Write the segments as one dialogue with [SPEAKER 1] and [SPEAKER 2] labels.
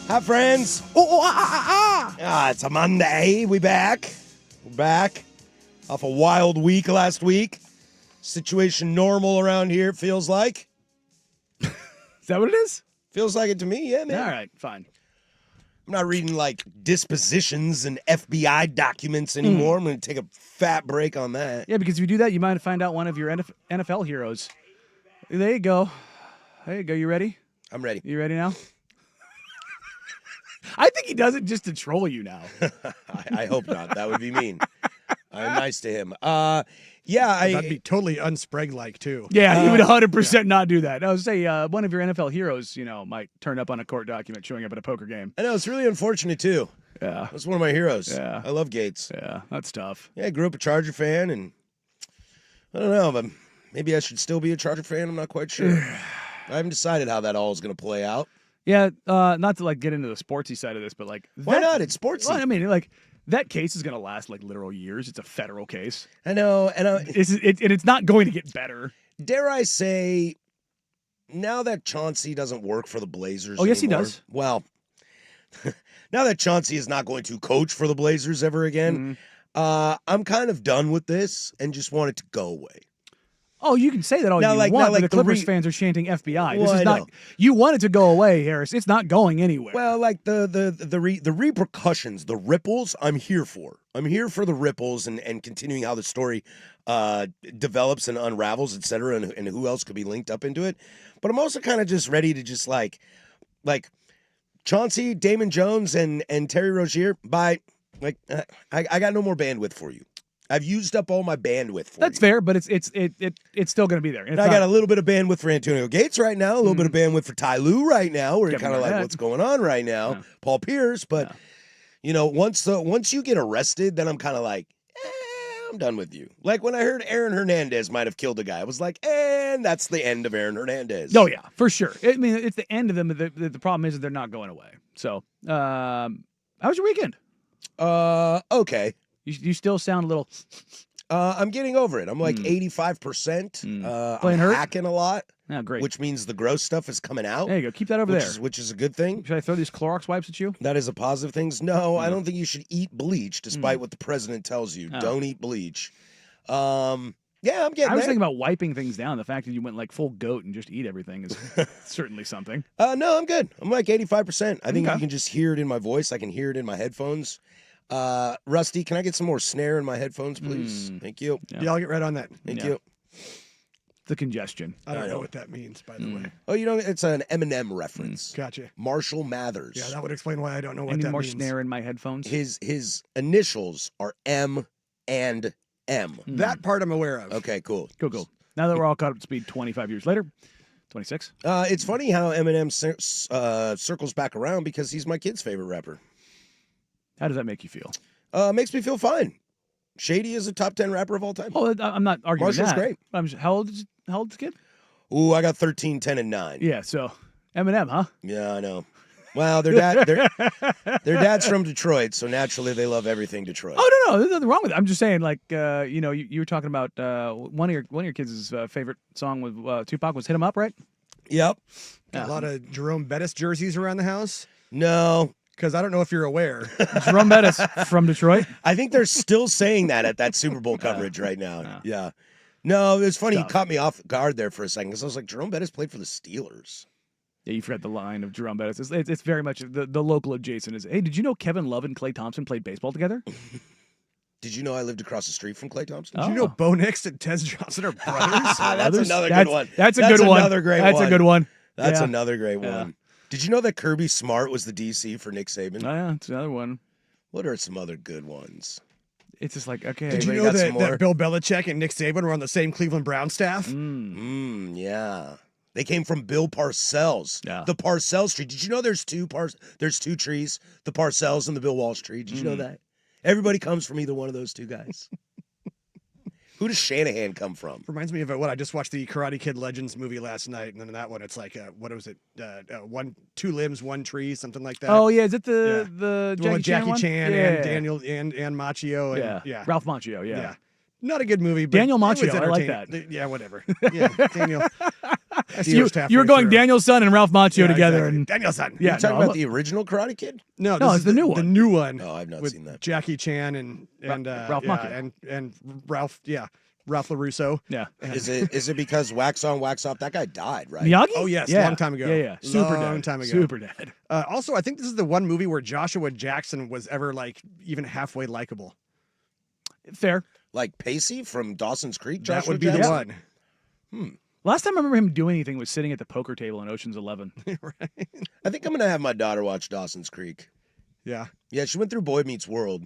[SPEAKER 1] Hi, friends. It's a Monday. We're back. Off a wild week last week. Situation normal around here, it feels like.
[SPEAKER 2] Is that what it is?
[SPEAKER 1] Feels like it to me, yeah, man.
[SPEAKER 2] All right, fine.
[SPEAKER 1] I'm not reading, like, dispositions and FBI documents anymore. I'm going to take a fat break on that.
[SPEAKER 2] Yeah, because if you do that, you might find out one of your NFL heroes. There you go. You ready?
[SPEAKER 1] I'm ready.
[SPEAKER 2] You ready now? I think he does it just to troll you now.
[SPEAKER 1] I hope not. That would be mean. I'm nice to him.
[SPEAKER 3] That'd be totally unspreg-like, too.
[SPEAKER 2] Yeah, he would 100% not do that. I would say one of your NFL heroes, might turn up on a court document showing up at a poker game.
[SPEAKER 1] I know, it's really unfortunate, too.
[SPEAKER 2] Yeah.
[SPEAKER 1] That's one of my heroes.
[SPEAKER 2] Yeah.
[SPEAKER 1] I love Gates.
[SPEAKER 2] Yeah, that's tough.
[SPEAKER 1] Yeah, I grew up a Charger fan, and I don't know, but maybe I should still be a Charger fan. I'm not quite sure. I haven't decided how that all is going to play out.
[SPEAKER 2] Yeah, not to get into the sportsy side of this, but
[SPEAKER 1] why not? It's sportsy.
[SPEAKER 2] Well, I mean, that case is going to last literal years. It's a federal case.
[SPEAKER 1] I know, and
[SPEAKER 2] it's not going to get better.
[SPEAKER 1] Dare I say, now that Chauncey doesn't work for the Blazers
[SPEAKER 2] yes,
[SPEAKER 1] anymore,
[SPEAKER 2] he does.
[SPEAKER 1] Well, now that Chauncey is not going to coach for the Blazers ever again, I'm kind of done with this and just want it to go away.
[SPEAKER 2] Oh, you can say that all you want, but the Clippers fans are chanting FBI. This is not. You want it to go away, Harris. It's not going anywhere.
[SPEAKER 1] Well, the repercussions, the ripples, I'm here for. I'm here for the ripples and continuing how the story develops and unravels, et cetera, and who else could be linked up into it. But I'm also kind of just ready to just like Chauncey, Damon Jones, and Terry Rozier. Bye. I got no more bandwidth for you. I've used up all my bandwidth for
[SPEAKER 2] That's
[SPEAKER 1] you.
[SPEAKER 2] fair, but it's still going to be there.
[SPEAKER 1] And I got a little bit of bandwidth for Antonio Gates right now, a little bit of bandwidth for Ty Lue right now. We're kind of like, what's going on right now? Yeah. Paul Pierce, but once you get arrested, then I'm kind of like, I'm done with you. Like when I heard Aaron Hernandez might have killed a guy, I was like, and that's the end of Aaron Hernandez.
[SPEAKER 2] Oh yeah, for sure. I mean, it's the end of them. The problem is that they're not going away. So, how was your weekend?
[SPEAKER 1] Okay.
[SPEAKER 2] You still sound a little.
[SPEAKER 1] I'm getting over it. I'm like 85%.
[SPEAKER 2] Playing
[SPEAKER 1] I'm
[SPEAKER 2] hurt?
[SPEAKER 1] hacking a lot.
[SPEAKER 2] Yeah, great.
[SPEAKER 1] Which means the gross stuff is coming out.
[SPEAKER 2] There you go. Keep that over there.
[SPEAKER 1] Which is a good thing.
[SPEAKER 2] Should I throw these Clorox wipes at you?
[SPEAKER 1] That is a positive thing. No, I don't think you should eat bleach, despite what the president tells you.
[SPEAKER 2] Oh.
[SPEAKER 1] Don't eat bleach. Yeah, I'm getting
[SPEAKER 2] I was
[SPEAKER 1] there.
[SPEAKER 2] thinking about wiping things down. The fact that you went full goat and just eat everything is certainly something.
[SPEAKER 1] No, I'm good. I'm like 85%. I think
[SPEAKER 2] Okay.
[SPEAKER 1] you can just hear it in my voice. I can hear it in my headphones. Rusty, can I get some more snare in my headphones, please? Thank you.
[SPEAKER 3] Yeah, I'll get right on that.
[SPEAKER 1] Thank you.
[SPEAKER 2] The congestion.
[SPEAKER 3] I don't know what that means, by the way.
[SPEAKER 1] Oh, it's an Eminem reference.
[SPEAKER 3] Gotcha.
[SPEAKER 1] Marshall Mathers.
[SPEAKER 3] Yeah, that would explain why I don't know
[SPEAKER 2] I
[SPEAKER 3] what
[SPEAKER 2] need
[SPEAKER 3] that
[SPEAKER 2] more
[SPEAKER 3] means.
[SPEAKER 2] snare in my headphones.
[SPEAKER 1] His initials are M and M.
[SPEAKER 3] That part I'm aware of.
[SPEAKER 1] Okay, cool.
[SPEAKER 2] Cool. Now that we're all caught up to speed 25 years later, 26.
[SPEAKER 1] It's funny how Eminem circles back around because he's my kid's favorite rapper.
[SPEAKER 2] How does that make you feel?
[SPEAKER 1] Makes me feel fine. Shady is a top 10 rapper of all time.
[SPEAKER 2] Oh, I'm not arguing
[SPEAKER 1] Marshall's
[SPEAKER 2] that.
[SPEAKER 1] great.
[SPEAKER 2] How old is the kid?
[SPEAKER 1] Ooh, I got 13, 10, and 9.
[SPEAKER 2] Yeah, so Eminem, huh?
[SPEAKER 1] Yeah, I know. Well, their dad's from Detroit, so naturally they love everything Detroit.
[SPEAKER 2] Oh no, there's nothing wrong with it. I'm just saying, you were talking about one of your kids' favorite song with Tupac was "Hit 'Em Up," right?
[SPEAKER 1] Yep.
[SPEAKER 3] Got a lot of Jerome Bettis jerseys around the house?
[SPEAKER 1] No.
[SPEAKER 3] Because I don't know if you're aware.
[SPEAKER 2] Jerome Bettis from Detroit.
[SPEAKER 1] I think they're still saying that at that Super Bowl coverage right now. Yeah. No, it was funny. He caught me off guard there for a second because I was like, Jerome Bettis played for the Steelers.
[SPEAKER 2] Yeah, you forgot the line of Jerome Bettis. It's very much the local adjacent is, hey, did you know Kevin Love and Klay Thompson played baseball together?
[SPEAKER 1] Did you know I lived across the street from Klay Thompson?
[SPEAKER 3] Did you know Bo Nix and Tez Johnson are brothers?
[SPEAKER 1] That's another good one.
[SPEAKER 2] That's a good one.
[SPEAKER 1] Another great
[SPEAKER 2] That's
[SPEAKER 1] one.
[SPEAKER 2] a good one.
[SPEAKER 1] That's
[SPEAKER 2] Yeah.
[SPEAKER 1] another great one. Did you know that Kirby Smart was the DC for Nick Saban?
[SPEAKER 2] Oh, yeah, it's another one.
[SPEAKER 1] What are some other good ones?
[SPEAKER 2] It's just like, okay.
[SPEAKER 3] Did you know that Bill Belichick and Nick Saban were on the same Cleveland Brown staff?
[SPEAKER 1] Yeah. They came from Bill Parcells.
[SPEAKER 2] Yeah.
[SPEAKER 1] The Parcells tree. Did you know there's two trees? The Parcells and the Bill Walsh tree. Did you know that? Everybody comes from either one of those two guys. Who does Shanahan come from?
[SPEAKER 3] Reminds me of what I just watched the Karate Kid Legends movie last night, and then in that one, it's like what was it? Two limbs, one tree, something like that.
[SPEAKER 2] Oh yeah, is it
[SPEAKER 3] Yeah.
[SPEAKER 2] the
[SPEAKER 3] The one with
[SPEAKER 2] Jackie
[SPEAKER 3] Jackie Chan
[SPEAKER 2] Yeah.
[SPEAKER 3] and Daniel and Macchio. And,
[SPEAKER 2] Yeah. Ralph Macchio. Yeah.
[SPEAKER 3] Not a good movie, but
[SPEAKER 2] Daniel
[SPEAKER 3] it was
[SPEAKER 2] Macchio, I like
[SPEAKER 3] entertaining.
[SPEAKER 2] that.
[SPEAKER 3] Yeah, whatever. Yeah, Daniel. That's the
[SPEAKER 2] you
[SPEAKER 3] first
[SPEAKER 2] were
[SPEAKER 3] halfway
[SPEAKER 2] going
[SPEAKER 3] through.
[SPEAKER 2] Daniel-san and Ralph Macchio
[SPEAKER 3] Yeah,
[SPEAKER 2] together,
[SPEAKER 3] exactly.
[SPEAKER 2] and
[SPEAKER 3] Daniel-san.
[SPEAKER 2] yeah,
[SPEAKER 1] You talking
[SPEAKER 2] no,
[SPEAKER 1] about the original Karate Kid?
[SPEAKER 3] No,
[SPEAKER 2] No,
[SPEAKER 3] this
[SPEAKER 2] it's
[SPEAKER 3] is
[SPEAKER 2] the new one.
[SPEAKER 3] The new one.
[SPEAKER 1] Oh, I've not
[SPEAKER 3] with
[SPEAKER 1] seen that.
[SPEAKER 3] Jackie Chan and
[SPEAKER 2] Ralph Macchio.
[SPEAKER 3] and Ralph Ralph LaRusso.
[SPEAKER 2] yeah.
[SPEAKER 1] Is it because wax on, wax off? That guy died, right?
[SPEAKER 2] Miyagi?
[SPEAKER 3] Oh yes,
[SPEAKER 2] yeah.
[SPEAKER 3] long time ago.
[SPEAKER 2] Yeah, super
[SPEAKER 3] long
[SPEAKER 2] dead.
[SPEAKER 3] time ago.
[SPEAKER 2] Super dead.
[SPEAKER 3] Also, I think this is the one movie where Joshua Jackson was ever like even halfway likable.
[SPEAKER 2] Fair.
[SPEAKER 1] Like Pacey from Dawson's Creek.
[SPEAKER 3] That
[SPEAKER 1] Joshua
[SPEAKER 3] would be
[SPEAKER 1] Jackson?
[SPEAKER 3] the one.
[SPEAKER 2] Last time I remember him doing anything was sitting at the poker table in Ocean's 11.
[SPEAKER 3] Right?
[SPEAKER 1] I think I'm gonna have my daughter watch Dawson's Creek.
[SPEAKER 3] Yeah.
[SPEAKER 1] Yeah, she went through Boy Meets World.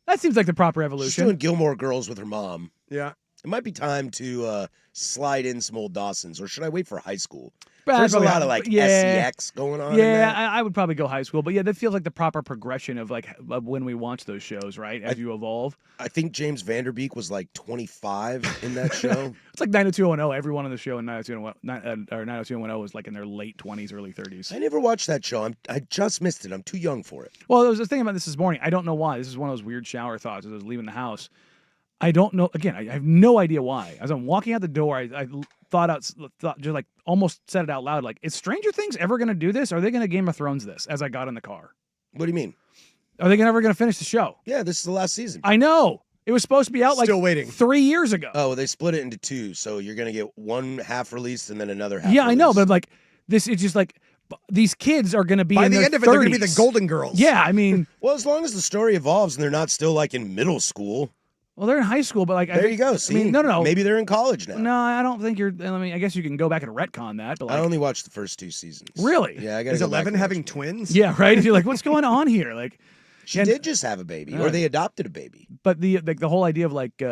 [SPEAKER 2] That seems like the proper
[SPEAKER 1] She's
[SPEAKER 2] evolution.
[SPEAKER 1] doing Gilmore Girls with her mom.
[SPEAKER 3] Yeah.
[SPEAKER 1] It might be time to slide in some old Dawsons, or should I wait for high school?
[SPEAKER 2] But
[SPEAKER 1] There's a
[SPEAKER 2] probably-
[SPEAKER 1] lot of like
[SPEAKER 2] yeah.
[SPEAKER 1] SEX going on. in
[SPEAKER 2] Yeah,
[SPEAKER 1] that.
[SPEAKER 2] I would probably go high school, but yeah, that feels like the proper progression of like of when we watch those shows, right? As you evolve,
[SPEAKER 1] I think James Vanderbeek was like 25 in that show.
[SPEAKER 2] it's like 90210. Everyone on the show in 90210 was like in their late 20s, early 30s.
[SPEAKER 1] I never watched that show. I just missed it. I'm too young for it.
[SPEAKER 2] Well, I was thinking about this morning. I don't know why. This is one of those weird shower thoughts as I was leaving the house. I don't know. Again, I have no idea why. As I'm walking out the door, I thought just like almost said it out loud. Like, is Stranger Things ever going to do this? Are they going to Game of Thrones this? As I got in the car,
[SPEAKER 1] What do you mean?
[SPEAKER 2] are they ever going to finish the show?
[SPEAKER 1] Yeah, this is the last season.
[SPEAKER 2] I know it was supposed to be out like
[SPEAKER 3] Still waiting.
[SPEAKER 2] 3 years ago.
[SPEAKER 1] Oh, well, they split it into two, so you're gonna get one half released and then another half.
[SPEAKER 2] Yeah, I know,
[SPEAKER 1] released.
[SPEAKER 2] but like this, it's just like these kids are going to be
[SPEAKER 3] By
[SPEAKER 2] in
[SPEAKER 3] the
[SPEAKER 2] their
[SPEAKER 3] end of it, they're going to be
[SPEAKER 2] 30s.
[SPEAKER 3] the Golden Girls.
[SPEAKER 2] Yeah, I mean,
[SPEAKER 1] Well, as long as the story evolves and they're not still like in middle school,
[SPEAKER 2] well, they're in high school, but like
[SPEAKER 1] there you go. See,
[SPEAKER 2] I mean, no.
[SPEAKER 1] Maybe they're in college now.
[SPEAKER 2] No, I don't think you're. I mean, I guess you can go back and retcon that, but
[SPEAKER 1] I
[SPEAKER 2] like,
[SPEAKER 1] only watched the first 2 seasons.
[SPEAKER 2] Really?
[SPEAKER 1] Yeah, I got.
[SPEAKER 3] Is 11 having twins?
[SPEAKER 2] yeah, right. If you're like, what's going on here? Like,
[SPEAKER 1] She
[SPEAKER 2] and-
[SPEAKER 1] did just have a baby, or they adopted a baby.
[SPEAKER 2] but the whole idea of like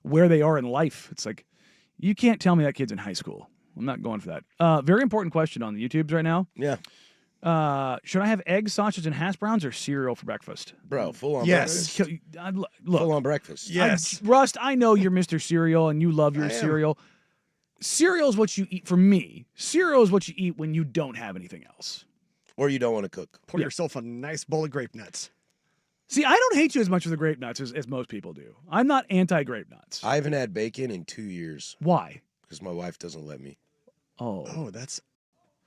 [SPEAKER 2] where they are in life, it's like you can't tell me that kid's in high school. I'm not going for that. Very important question on the YouTubes right now.
[SPEAKER 1] Yeah,
[SPEAKER 2] Should I have eggs, sausage, and hash browns or cereal for breakfast?
[SPEAKER 1] bro, full on.
[SPEAKER 3] Yes.
[SPEAKER 1] breakfast.
[SPEAKER 2] Look,
[SPEAKER 1] Full on breakfast.
[SPEAKER 3] Yes.
[SPEAKER 2] Rust, I know you're Mr. Cereal and you love your
[SPEAKER 1] I am.
[SPEAKER 2] cereal. Cereal is what you eat. For me, cereal is what you eat when you don't have anything else.
[SPEAKER 1] Or you don't want to cook.
[SPEAKER 3] Pour yourself a nice bowl of grape nuts.
[SPEAKER 2] See, I don't hate you as much with the grape nuts as most people do. I'm not anti-grape nuts.
[SPEAKER 1] I haven't had bacon in 2 years
[SPEAKER 2] Why?
[SPEAKER 1] because my wife doesn't let me.
[SPEAKER 2] Oh.
[SPEAKER 3] Oh, that's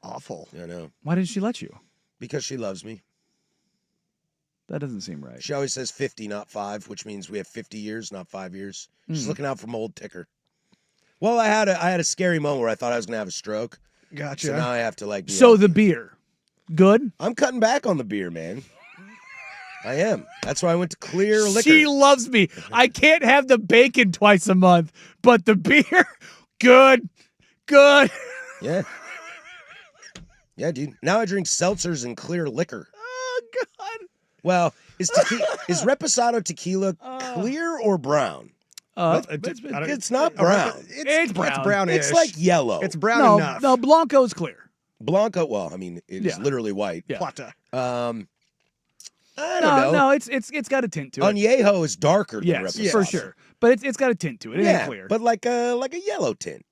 [SPEAKER 3] awful.
[SPEAKER 1] I know,
[SPEAKER 2] Why didn't she let you?
[SPEAKER 1] because she loves me.
[SPEAKER 2] That doesn't seem right.
[SPEAKER 1] She always says 50, not 5, which means we have 50 years, not 5 years. She's looking out for my old ticker. Well, I had a scary moment where I thought I was gonna have a stroke.
[SPEAKER 3] Gotcha.
[SPEAKER 1] So now I have to like. Be
[SPEAKER 2] So
[SPEAKER 1] healthy.
[SPEAKER 2] the beer, good?
[SPEAKER 1] I'm cutting back on the beer, man. I am. That's why I went to clear liquor.
[SPEAKER 2] She loves me. I can't have the bacon twice a month, but the beer, good.
[SPEAKER 1] Yeah. Yeah, dude. Now I drink seltzers and clear liquor.
[SPEAKER 2] Oh God.
[SPEAKER 1] Well, is Reposado tequila clear or brown? It's not brown.
[SPEAKER 2] It's brown.
[SPEAKER 3] It's brownish.
[SPEAKER 1] It's like yellow.
[SPEAKER 3] It's brown
[SPEAKER 2] No,
[SPEAKER 3] enough.
[SPEAKER 2] no, Blanco's clear.
[SPEAKER 1] Blanco. Well, I mean, it is
[SPEAKER 2] Yeah.
[SPEAKER 1] literally white.
[SPEAKER 2] Yeah.
[SPEAKER 3] Plata.
[SPEAKER 1] I don't know.
[SPEAKER 2] No, it's got a tint to it.
[SPEAKER 1] Añejo is darker than
[SPEAKER 2] Yes,
[SPEAKER 1] Reposado.
[SPEAKER 2] for sure. But it's got a tint to it. It ain't clear.
[SPEAKER 1] but like a yellow tint.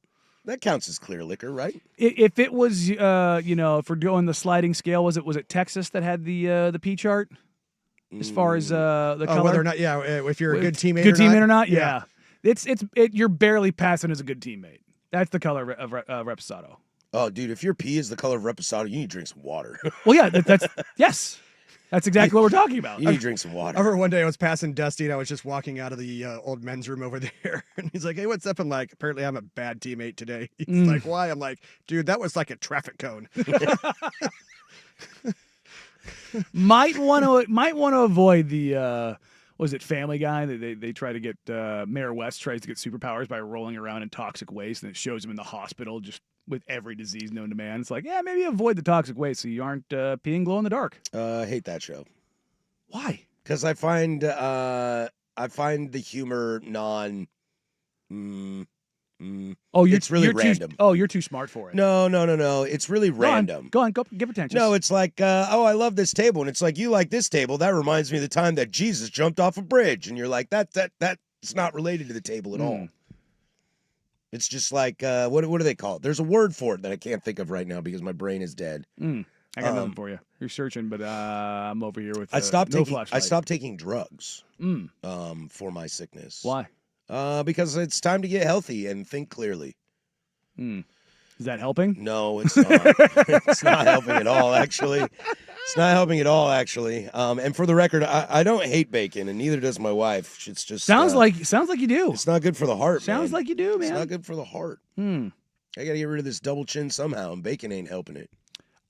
[SPEAKER 1] That counts as clear liquor, right?
[SPEAKER 2] If it was, if we're doing the sliding scale, was it Texas that had the P chart as far as the color?
[SPEAKER 3] Whether or not, if you're a good teammate
[SPEAKER 2] or not, yeah. You're barely passing as a good teammate. That's the color of Reposado.
[SPEAKER 1] Oh, dude, if your pee is the color of Reposado, you need to drink some water.
[SPEAKER 2] Well, yeah, that's yes, that's exactly what we're talking about.
[SPEAKER 1] You need to drink some water.
[SPEAKER 3] I remember one day I was passing Dusty and I was just walking out of the old men's room over there. And he's like, hey, what's up? I'm like, apparently I'm a bad teammate today. He's like, why? I'm like, dude, that was like a traffic cone.
[SPEAKER 2] Might want to avoid the was it Family Guy? They try to get Mayor West tries to get superpowers by rolling around in toxic waste, and it shows him in the hospital just with every disease known to man. It's like, yeah, maybe avoid the toxic waste so you aren't peeing glow in the dark.
[SPEAKER 1] I hate that show
[SPEAKER 2] Why?
[SPEAKER 1] because I find the humor non.
[SPEAKER 2] Oh,
[SPEAKER 1] It's really
[SPEAKER 2] you're
[SPEAKER 1] random.
[SPEAKER 2] You're too smart for it.
[SPEAKER 1] No. It's really random.
[SPEAKER 2] Go on, give attention.
[SPEAKER 1] No, it's like, I love this table, and it's like, you like this table. That reminds me of the time that Jesus jumped off a bridge, and you're like, that's not related to the table at all. It's just like, what do they call it? There's a word for it that I can't think of right now because my brain is dead.
[SPEAKER 2] I got nothing for you. You're searching, but I'm over here with
[SPEAKER 1] I stopped
[SPEAKER 2] no
[SPEAKER 1] taking
[SPEAKER 2] flashlight.
[SPEAKER 1] drugs for my sickness.
[SPEAKER 2] Why?
[SPEAKER 1] Because it's time to get healthy and think clearly.
[SPEAKER 2] Is that helping?
[SPEAKER 1] No, it's not. It's not helping at all, actually. It's not helping at all, actually. And for the record, I don't hate bacon, and neither does my wife. It's just
[SPEAKER 2] sounds like you do.
[SPEAKER 1] it's not good for the heart.
[SPEAKER 2] Sounds
[SPEAKER 1] man.
[SPEAKER 2] like you do, man.
[SPEAKER 1] It's not good for the heart. I gotta get rid of this double chin somehow, and bacon ain't helping it.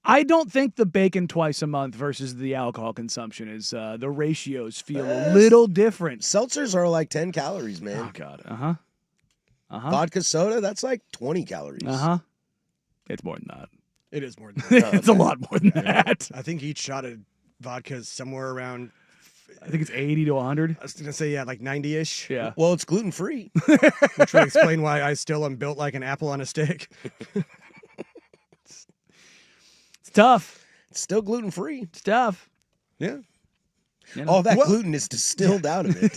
[SPEAKER 2] I don't think the bacon twice a month versus the alcohol consumption is the ratios feel a little different.
[SPEAKER 1] Seltzers are like 10 calories, man.
[SPEAKER 2] Oh God.
[SPEAKER 1] Vodka soda, that's like 20 calories.
[SPEAKER 2] It's more than that.
[SPEAKER 3] It is more than that.
[SPEAKER 2] It's a lot more than that.
[SPEAKER 3] I think each shot of vodka is somewhere around,
[SPEAKER 2] I think it's 80 to 100.
[SPEAKER 3] I was going to say, yeah, like 90-ish.
[SPEAKER 2] Yeah.
[SPEAKER 1] Well, it's gluten free.
[SPEAKER 3] Which would explain why I still am built like an apple on a stick.
[SPEAKER 2] It's tough.
[SPEAKER 1] It's still gluten free.
[SPEAKER 2] It's tough.
[SPEAKER 3] Yeah.
[SPEAKER 2] You know?
[SPEAKER 1] All that gluten is distilled out of it.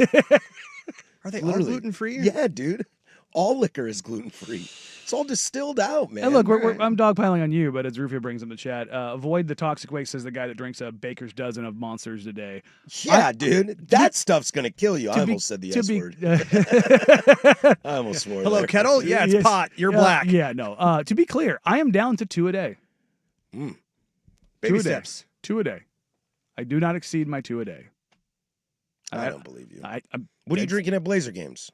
[SPEAKER 3] Are they all
[SPEAKER 1] Literally.
[SPEAKER 3] gluten-free?
[SPEAKER 1] Yeah, dude. All liquor is gluten free. It's all distilled out, man.
[SPEAKER 2] And look, I'm dogpiling on you, but as Rufio brings in the chat, avoid the toxic waste, says the guy that drinks a baker's dozen of Monsters a day.
[SPEAKER 1] Yeah, dude. That stuff's going to kill you. I almost said the S word. I almost swore.
[SPEAKER 3] Hello,
[SPEAKER 1] there.
[SPEAKER 3] kettle? Yeah, it's
[SPEAKER 2] Yes.
[SPEAKER 3] pot. You're black.
[SPEAKER 2] Yeah, no. To be clear, I am down to 2 a day.
[SPEAKER 3] Baby
[SPEAKER 2] 2 a day.
[SPEAKER 3] steps.
[SPEAKER 2] 2 a day. I do not exceed my 2 a day.
[SPEAKER 1] I don't believe you.
[SPEAKER 2] What
[SPEAKER 1] are you drinking at Blazer games?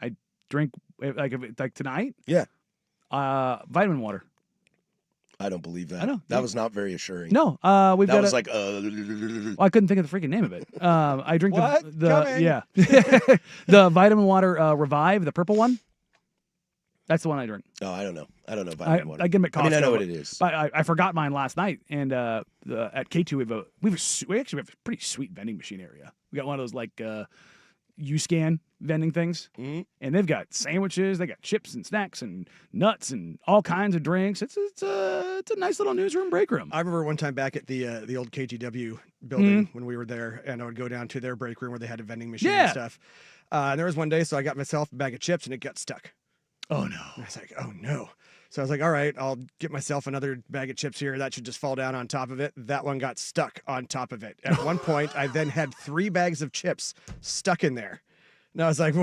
[SPEAKER 2] I drink like tonight.
[SPEAKER 1] Yeah.
[SPEAKER 2] Vitamin water.
[SPEAKER 1] I don't believe that.
[SPEAKER 2] I know.
[SPEAKER 1] That was not very assuring.
[SPEAKER 2] No, we've
[SPEAKER 1] That
[SPEAKER 2] got
[SPEAKER 1] was
[SPEAKER 2] a,
[SPEAKER 1] like,
[SPEAKER 2] well, I couldn't think of the freaking name of it. I drink
[SPEAKER 3] What?
[SPEAKER 2] the
[SPEAKER 3] Coming.
[SPEAKER 2] yeah the vitamin water Revive, the purple one. That's the one I drink.
[SPEAKER 1] Oh, I don't know. I don't know vitamin water.
[SPEAKER 2] I get them at Costco.
[SPEAKER 1] I mean, I know what it is.
[SPEAKER 2] But I forgot mine last night, and at K2 we actually have a pretty sweet vending machine area. We got one of those like U-Scan vending things, and they've got sandwiches, they got chips and snacks and nuts and all kinds of drinks. It's a nice little newsroom break room.
[SPEAKER 3] I remember one time back at the old KGW building when we were there, and I would go down to their break room where they had a vending machine and stuff. And there was one day, so I got myself a bag of chips, and it got stuck.
[SPEAKER 2] Oh no!
[SPEAKER 3] And I was like, oh no. So I was like, all right, I'll get myself another bag of chips here. That should just fall down on top of it. That one got stuck on top of it. At one point, I then had 3 bags of chips stuck in there. And I was like,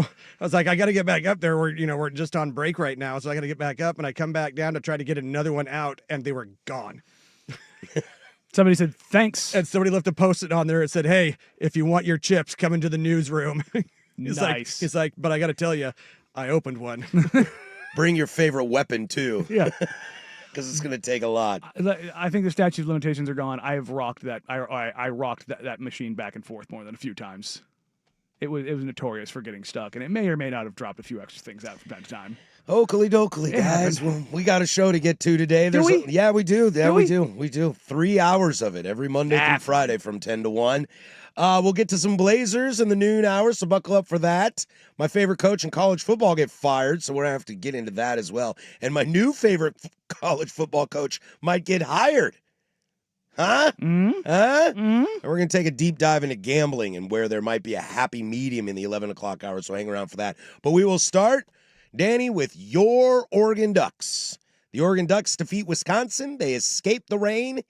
[SPEAKER 3] I got to get back up there. We're just on break right now, so I got to get back up. And I come back down to try to get another one out, and they were gone.
[SPEAKER 2] Somebody said thanks.
[SPEAKER 3] And somebody left a post-it on there. It said, hey, if you want your chips, come into the newsroom.
[SPEAKER 2] Nice.
[SPEAKER 3] He's like, but I got to tell you, I opened one.
[SPEAKER 1] Bring your favorite weapon, too.
[SPEAKER 2] Yeah.
[SPEAKER 1] Because it's going to take a lot.
[SPEAKER 2] I think the statute of limitations are gone. I have rocked that. I rocked that machine back and forth more than a few times. It was notorious for getting stuck, and it may or may not have dropped a few extra things out from time to time.
[SPEAKER 1] Oakley dokley, guys. Well, we got a show to get to today.
[SPEAKER 2] Do we?
[SPEAKER 1] Yeah, we do. Yeah,
[SPEAKER 2] Do
[SPEAKER 1] we
[SPEAKER 2] we?
[SPEAKER 1] do. We do. 3 hours of it every Monday through Friday from 10 to 1. We'll get to some Blazers in the noon hour, so buckle up for that. My favorite coach in college football get fired, so we're going to have to get into that as well. And my new favorite college football coach might get hired. Huh? Huh? And we're going to take a deep dive into gambling and where there might be a happy medium in the 11 o'clock hour, so hang around for that. But we will start, Danny, with your Oregon Ducks. The Oregon Ducks defeat Wisconsin. They escape the rain.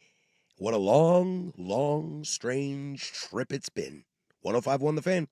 [SPEAKER 1] What a long, long, strange trip it's been. 105.1 The Fan.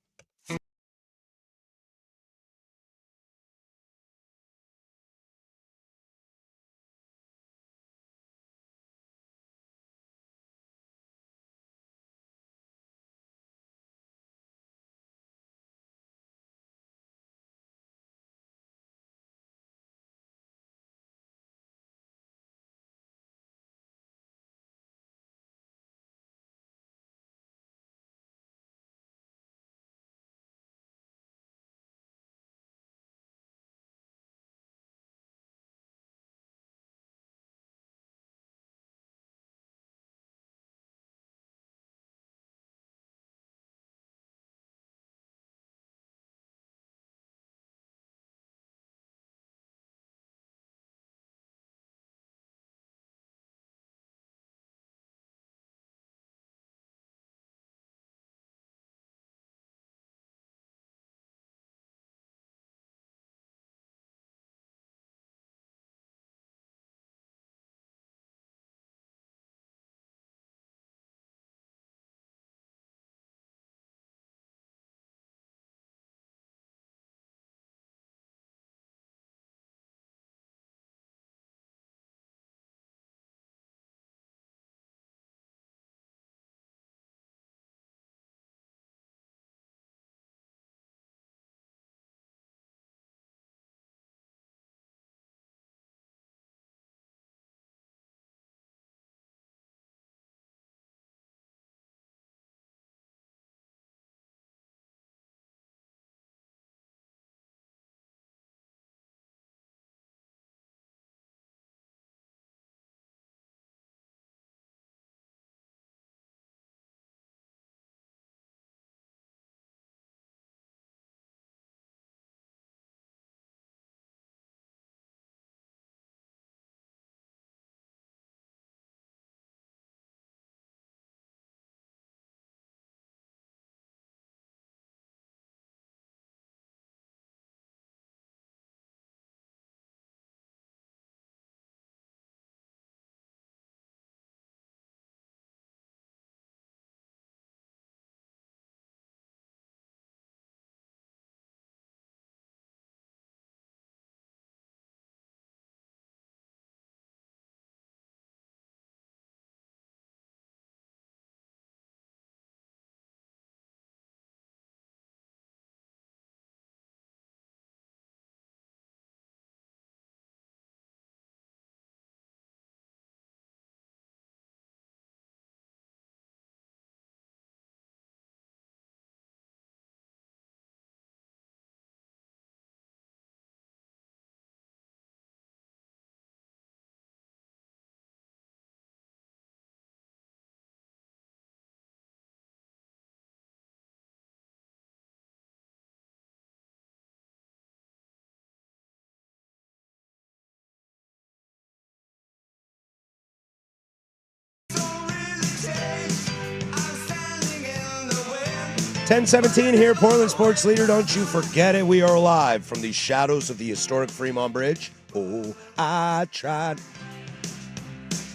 [SPEAKER 1] 10:17 here, Portland Sports Leader. Don't you forget it. We are live from the shadows of the historic Fremont Bridge. Oh, I tried.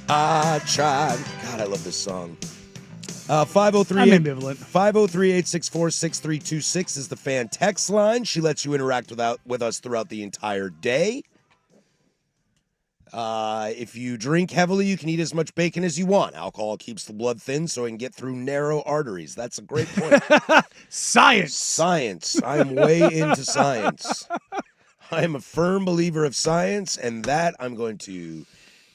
[SPEAKER 1] God, I love this song. 503
[SPEAKER 2] I'm ambivalent.
[SPEAKER 1] 503-864-6326 is the fan text line. She lets you interact with us throughout the entire day. If you drink heavily, you can eat as much bacon as you want. Alcohol keeps the blood thin so it can get through narrow arteries. That's a great point.
[SPEAKER 2] Science.
[SPEAKER 1] I'm way into science. I am a firm believer of science, and that I'm going to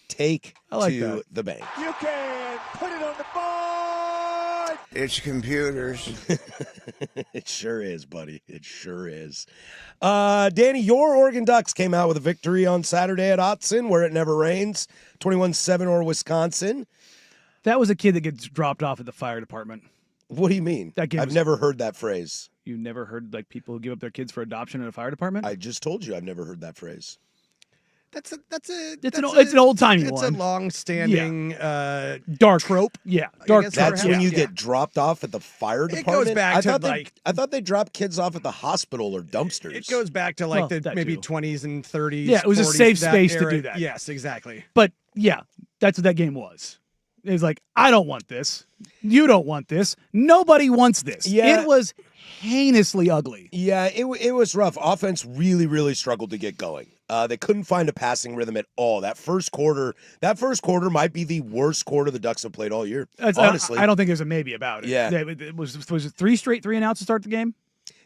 [SPEAKER 1] take to the bank.
[SPEAKER 4] You can put it on the board. It's computers.
[SPEAKER 1] It sure is, buddy. It sure is. Danny, your Oregon Ducks came out with a victory on Saturday at Autzen, where it never rains. 21-7 over Wisconsin.
[SPEAKER 2] That was a kid that gets dropped off at the fire department.
[SPEAKER 1] What do you mean? I've never heard that phrase.
[SPEAKER 2] You never heard like people who give up their kids for adoption at a fire department?
[SPEAKER 1] I just told you I've never heard that phrase.
[SPEAKER 3] It's an
[SPEAKER 2] old timey one.
[SPEAKER 3] It's a long-standing
[SPEAKER 2] dark
[SPEAKER 3] trope.
[SPEAKER 2] Yeah,
[SPEAKER 3] dark.
[SPEAKER 1] That's when you get dropped off at the fire department.
[SPEAKER 3] It goes back
[SPEAKER 1] I thought they dropped kids off at the hospital or dumpsters.
[SPEAKER 3] It goes back to maybe 20s and 30s.
[SPEAKER 2] Yeah, it was
[SPEAKER 3] 40s,
[SPEAKER 2] a safe space to do that.
[SPEAKER 3] Yes, exactly.
[SPEAKER 2] But yeah, that's what that game was. It was like, I don't want this. You don't want this. Nobody wants this.
[SPEAKER 1] Yeah.
[SPEAKER 2] It was heinously ugly.
[SPEAKER 1] Yeah, it was rough. Offense really, really struggled to get going. They couldn't find a passing rhythm at all. That first quarter might be the worst quarter the Ducks have played all year. Honestly,
[SPEAKER 2] I don't think there's a maybe about it.
[SPEAKER 1] Yeah,
[SPEAKER 2] it was it 3 straight 3-and-outs to start the game?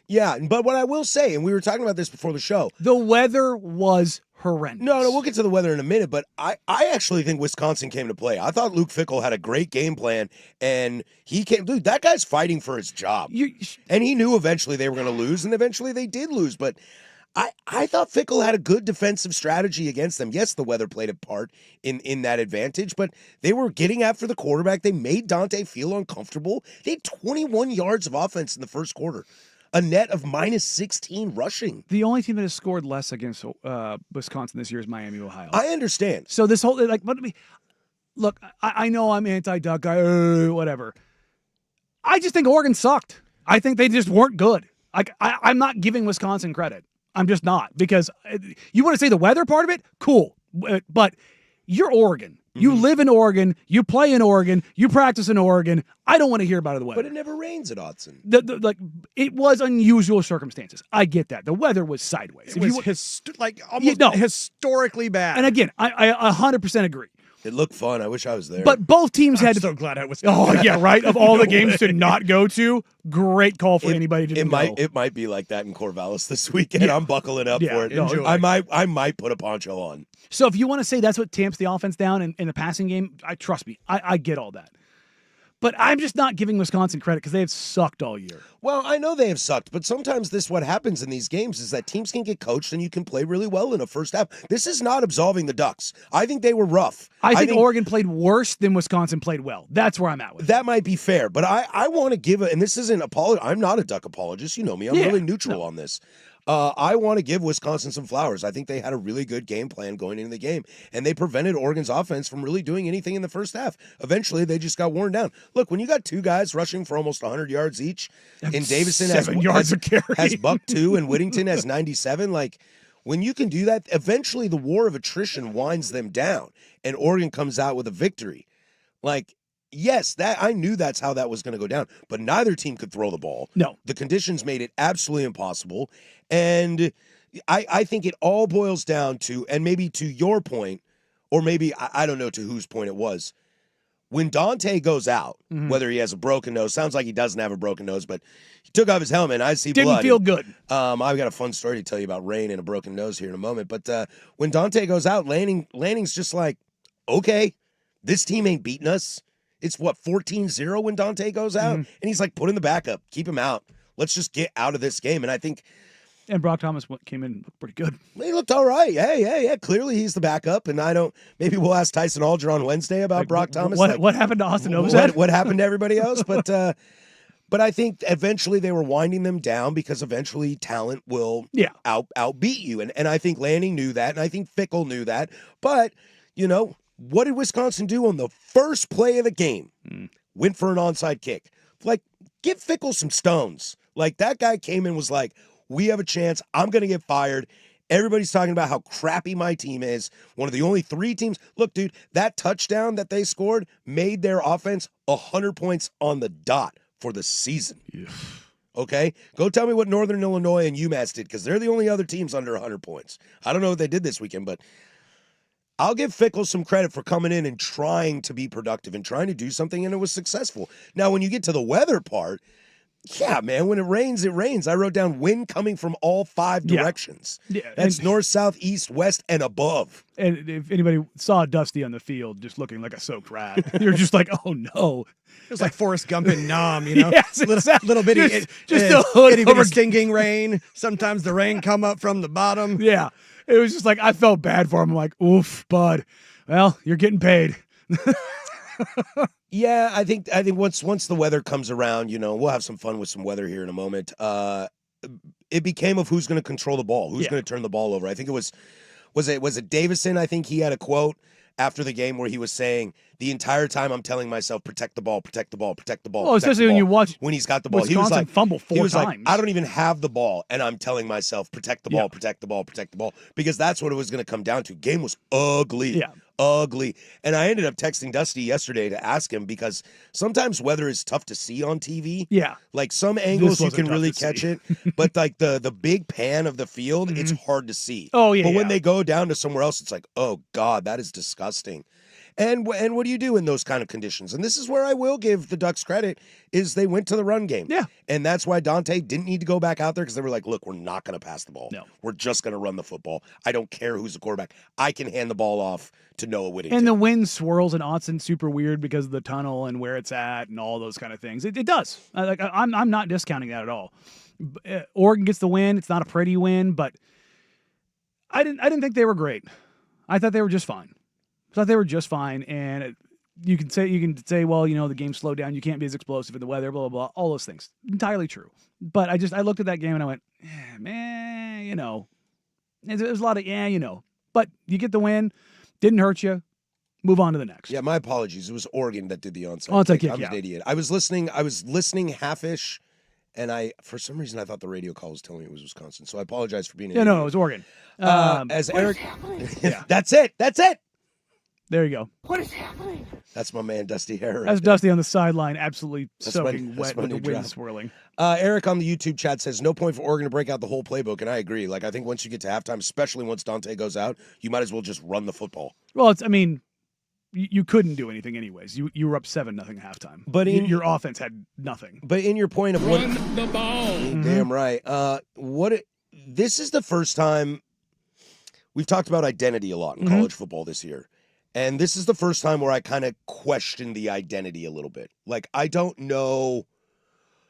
[SPEAKER 1] Yeah, but what I will say, and we were talking about this before the show,
[SPEAKER 2] the weather was horrendous.
[SPEAKER 1] No, we'll get to the weather in a minute, but I actually think Wisconsin came to play. I thought Luke Fickell had a great game plan, and he came. Dude, that guy's fighting for his job. And he knew eventually they were going to lose, and eventually they did lose, but I thought Fickell had a good defensive strategy against them. Yes, the weather played a part in that advantage, but they were getting after the quarterback. They made Dante feel uncomfortable. They had 21 yards of offense in the first quarter. A net of -16 rushing.
[SPEAKER 2] The only team that has scored less against Wisconsin this year is Miami, Ohio.
[SPEAKER 1] I understand.
[SPEAKER 2] So this whole look, I know I'm anti-Duck guy, whatever. I just think Oregon sucked. I think they just weren't good. I'm not giving Wisconsin credit. I'm just not, because you want to say the weather part of it, cool, but you're Oregon. You live in Oregon. You play in Oregon. You practice in Oregon. I don't want to hear about the weather.
[SPEAKER 1] But it never rains at Autzen.
[SPEAKER 2] It was unusual circumstances. I get that. The weather was sideways.
[SPEAKER 3] It was historically bad.
[SPEAKER 2] And again, I 100% agree.
[SPEAKER 1] It looked fun. I wish I was there.
[SPEAKER 2] But both teams had.
[SPEAKER 3] I'm so glad I was.
[SPEAKER 2] Oh yeah, right. Of all the games to not go to, great call for anybody to go.
[SPEAKER 1] It might be like that in Corvallis this weekend. Yeah. I'm buckling up for it.
[SPEAKER 3] Enjoy.
[SPEAKER 1] I might put a poncho on.
[SPEAKER 2] So if you want to say that's what tamps the offense down in the passing game, trust me, I get all that. But I'm just not giving Wisconsin credit because they have sucked all year.
[SPEAKER 1] Well, I know they have sucked, but sometimes what happens in these games is that teams can get coached and you can play really well in a first half. This is not absolving the Ducks. I think they were rough.
[SPEAKER 2] I think Oregon played worse than Wisconsin played well. That's where I'm at with it.
[SPEAKER 1] That might be fair, but I want to give and this isn't I'm not a Duck apologist. You know me. I'm really neutral on this. I want to give Wisconsin some flowers. I think they had a really good game plan going into the game, and they prevented Oregon's offense from really doing anything in the first half. Eventually, they just got worn down. Look, when you got two guys rushing for almost 100 yards each, and Davison has buck 2 and Whittington has 97, when you can do that, eventually the war of attrition winds them down, and Oregon comes out with a victory. Yes, I knew that's how that was going to go down, but neither team could throw the ball.
[SPEAKER 2] No.
[SPEAKER 1] The conditions made it absolutely impossible, and I think it all boils down to, and maybe to your point, or maybe, I don't know to whose point it was, when Dante goes out, whether he has a broken nose, sounds like he doesn't have a broken nose, but he took off his helmet, and I see blood.
[SPEAKER 2] Didn't feel good.
[SPEAKER 1] I've got a fun story to tell you about rain and a broken nose here in a moment, but when Dante goes out, Lanning's just like, okay, this team ain't beating us. It's 14-0 when Dante goes out, and he's like, put in the backup, keep him out. Let's just get out of this game. And I think,
[SPEAKER 2] and Brock Thomas came in looked pretty good.
[SPEAKER 1] He looked all right. Yeah. Clearly he's the backup, and maybe we'll ask Tyson Alger on Wednesday about Brock Thomas.
[SPEAKER 2] What happened to Austin Novosad?
[SPEAKER 1] What happened to everybody else? But I think eventually they were winding them down because eventually talent will outbeat you, and I think Lanning knew that, and I think Fickell knew that. But what did Wisconsin do on the first play of the game? Went for an onside kick. give Fickle some stones. Like, that guy came in was like, we have a chance. I'm going to get fired. Everybody's talking about how crappy my team is. One of the only 3 teams. Look, dude, that touchdown that they scored made their offense 100 points on the dot for the season.
[SPEAKER 2] Yeah.
[SPEAKER 1] Okay? Go tell me what Northern Illinois and UMass did, because they're the only other teams under 100 points. I don't know what they did this weekend, but I'll give Fickle some credit for coming in and trying to be productive and trying to do something, and it was successful. Now, when you get to the weather part, yeah, man, when it rains, it rains. I wrote down wind coming from all 5 directions.
[SPEAKER 2] Yeah,
[SPEAKER 1] That's north, south, east, west, and above.
[SPEAKER 2] And if anybody saw Dusty on the field just looking like a soaked rat, you're just like, oh no.
[SPEAKER 3] It was like Forrest Gump and Nom, you know?
[SPEAKER 2] Yes, exactly.
[SPEAKER 3] Little bitty,
[SPEAKER 2] Just the hood
[SPEAKER 3] itty bitty
[SPEAKER 2] over-
[SPEAKER 3] stinging rain. Sometimes the rain come up from the bottom.
[SPEAKER 2] Yeah. It was just like, I felt bad for him. I'm like, oof, bud. Well, you're getting paid.
[SPEAKER 1] Yeah, I think once the weather comes around, we'll have some fun with some weather here in a moment. It became of who's going to control the ball, who's going to turn the ball over. I think it was it Davison? I think he had a quote after the game where he was saying, the entire time I'm telling myself, protect the ball, protect the ball, protect the ball.
[SPEAKER 2] Well, especially when you watch
[SPEAKER 1] when he's got the ball.
[SPEAKER 2] Wisconsin
[SPEAKER 1] He was like,
[SPEAKER 2] fumble 4
[SPEAKER 1] he was
[SPEAKER 2] times.
[SPEAKER 1] like, I don't even have the ball, and I'm telling myself, protect the ball, protect the ball, protect the ball, because that's what it was going to come down to. Game was ugly.
[SPEAKER 2] Yeah.
[SPEAKER 1] Ugly. And I ended up texting Dusty yesterday to ask him, because sometimes weather is tough to see on TV.
[SPEAKER 2] Yeah.
[SPEAKER 1] Like, some angles you
[SPEAKER 2] wasn't
[SPEAKER 1] can
[SPEAKER 2] tough
[SPEAKER 1] really
[SPEAKER 2] to
[SPEAKER 1] catch
[SPEAKER 2] see.
[SPEAKER 1] it, but like the big pan of the field, it's hard to see.
[SPEAKER 2] Oh, yeah.
[SPEAKER 1] But when
[SPEAKER 2] yeah.
[SPEAKER 1] they go down to somewhere else, it's like, oh God, that is disgusting. And what do you do in those kind of conditions? And this is where I will give the Ducks credit, is they went to the run game.
[SPEAKER 2] Yeah.
[SPEAKER 1] And that's why Dante didn't need to go back out there, because they were like, look, we're not going to pass the ball.
[SPEAKER 2] No.
[SPEAKER 1] We're just going to run the football. I don't care who's the quarterback. I can hand the ball off to Noah Whittington.
[SPEAKER 2] And the wind swirls in Autzen super weird because of the tunnel and where it's at and all those kind of things. It does. I'm not discounting that at all. Oregon gets the win. It's not a pretty win, but I didn't think they were great. I thought they were just fine. And you can say, well, the game slowed down. You can't be as explosive in the weather, blah, blah, blah. All those things. Entirely true. But I looked at that game and I went, man, it was a lot of, But you get the win. Didn't hurt you. Move on to the next.
[SPEAKER 1] Yeah, my apologies. It was Oregon that did the onside.
[SPEAKER 2] Onside kick,
[SPEAKER 1] I was an idiot. I was listening half-ish, and for some reason, I thought the radio call was telling me it was Wisconsin. So I apologize for being an idiot.
[SPEAKER 2] No, it was Oregon.
[SPEAKER 1] As Eric, That's it.
[SPEAKER 2] There you go.
[SPEAKER 5] What is happening?
[SPEAKER 1] That's my man, Dusty Hare.
[SPEAKER 2] That's Dusty on the sideline, absolutely
[SPEAKER 1] That's
[SPEAKER 2] soaking
[SPEAKER 1] my
[SPEAKER 2] wet with the
[SPEAKER 1] new
[SPEAKER 2] wind
[SPEAKER 1] drop.
[SPEAKER 2] swirling.
[SPEAKER 1] Eric on the YouTube chat says, no point for Oregon to break out the whole playbook, and I agree. Like, I think once you get to halftime, especially once Dante goes out, you might as well just run the football.
[SPEAKER 2] Well, you couldn't do anything anyways. You were up 7-0 halftime.
[SPEAKER 1] But
[SPEAKER 2] your offense had nothing.
[SPEAKER 1] But in your point of
[SPEAKER 5] Run the ball.
[SPEAKER 1] Damn right. This is the first time we've talked about identity a lot in college football this year. And this is the first time where I kind of question the identity a little bit. Like, I don't know,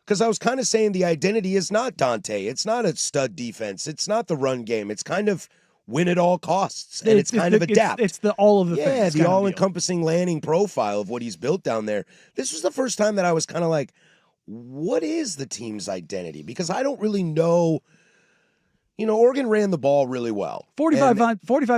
[SPEAKER 1] because I was kind of saying the identity is not Dante. It's not a stud defense. It's not the run game. It's kind of win at all costs, and it's kind of adapt.
[SPEAKER 2] It's the all of the things.
[SPEAKER 1] Yeah, the
[SPEAKER 2] kind of
[SPEAKER 1] all-encompassing Lanning profile of what he's built down there. This was the first time that I was kind of like, what is the team's identity? Because I don't really know. Oregon ran the ball really well.
[SPEAKER 2] 45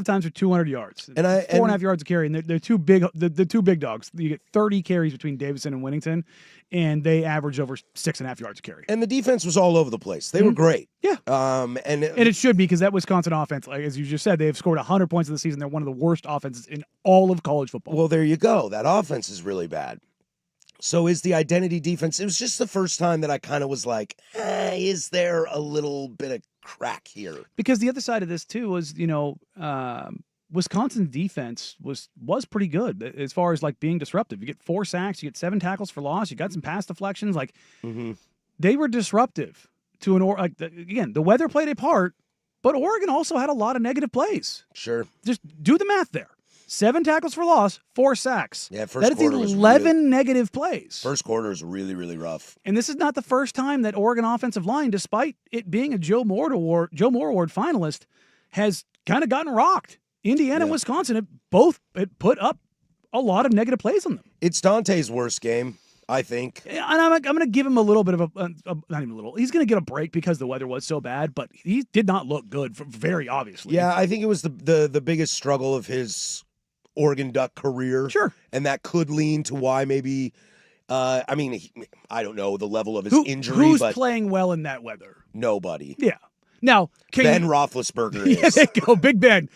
[SPEAKER 2] times for 200 yards.
[SPEAKER 1] And
[SPEAKER 2] 4.5 yards a carry. And they're two big, the two big dogs. You get 30 carries between Davison and Whittington, and they average over 6.5 yards a carry.
[SPEAKER 1] And the defense was all over the place. They were great.
[SPEAKER 2] Yeah.
[SPEAKER 1] And
[SPEAKER 2] it should be, because that Wisconsin offense, like as you just said, they've scored 100 points in the season. They're one of the worst offenses in all of college football.
[SPEAKER 1] Well, there you go. That offense is really bad. So is the identity defense. It was just the first time that I kind of was like, is there a little bit of crack here?
[SPEAKER 2] Because the other side of this too was, Wisconsin's defense was pretty good as far as like being disruptive. You get 4 sacks, you get 7 tackles for loss, you got some pass deflections. Like they were disruptive to the weather played a part, but Oregon also had a lot of negative plays.
[SPEAKER 1] Sure.
[SPEAKER 2] Just do the math there. 7 tackles for loss, 4 sacks.
[SPEAKER 1] Yeah,
[SPEAKER 2] that is 11 negative plays.
[SPEAKER 1] First quarter is really, really rough.
[SPEAKER 2] And this is not the first time that Oregon offensive line, despite it being a Joe Moore Award finalist, has kind of gotten rocked. Indiana and Wisconsin both put up a lot of negative plays on them.
[SPEAKER 1] It's Dante's worst game, I think.
[SPEAKER 2] And I'm going to give him a little bit of not even a little. He's going to get a break because the weather was so bad, but he did not look good, very obviously.
[SPEAKER 1] Yeah, I think it was the biggest struggle of his Oregon Duck career.
[SPEAKER 2] Sure.
[SPEAKER 1] And that could lean to why maybe I mean, I don't know the level of his injury,
[SPEAKER 2] who's
[SPEAKER 1] but
[SPEAKER 2] playing well in that weather?
[SPEAKER 1] nobody.
[SPEAKER 2] Yeah. Now,
[SPEAKER 1] Ben Roethlisberger is.
[SPEAKER 2] Yeah, there you go. Big Ben.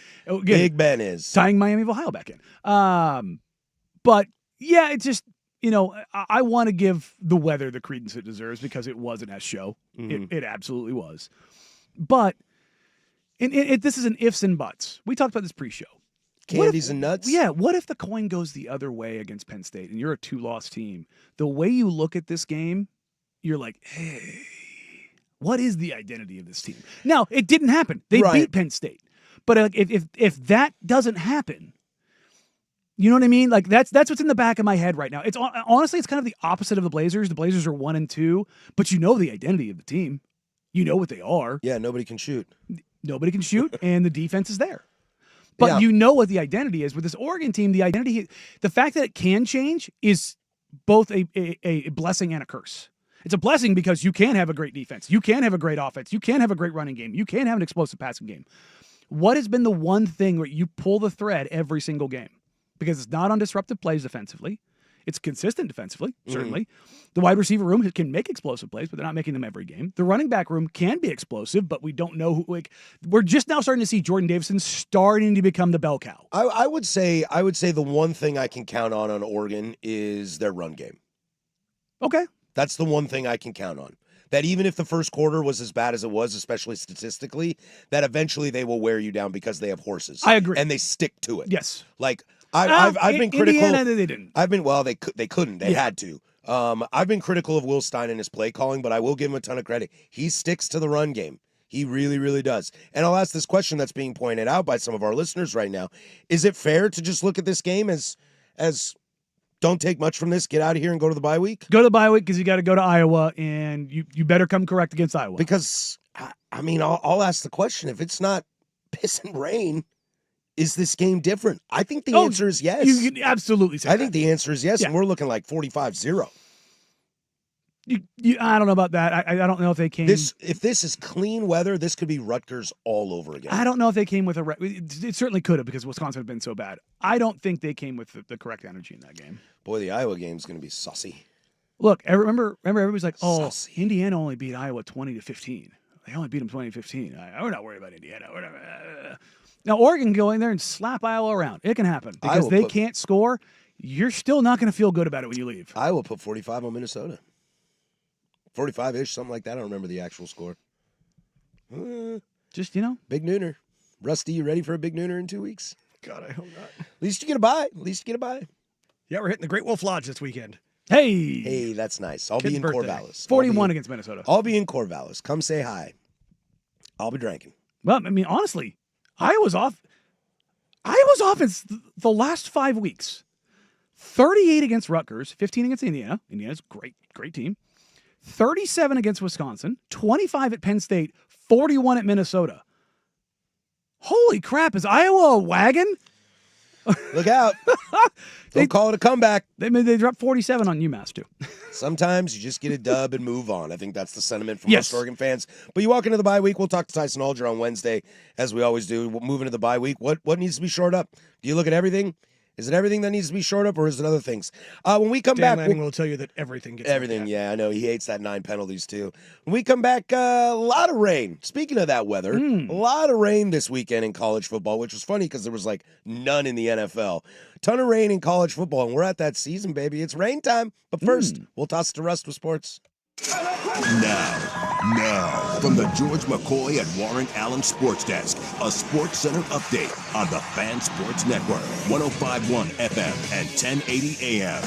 [SPEAKER 1] Big Ben is.
[SPEAKER 2] Tying Miami of Ohio back in. But, yeah, it's just, I want to give the weather the credence it deserves because it was an S show.
[SPEAKER 1] Mm-hmm.
[SPEAKER 2] It absolutely was. But this is an ifs and buts. We talked about this pre-show.
[SPEAKER 1] Candies and nuts?
[SPEAKER 2] Yeah. What if the coin goes the other way against Penn State and you're a 2-loss team? The way you look at this game, you're like, hey, what is the identity of this team? Now, it didn't happen. They beat Penn State. But if that doesn't happen, you know what I mean? Like that's what's in the back of my head right now. It's honestly, it's kind of the opposite of the Blazers. The Blazers are 1-2, but you know the identity of the team. You know what they are.
[SPEAKER 1] Yeah, nobody can shoot.
[SPEAKER 2] Nobody can shoot, and the defense is there. But you know what the identity is. With this Oregon team, the fact that it can change is both a blessing and a curse. It's a blessing because you can have a great defense. You can have a great offense. You can have a great running game. You can have an explosive passing game. What has been the one thing where you pull the thread every single game? Because it's not on disruptive plays defensively. It's consistent defensively, certainly. The wide receiver room can make explosive plays, but they're not making them every game. The running back room can be explosive, but we don't know who. We're just now starting to see Jordan Davison starting to become the bell cow.
[SPEAKER 1] I would say the one thing I can count on Oregon is their run game.
[SPEAKER 2] Okay.
[SPEAKER 1] That's the one thing I can count on. That even if the first quarter was as bad as it was, especially statistically, that eventually they will wear you down because they have horses.
[SPEAKER 2] I agree.
[SPEAKER 1] And they stick to it.
[SPEAKER 2] Yes.
[SPEAKER 1] Like, I've been critical.
[SPEAKER 2] Indiana, they didn't.
[SPEAKER 1] They couldn't. They had to. I've been critical of Will Stein and his play calling, but I will give him a ton of credit. He sticks to the run game. He really, really does. And I'll ask this question that's being pointed out by some of our listeners right now. Is it fair to just look at this game as don't take much from this, get out of here and go to the bye week?
[SPEAKER 2] Go to the bye week because you got to go to Iowa, and you better come correct against Iowa.
[SPEAKER 1] Because, I mean, I'll ask the question. If it's not piss and rain, is this game different? I think the answer is yes.
[SPEAKER 2] You absolutely say
[SPEAKER 1] I think the answer is yes, and we're looking like 45-0.
[SPEAKER 2] I don't know about that. I don't know if they came.
[SPEAKER 1] If this is clean weather, this could be Rutgers all over again.
[SPEAKER 2] I don't know if they came with it certainly could have because Wisconsin had been so bad. I don't think they came with the correct energy in that game.
[SPEAKER 1] Boy, the Iowa game's going to be sussy.
[SPEAKER 2] Look, remember everybody's like, oh,
[SPEAKER 1] Sussy.
[SPEAKER 2] Indiana only beat Iowa 20-15. They only beat them 20-15. We're not worried about Indiana. Now, Oregon can go in there and slap Iowa around. It can happen because they can't score. You're still not going to feel good about it when you leave.
[SPEAKER 1] Iowa put 45 on Minnesota. 45-ish, something like that. I don't remember the actual score.
[SPEAKER 2] Just,
[SPEAKER 1] Big nooner. Rusty, you ready for a big nooner in 2 weeks?
[SPEAKER 3] God, I hope not.
[SPEAKER 1] At least you get a bye.
[SPEAKER 3] Yeah, we're hitting the Great Wolf Lodge this weekend.
[SPEAKER 2] Hey,
[SPEAKER 1] that's nice. I'll
[SPEAKER 3] Kid's
[SPEAKER 1] be in
[SPEAKER 3] birthday.
[SPEAKER 1] Corvallis.
[SPEAKER 2] 41 against Minnesota.
[SPEAKER 1] I'll be in Corvallis. Come say hi. I'll be drinking.
[SPEAKER 2] Well, I mean, honestly, Iowa's offense the last 5 weeks. 38 against Rutgers, 15 against Indiana. Indiana's great team. 37 against Wisconsin, 25 at Penn State, 41 at Minnesota. Holy crap, is Iowa a wagon?
[SPEAKER 1] Look out. Don't call it a comeback.
[SPEAKER 2] They dropped 47 on UMass, too.
[SPEAKER 1] Sometimes you just get a dub and move on. I think that's the sentiment from
[SPEAKER 2] Yes.
[SPEAKER 1] most Oregon fans. But you walk into the bye week, we'll talk to Tyson Alger on Wednesday, as we always do. We'll move into the bye week. What needs to be shored up? Do you look at everything? Is it everything that needs to be shored up, or is it other things? When we come
[SPEAKER 3] Dan
[SPEAKER 1] back,
[SPEAKER 3] Lanning will tell you that everything gets
[SPEAKER 1] everything.
[SPEAKER 3] looked at.
[SPEAKER 1] Yeah, I know he hates that 9 penalties too. When we come back, a lot of rain. Speaking of that weather, a lot of rain this weekend in college football, which was funny because there was like none in the NFL. Ton of rain in college football, and we're at that season, baby. It's rain time. But first, we'll toss it to Rust with sports.
[SPEAKER 5] Now, from the George McCoy and Warren Allen Sports Desk, a Sports Center update on the Fan Sports Network, 105.1 FM and 1080 AM.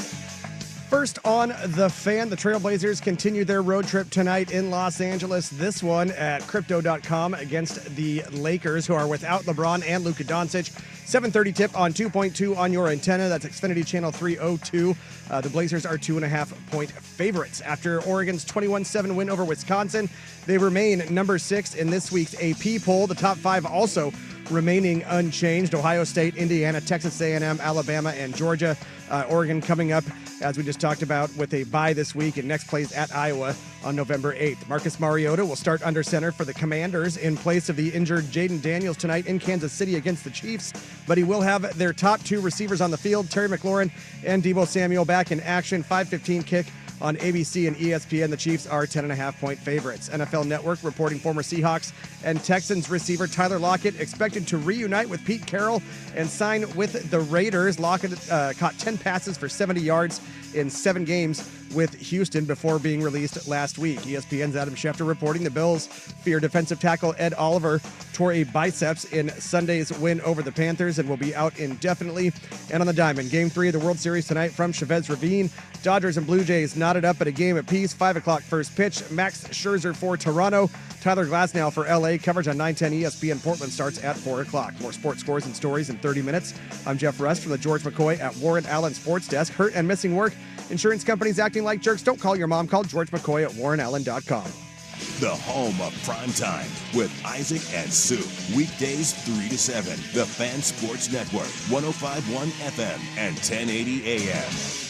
[SPEAKER 3] First on The Fan, the Trailblazers continue their road trip tonight in Los Angeles. This one at Crypto.com against the Lakers, who are without LeBron and Luka Doncic. 7:30 tip on 2.2 on your antenna. That's Xfinity Channel 302. The Blazers are 2.5-point favorites. After Oregon's 21-7 win over Wisconsin, they remain number 6 in this week's AP poll. The top 5 also remaining unchanged. Ohio State, Indiana, Texas A&M, Alabama, and Georgia. Oregon coming up as we just talked about, with a bye this week, and next plays at Iowa on November 8th. Marcus Mariota will start under center for the Commanders in place of the injured Jaden Daniels tonight in Kansas City against the Chiefs, but he will have their top 2 receivers on the field, Terry McLaurin and Deebo Samuel, back in action. 5:15 kick on ABC and ESPN. The Chiefs are 10.5-point favorites. NFL Network reporting former Seahawks and Texans receiver Tyler Lockett expected to reunite with Pete Carroll and sign with the Raiders. Lockett caught 10 passes for 70 yards in 7 games with Houston before being released last week. ESPN's Adam Schefter reporting the Bills fear defensive tackle Ed Oliver tore a biceps in Sunday's win over the Panthers and will be out indefinitely. And on the diamond, Game 3 of the World Series tonight from Chavez Ravine. Dodgers and Blue Jays knotted up at a game apiece. 5 o'clock first pitch. Max Scherzer for Toronto. Tyler Glasnow for LA. Coverage on 910 ESPN Portland starts at 4 o'clock. More sports scores and stories in 30 minutes. I'm Jeff Rust from the George McCoy at Warren Allen Sports Desk. Hurt and missing work. Insurance companies acting like jerks. Don't call your mom. Call George McCoy at warrenallen.com.
[SPEAKER 5] The home of prime time with Isaac and Sue. Weekdays 3 to 7. The Fan Sports Network. 105.1 FM and 1080 AM.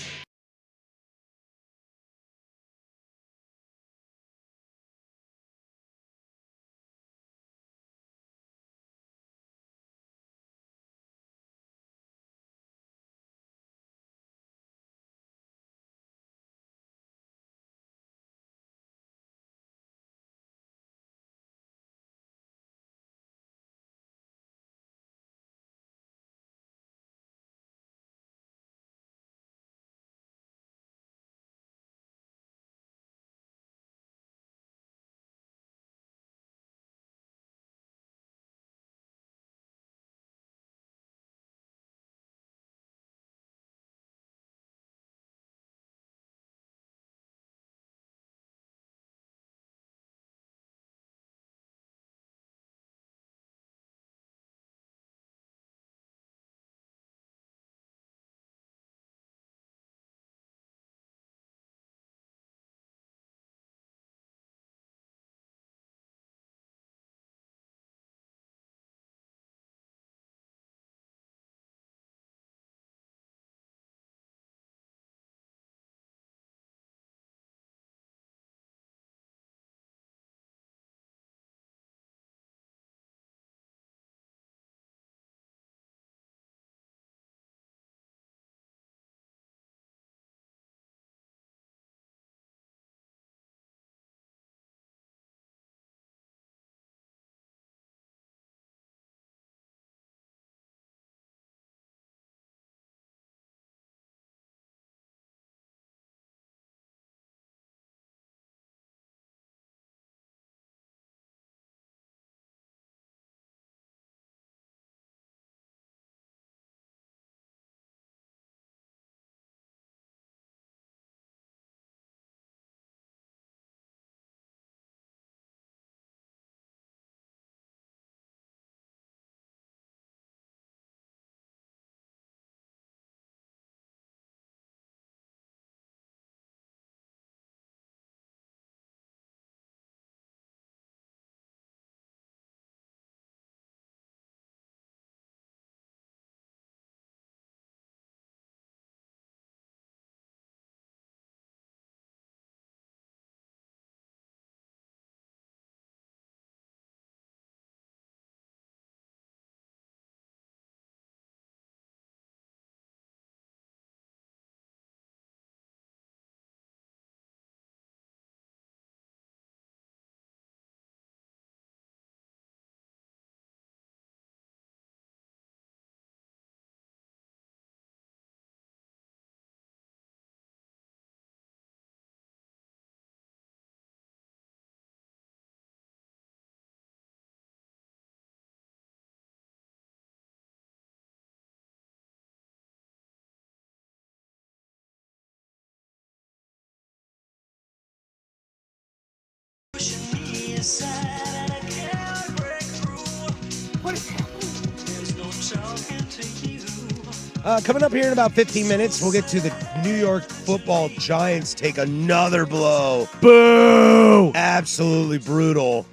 [SPEAKER 1] Coming up here in about 15 minutes, we'll get to the New York Football Giants take another blow.
[SPEAKER 2] Boo!
[SPEAKER 1] Absolutely brutal.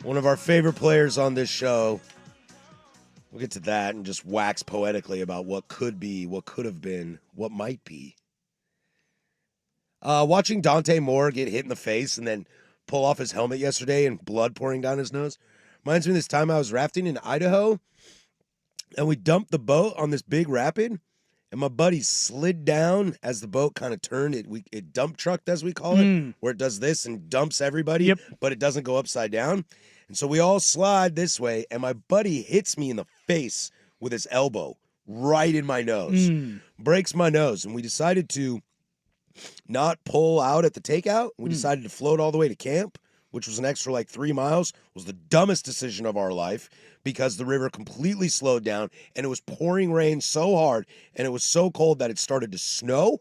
[SPEAKER 1] One of our favorite players on this show. We'll get to that and just wax poetically about what could be, what could have been, what might be. Watching Dante Moore get hit in the face and then pull off his helmet yesterday and blood pouring down his nose reminds me of this time I was rafting in Idaho, and we dumped the boat on this big rapid, and my buddy slid down as the boat kind of turned. It dump trucked, as we call it, where it does this and dumps everybody, but it doesn't go upside down. And so we all slide this way, and my buddy hits me in the face with his elbow right in my nose, breaks my nose, and we decided to not pull out at the takeout. We decided to float all the way to camp, which was an extra like 3 miles. Was the dumbest decision of our life because the river completely slowed down and it was pouring rain so hard and it was so cold that it started to snow.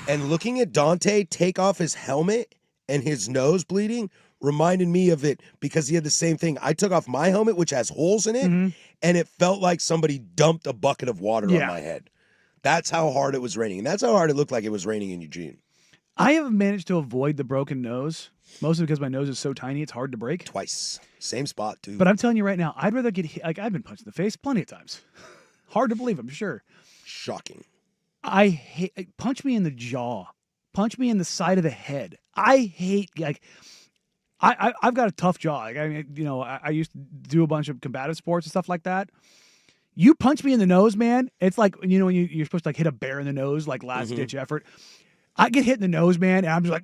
[SPEAKER 1] And looking at Dante take off his helmet and his nose bleeding reminded me of it because he had the same thing. I took off my helmet, which has holes in it, and it felt like somebody dumped a bucket of water on my head. That's how hard it was raining. And that's how hard it looked like it was raining in Eugene.
[SPEAKER 2] I have managed to avoid the broken nose, mostly because my nose is so tiny it's hard to break.
[SPEAKER 1] Twice. Same spot, too.
[SPEAKER 2] But I'm telling you right now, I'd rather get hit. Like, I've been punched in the face plenty of times. Hard to believe, I'm sure.
[SPEAKER 1] Shocking.
[SPEAKER 2] I hate, punch me in the jaw. Punch me in the side of the head. I hate, like, I've got a tough jaw. Like, I mean, you know, I used to do a bunch of combative sports and stuff like that. You punch me in the nose, man. It's like, you know, when you're supposed to like hit a bear in the nose, like last ditch effort. I get hit in the nose, man, and I'm just like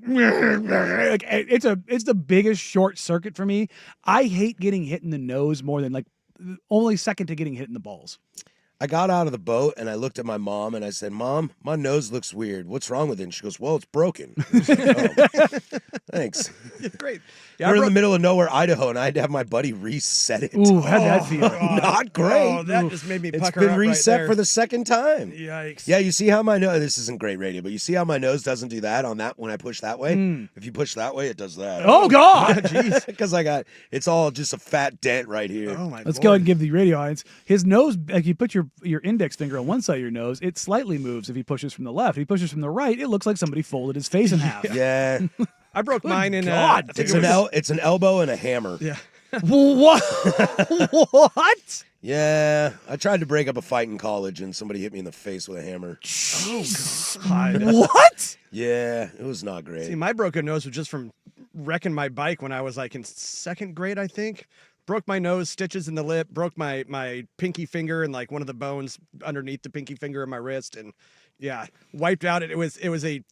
[SPEAKER 2] it's the biggest short circuit for me. I hate getting hit in the nose more than like only second to getting hit in the balls.
[SPEAKER 1] I got out of the boat and I looked at my mom and I said, "Mom, my nose looks weird. What's wrong with it?" And she goes, "Well, it's broken." I was like, "Oh, thanks."
[SPEAKER 3] Great. Yeah,
[SPEAKER 1] We're in the middle of nowhere, Idaho, and I had to have my buddy reset it.
[SPEAKER 2] Ooh, how'd that feel?
[SPEAKER 1] Not great.
[SPEAKER 3] Oh, that just made me
[SPEAKER 1] It's
[SPEAKER 3] pucker
[SPEAKER 1] been
[SPEAKER 3] up
[SPEAKER 1] reset
[SPEAKER 3] right
[SPEAKER 1] for the second time.
[SPEAKER 3] Yikes.
[SPEAKER 1] Yeah, you see how my nose, this isn't great radio, but you see how my nose doesn't do that on that when I push that way? If you push that way, it does that.
[SPEAKER 2] Oh, God.
[SPEAKER 3] Jeez.
[SPEAKER 1] Because it's all just a fat dent right here.
[SPEAKER 3] Oh, my
[SPEAKER 2] Let's
[SPEAKER 3] Lord.
[SPEAKER 2] go ahead and give the radio audience his nose. Like you put your index finger on one side of your nose, it slightly moves if he pushes from the left. If he pushes from the right, it looks like somebody folded his face in half.
[SPEAKER 1] Yeah.
[SPEAKER 3] I broke mine in
[SPEAKER 2] God,
[SPEAKER 1] It's an elbow and a hammer.
[SPEAKER 3] Yeah.
[SPEAKER 2] What? What?
[SPEAKER 1] Yeah. I tried to break up a fight in college and somebody hit me in the face with a hammer.
[SPEAKER 2] What?
[SPEAKER 1] Yeah, it was not great.
[SPEAKER 3] See, my broken nose was just from wrecking my bike when I was like in second grade, I think. Broke my nose, stitches in the lip, broke my pinky finger and like one of the bones underneath the pinky finger of my wrist, and yeah, wiped out. It was a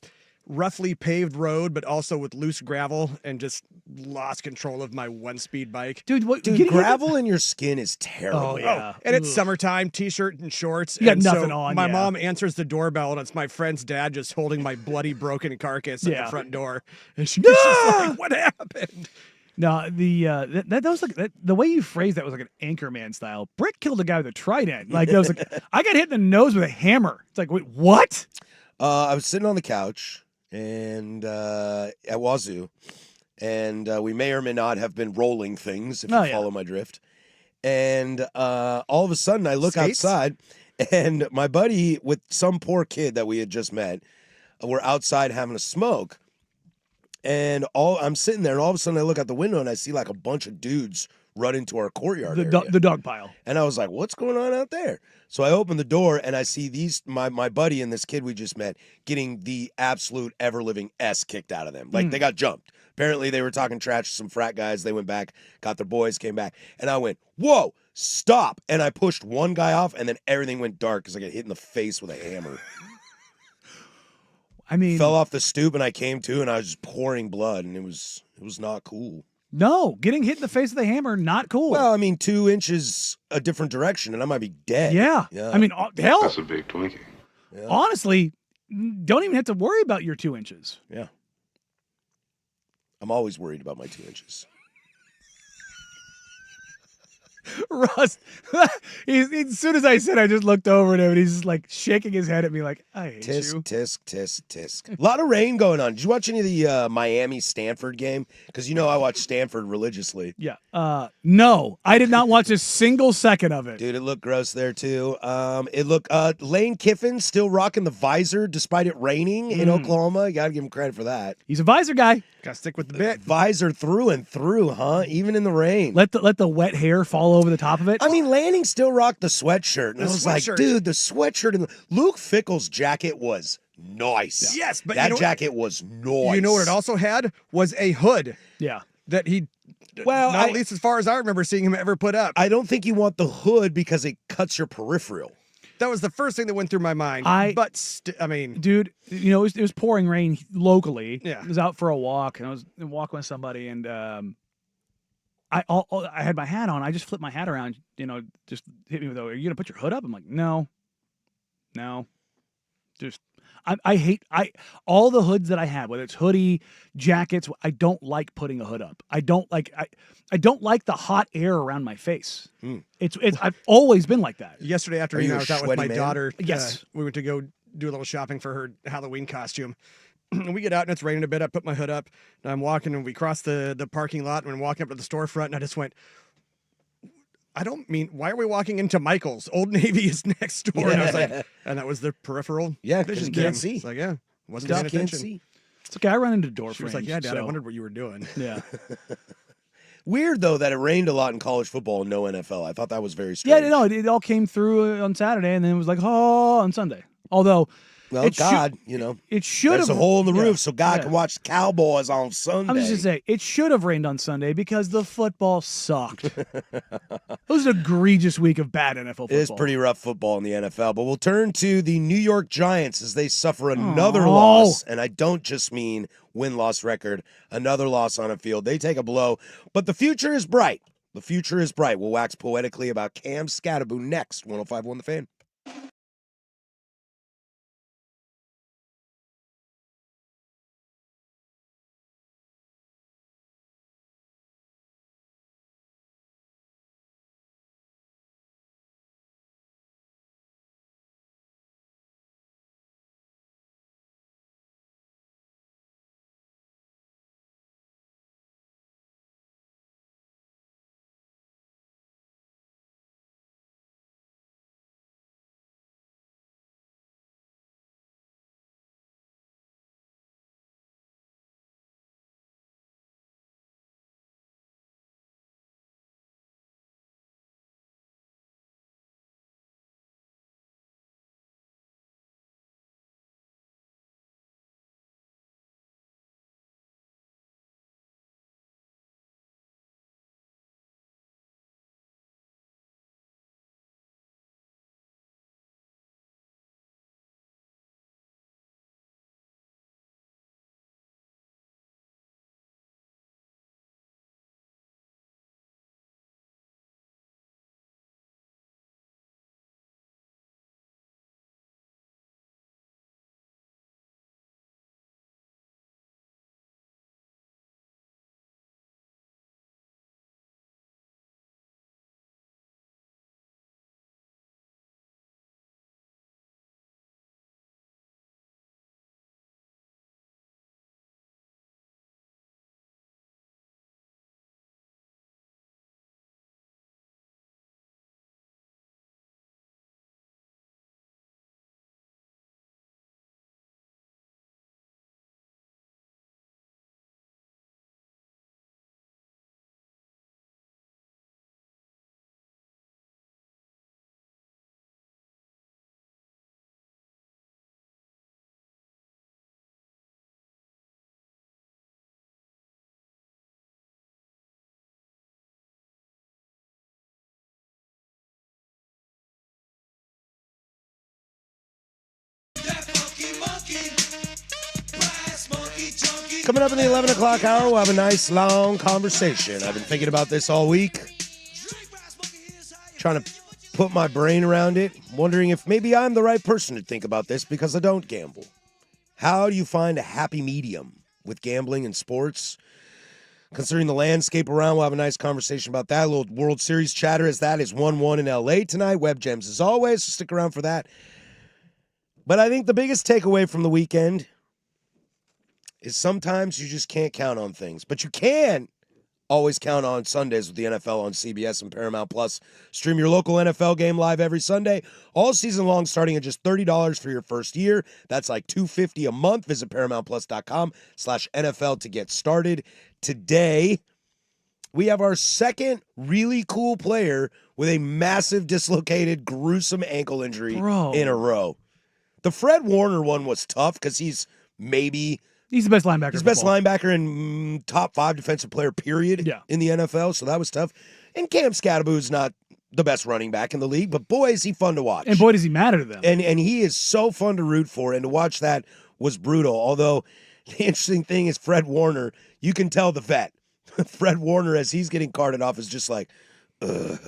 [SPEAKER 3] roughly paved road, but also with loose gravel, and just lost control of my one-speed bike.
[SPEAKER 2] Dude,
[SPEAKER 1] Dude, gravel in your skin is terrible.
[SPEAKER 2] Oh, yeah.
[SPEAKER 3] And it's summertime, t-shirt and shorts.
[SPEAKER 2] You got
[SPEAKER 3] and
[SPEAKER 2] nothing
[SPEAKER 3] so
[SPEAKER 2] on,
[SPEAKER 3] My
[SPEAKER 2] yeah.
[SPEAKER 3] mom answers the doorbell, and it's my friend's dad just holding my bloody, broken carcass at
[SPEAKER 2] Yeah.
[SPEAKER 3] the front door. And she's just like, "What happened?"
[SPEAKER 2] No, that was like the way you phrased that was like an Anchorman style. Brick killed a guy with a trident. Like that was like I got hit in the nose with a hammer. It's like, wait, what?
[SPEAKER 1] I was sitting on the couch and at Wazoo, and we may or may not have been rolling things if you follow my drift. And all of a sudden, I look
[SPEAKER 3] Skates?
[SPEAKER 1] outside, and my buddy with some poor kid that we had just met, were outside having a smoke. And I'm sitting there, and all of a sudden, I look out the window, and I see like a bunch of dudes run into our courtyard area.
[SPEAKER 2] The dog pile.
[SPEAKER 1] And I was like, what's going on out there? So I open the door and I see my buddy and this kid we just met getting the absolute ever-living S kicked out of them. Like they got jumped. Apparently they were talking trash to some frat guys. They went back, got their boys, came back. And I went, whoa, stop. And I pushed one guy off and then everything went dark because I got hit in the face with a hammer.
[SPEAKER 2] I mean,
[SPEAKER 1] Fell off the stoop and I came to and I was just pouring blood and it was not cool.
[SPEAKER 2] no, getting hit in the face with a hammer, not cool.
[SPEAKER 1] Well, I mean, 2 inches a different direction and I might be dead.
[SPEAKER 2] yeah. I mean, hell,
[SPEAKER 6] That's a big Twinkie.
[SPEAKER 2] honestly, don't even have to worry about your 2 inches.
[SPEAKER 1] Yeah. I'm always worried about my 2 inches.
[SPEAKER 2] Russ, as soon as I said, I just looked over at him and he's just like shaking his head at me like, I hate
[SPEAKER 1] Tisk,
[SPEAKER 2] you.
[SPEAKER 1] tisk, tisk, tisk. A lot of rain going on. Did you watch any of the Miami-Stanford game? Because you know I watch Stanford religiously.
[SPEAKER 2] Yeah. No, I did not watch a single second of it.
[SPEAKER 1] Dude, it looked gross there, too. Lane Kiffin still rocking the visor despite it raining in Oklahoma. You got to give him credit for that.
[SPEAKER 2] He's a visor guy.
[SPEAKER 3] Gotta stick with the bit.
[SPEAKER 1] Visor through and through, huh? Even in the rain.
[SPEAKER 2] Let the wet hair fall over the top of it.
[SPEAKER 1] I mean, Lanning still rocked the sweatshirt. And I was like,
[SPEAKER 3] sweatshirt.
[SPEAKER 1] dude, the sweatshirt. And Luke Fickle's jacket was nice.
[SPEAKER 3] Yes, but
[SPEAKER 1] that jacket was nice.
[SPEAKER 3] You know what it also had was a hood.
[SPEAKER 2] Yeah.
[SPEAKER 3] That he,
[SPEAKER 1] well,
[SPEAKER 3] at least as far as I remember seeing him ever put up.
[SPEAKER 1] I don't think you want the hood because it cuts your peripheral.
[SPEAKER 3] That was the first thing that went through my mind. But I mean,
[SPEAKER 2] dude, you know, it was pouring rain locally.
[SPEAKER 3] Yeah.
[SPEAKER 2] I was out for a walk, and I was walking with somebody, and I had my hat on. I just flipped my hat around. You know, just hit me with, "Are you gonna put your hood up?" I'm like, no. Just I hate all the hoods that I have, whether it's hoodie, jackets. I don't like putting a hood up. I don't like the hot air around my face. It's I've always been like that.
[SPEAKER 3] Yesterday
[SPEAKER 1] Are
[SPEAKER 3] afternoon,
[SPEAKER 1] you
[SPEAKER 3] I
[SPEAKER 1] a
[SPEAKER 3] was out with
[SPEAKER 1] sweaty
[SPEAKER 3] my
[SPEAKER 1] man?
[SPEAKER 3] daughter.
[SPEAKER 2] Yes.
[SPEAKER 3] We went to go do a little shopping for her Halloween costume. And we get out and it's raining a bit. I put my hood up and I'm walking and we cross the parking lot and we're walking up to the storefront and I just went, I don't mean, why are we walking into Michael's? Old Navy is next door. And I was like, and that was the peripheral
[SPEAKER 1] Yeah, 'cause
[SPEAKER 3] vision
[SPEAKER 1] you can't
[SPEAKER 3] thing.
[SPEAKER 1] see.
[SPEAKER 3] It's like, yeah, wasn't
[SPEAKER 1] Just
[SPEAKER 3] paying
[SPEAKER 1] can't
[SPEAKER 3] attention.
[SPEAKER 1] see.
[SPEAKER 2] It's okay. I run into door
[SPEAKER 3] She was
[SPEAKER 2] frames.
[SPEAKER 3] like, yeah, Dad, I
[SPEAKER 2] so-
[SPEAKER 3] wondered what you were doing.
[SPEAKER 2] Yeah.
[SPEAKER 1] Weird though that it rained a lot in college football and no NFL. I thought that was very
[SPEAKER 2] Yeah,
[SPEAKER 1] strange.
[SPEAKER 2] no, it all came through on Saturday, and then it was like, oh, on Sunday. Although,
[SPEAKER 1] Well,
[SPEAKER 2] it should-
[SPEAKER 1] God, you know,
[SPEAKER 2] it should
[SPEAKER 1] there's
[SPEAKER 2] have
[SPEAKER 1] a hole in the
[SPEAKER 2] yeah,
[SPEAKER 1] roof so God
[SPEAKER 2] yeah.
[SPEAKER 1] can watch the Cowboys on Sunday.
[SPEAKER 2] I'm just gonna say it should have rained on Sunday because the football sucked. It was an egregious week of bad NFL football.
[SPEAKER 1] It is pretty rough football in the NFL, but we'll turn to the New York Giants as they suffer another loss, and I don't just mean win-loss record, another loss on a field. They take a blow, but the future is bright. The future is bright. We'll wax poetically about Cam Scatterbo next. 105.1 The Fan. Coming up in the 11 o'clock hour, we'll have a nice long conversation. I've been thinking about this all week, trying to put my brain around it, wondering if maybe I'm the right person to think about this because I don't gamble. How do you find a happy medium with gambling and sports? Considering the landscape around, we'll have a nice conversation about that. A little World Series chatter as that is 1-1 in L.A. tonight. Web Gems as always, so stick around for that. But I think the biggest takeaway from the weekend is sometimes you just can't count on things. But you can always count on Sundays with the NFL on CBS and Paramount Plus. Stream your local NFL game live every Sunday, all season long, starting at just $30 for your first year. That's like $250 a month. Visit ParamountPlus.com/NFL to get started. Today, we have our second really cool player with a massive dislocated, gruesome ankle injury
[SPEAKER 2] Bro.
[SPEAKER 1] in a row. The Fred Warner one was tough because he's the
[SPEAKER 2] best linebacker.
[SPEAKER 1] He's best linebacker and top 5 defensive player, period, in the NFL. So that was tough. And Cam Scatterboo is not the best running back in the league, but boy, is he fun to watch.
[SPEAKER 2] And boy, does he matter to them.
[SPEAKER 1] And he is so fun to root for, and to watch that was brutal. Although the interesting thing is Fred Warner, you can tell the vet. Fred Warner, as he's getting carted off, is just like, ugh.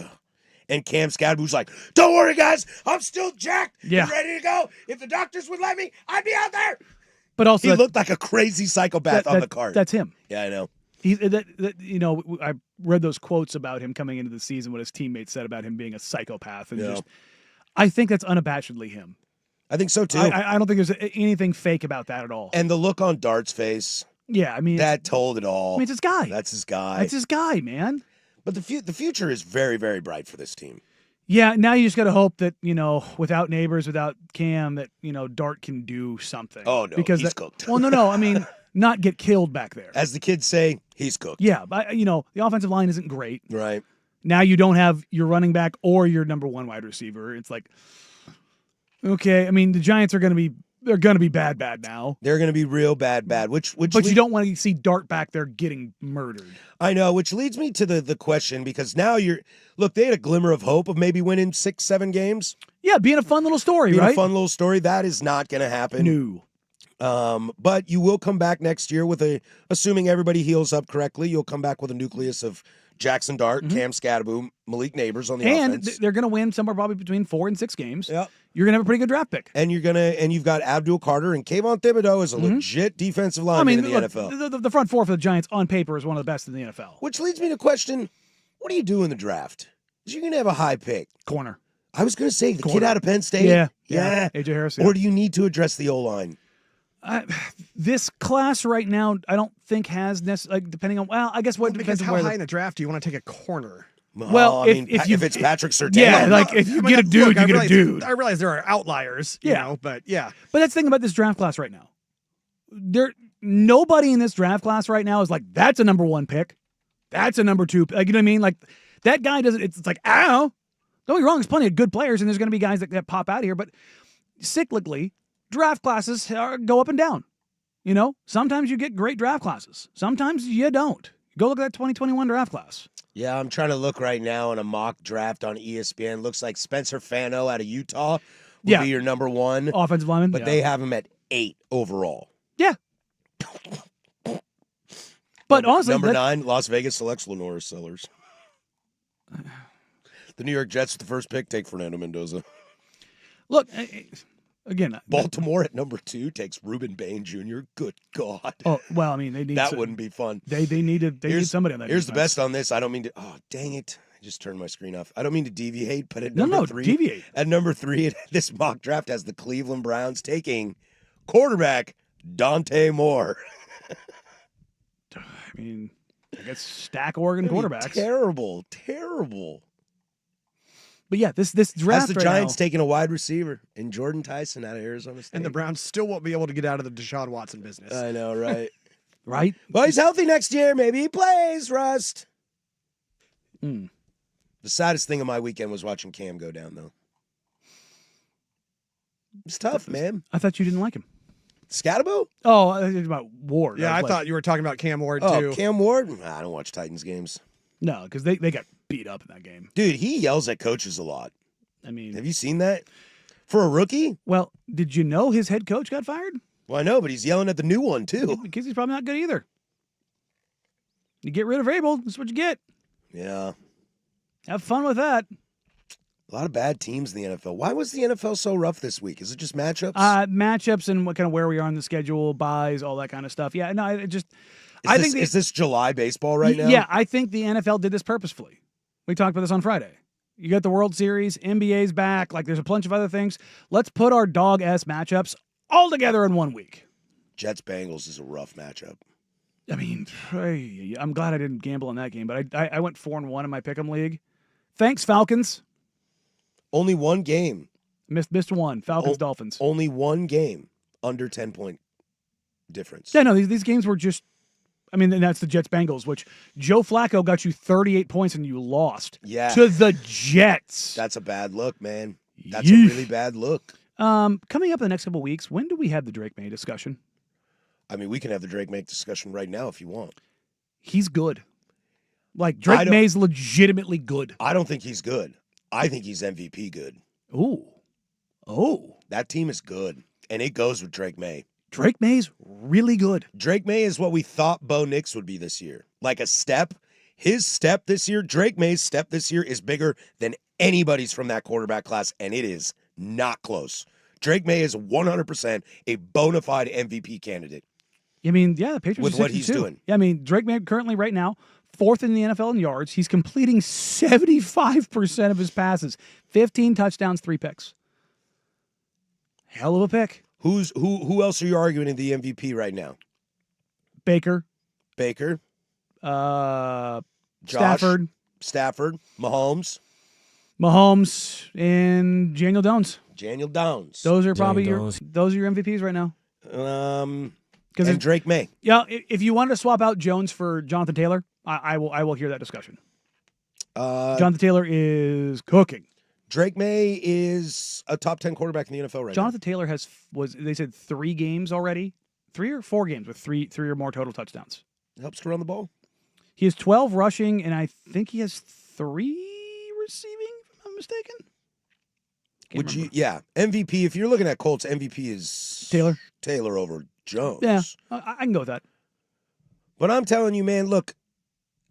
[SPEAKER 1] And Cam Scatterboo's like, don't worry, guys, I'm still jacked and ready to go. If the doctors would let me, I'd be out there.
[SPEAKER 2] But also,
[SPEAKER 1] he looked like a crazy psychopath on the card.
[SPEAKER 2] That's him.
[SPEAKER 1] Yeah, I know.
[SPEAKER 2] I read those quotes about him coming into the season, what his teammates said about him being a psychopath, and I think that's unabashedly him.
[SPEAKER 1] I think so too.
[SPEAKER 2] I don't think there's anything fake about that at all.
[SPEAKER 1] And the look on Dart's face,
[SPEAKER 2] yeah, I mean,
[SPEAKER 1] that told it all.
[SPEAKER 2] I mean, it's his guy.
[SPEAKER 1] That's his guy.
[SPEAKER 2] That's his guy, man.
[SPEAKER 1] But the future is very, very bright for this team.
[SPEAKER 2] Yeah, now you just got to hope that, without Neighbors, without Cam, that, Dart can do something.
[SPEAKER 1] Oh, no,
[SPEAKER 2] because
[SPEAKER 1] he's cooked.
[SPEAKER 2] Well, no, I mean, not get killed back there.
[SPEAKER 1] As the kids say, he's cooked.
[SPEAKER 2] Yeah, but, the offensive line isn't great.
[SPEAKER 1] Right.
[SPEAKER 2] Now you don't have your running back or your number 1 wide receiver. It's like, okay, I mean, the Giants are going to be bad now.
[SPEAKER 1] They're going to be real bad. But
[SPEAKER 2] you don't want to see Dart back there getting murdered.
[SPEAKER 1] I know, which leads me to the question, because now they had a glimmer of hope of maybe winning 6-7 games.
[SPEAKER 2] Yeah, being a fun little story, right?
[SPEAKER 1] A fun little story. That is not going to happen.
[SPEAKER 2] No.
[SPEAKER 1] But you will come back next year with assuming everybody heals up correctly, you'll come back with a nucleus of Jackson Dart, Cam Scatterboo, Malik Neighbors on the offense.
[SPEAKER 2] And they're going to win somewhere probably between 4 and 6 games.
[SPEAKER 1] Yep.
[SPEAKER 2] You're going to have a pretty good draft pick.
[SPEAKER 1] And you've got Abdul Carter, and Kayvon Thibodeau is a legit defensive lineman in the NFL.
[SPEAKER 2] The front four for the Giants on paper is one of the best in the NFL.
[SPEAKER 1] Which leads me to question, what do you do in the draft? Because you're going to have a high pick.
[SPEAKER 2] Corner.
[SPEAKER 1] I was going to say, the kid out of Penn State.
[SPEAKER 2] Yeah. AJ Harris.
[SPEAKER 1] Or do you need to address the O-line?
[SPEAKER 2] This class right now, I don't think has necessarily, depending on, I guess what depends on
[SPEAKER 3] how
[SPEAKER 2] where
[SPEAKER 3] high in the draft do you want to take a corner?
[SPEAKER 1] Well, if it's Patrick Surtain.
[SPEAKER 2] Yeah, if you get a dude, you get a dude.
[SPEAKER 3] I realize there are outliers, but yeah.
[SPEAKER 2] But that's the thing about this draft class right now. Nobody in this draft class right now is like, that's a number 1 pick. That's a number 2. Like, you know what I mean? Like, that guy doesn't, it's like, I don't know. Don't get me wrong, there's plenty of good players, and there's going to be guys that pop out of here, but cyclically, draft classes go up and down. Sometimes you get great draft classes. Sometimes you don't. Go look at that 2021 draft class.
[SPEAKER 1] Yeah, I'm trying to look right now in a mock draft on ESPN. Looks like Spencer Fano out of Utah would be your number 1
[SPEAKER 2] offensive lineman,
[SPEAKER 1] but they have him at 8 overall.
[SPEAKER 2] Yeah. But honestly,
[SPEAKER 1] number 9, Las Vegas selects Lenore Sellers. The New York Jets with the first pick take Fernando Mendoza.
[SPEAKER 2] Look, again,
[SPEAKER 1] Baltimore at number 2 takes Reuben Bain Jr. Good God.
[SPEAKER 2] Oh well, I mean they need
[SPEAKER 1] that wouldn't be fun.
[SPEAKER 2] They need somebody on that.
[SPEAKER 1] Here's the best on this. I don't mean to. Oh dang it! I just turned my screen off. I don't mean to deviate, but at number 3,
[SPEAKER 2] deviate.
[SPEAKER 1] At number 3, this mock draft has the Cleveland Browns taking quarterback Dante Moore.
[SPEAKER 2] I mean, I guess stack Oregon quarterbacks.
[SPEAKER 1] Terrible.
[SPEAKER 2] But yeah, this draft.
[SPEAKER 1] Has the Giants taking a wide receiver in Jordan Tyson out of Arizona State?
[SPEAKER 3] And the Browns still won't be able to get out of the Deshaun Watson business.
[SPEAKER 1] I know, right?
[SPEAKER 2] Right?
[SPEAKER 1] Well, he's healthy next year. Maybe he plays, Rust.
[SPEAKER 2] The
[SPEAKER 1] saddest thing of my weekend was watching Cam go down, though. It's tough, man.
[SPEAKER 2] I thought you didn't like him.
[SPEAKER 1] Scatterboo?
[SPEAKER 2] Oh, I was about Ward.
[SPEAKER 3] Yeah, I thought you were talking about Cam Ward,
[SPEAKER 1] too.
[SPEAKER 3] too.
[SPEAKER 1] Cam Ward? I don't watch Titans games.
[SPEAKER 2] No, because they got beat up in that game.
[SPEAKER 1] Dude, he yells at coaches a lot.
[SPEAKER 2] I mean,
[SPEAKER 1] have you seen that? For a rookie?
[SPEAKER 2] Well, did you know his head coach got fired?
[SPEAKER 1] Well, I know, but he's yelling at the new one, too.
[SPEAKER 2] Because he's probably not good either. You get rid of Abel, that's what you get.
[SPEAKER 1] Yeah.
[SPEAKER 2] Have fun with that.
[SPEAKER 1] A lot of bad teams in the NFL. Why was the NFL so rough this week? Is it just matchups?
[SPEAKER 2] Matchups and what kind of where we are on the schedule, buys, all that kind of stuff. Yeah, no,
[SPEAKER 1] Is this July baseball right now?
[SPEAKER 2] Yeah, I think the NFL did this purposefully. We talked about this on Friday. You got the World Series, NBA's back, like there's a bunch of other things. Let's put our dog-ass matchups all together in 1 week.
[SPEAKER 1] Jets-Bengals is a rough matchup.
[SPEAKER 2] I mean, I'm glad I didn't gamble on that game, but I went 4-1 in my pick'em league. Thanks, Falcons.
[SPEAKER 1] Only one game.
[SPEAKER 2] Missed one. Falcons, Dolphins.
[SPEAKER 1] Only one game under 10-point difference.
[SPEAKER 2] Yeah, no, these games were just, I mean, and that's the Jets-Bengals, which Joe Flacco got you 38 points and you lost
[SPEAKER 1] to
[SPEAKER 2] the Jets.
[SPEAKER 1] That's a bad look, man. That's a really bad look.
[SPEAKER 2] Coming up in the next couple of weeks, when do we have the Drake May discussion?
[SPEAKER 1] I mean, we can have the Drake May discussion right now if you want.
[SPEAKER 2] He's good. Like, Drake May's legitimately good.
[SPEAKER 1] I don't think he's good. I think he's MVP good.
[SPEAKER 2] Ooh. Oh.
[SPEAKER 1] That team is good, and it goes with Drake May.
[SPEAKER 2] Drake May's really good.
[SPEAKER 1] Drake May is what we thought Bo Nix would be this year. Like a step. His step this year, Drake May's step this year is bigger than anybody's from that quarterback class, and it is not close. Drake May is 100% a bona fide MVP candidate.
[SPEAKER 2] I mean, yeah, the Patriots
[SPEAKER 1] with
[SPEAKER 2] are
[SPEAKER 1] what he's
[SPEAKER 2] 62.
[SPEAKER 1] doing.
[SPEAKER 2] Yeah, I mean, Drake May currently right now, 4th in the NFL in yards. He's completing 75% of his passes. 15 touchdowns, 3 picks. Hell of a pick.
[SPEAKER 1] Who else are you arguing in the MVP right now?
[SPEAKER 2] Baker.
[SPEAKER 1] Josh,
[SPEAKER 2] Stafford.
[SPEAKER 1] Mahomes,
[SPEAKER 2] and Daniel Jones. Those are probably your MVPs right now.
[SPEAKER 1] And Drake May.
[SPEAKER 2] Yeah, if you wanted to swap out Jones for Jonathan Taylor, I will hear that discussion. Jonathan Taylor is cooking.
[SPEAKER 1] Drake May is a top 10 quarterback in the NFL right
[SPEAKER 2] Jonathan Taylor they said 3 games already, 3 or 4 games with three or more total touchdowns.
[SPEAKER 1] Helps to run the ball.
[SPEAKER 2] He has 12 rushing, and I think he has 3 receiving, if I'm not mistaken.
[SPEAKER 1] MVP, if you're looking at Colts, MVP is Taylor over Jones.
[SPEAKER 2] Yeah, I can go with that.
[SPEAKER 1] But I'm telling you, man, look,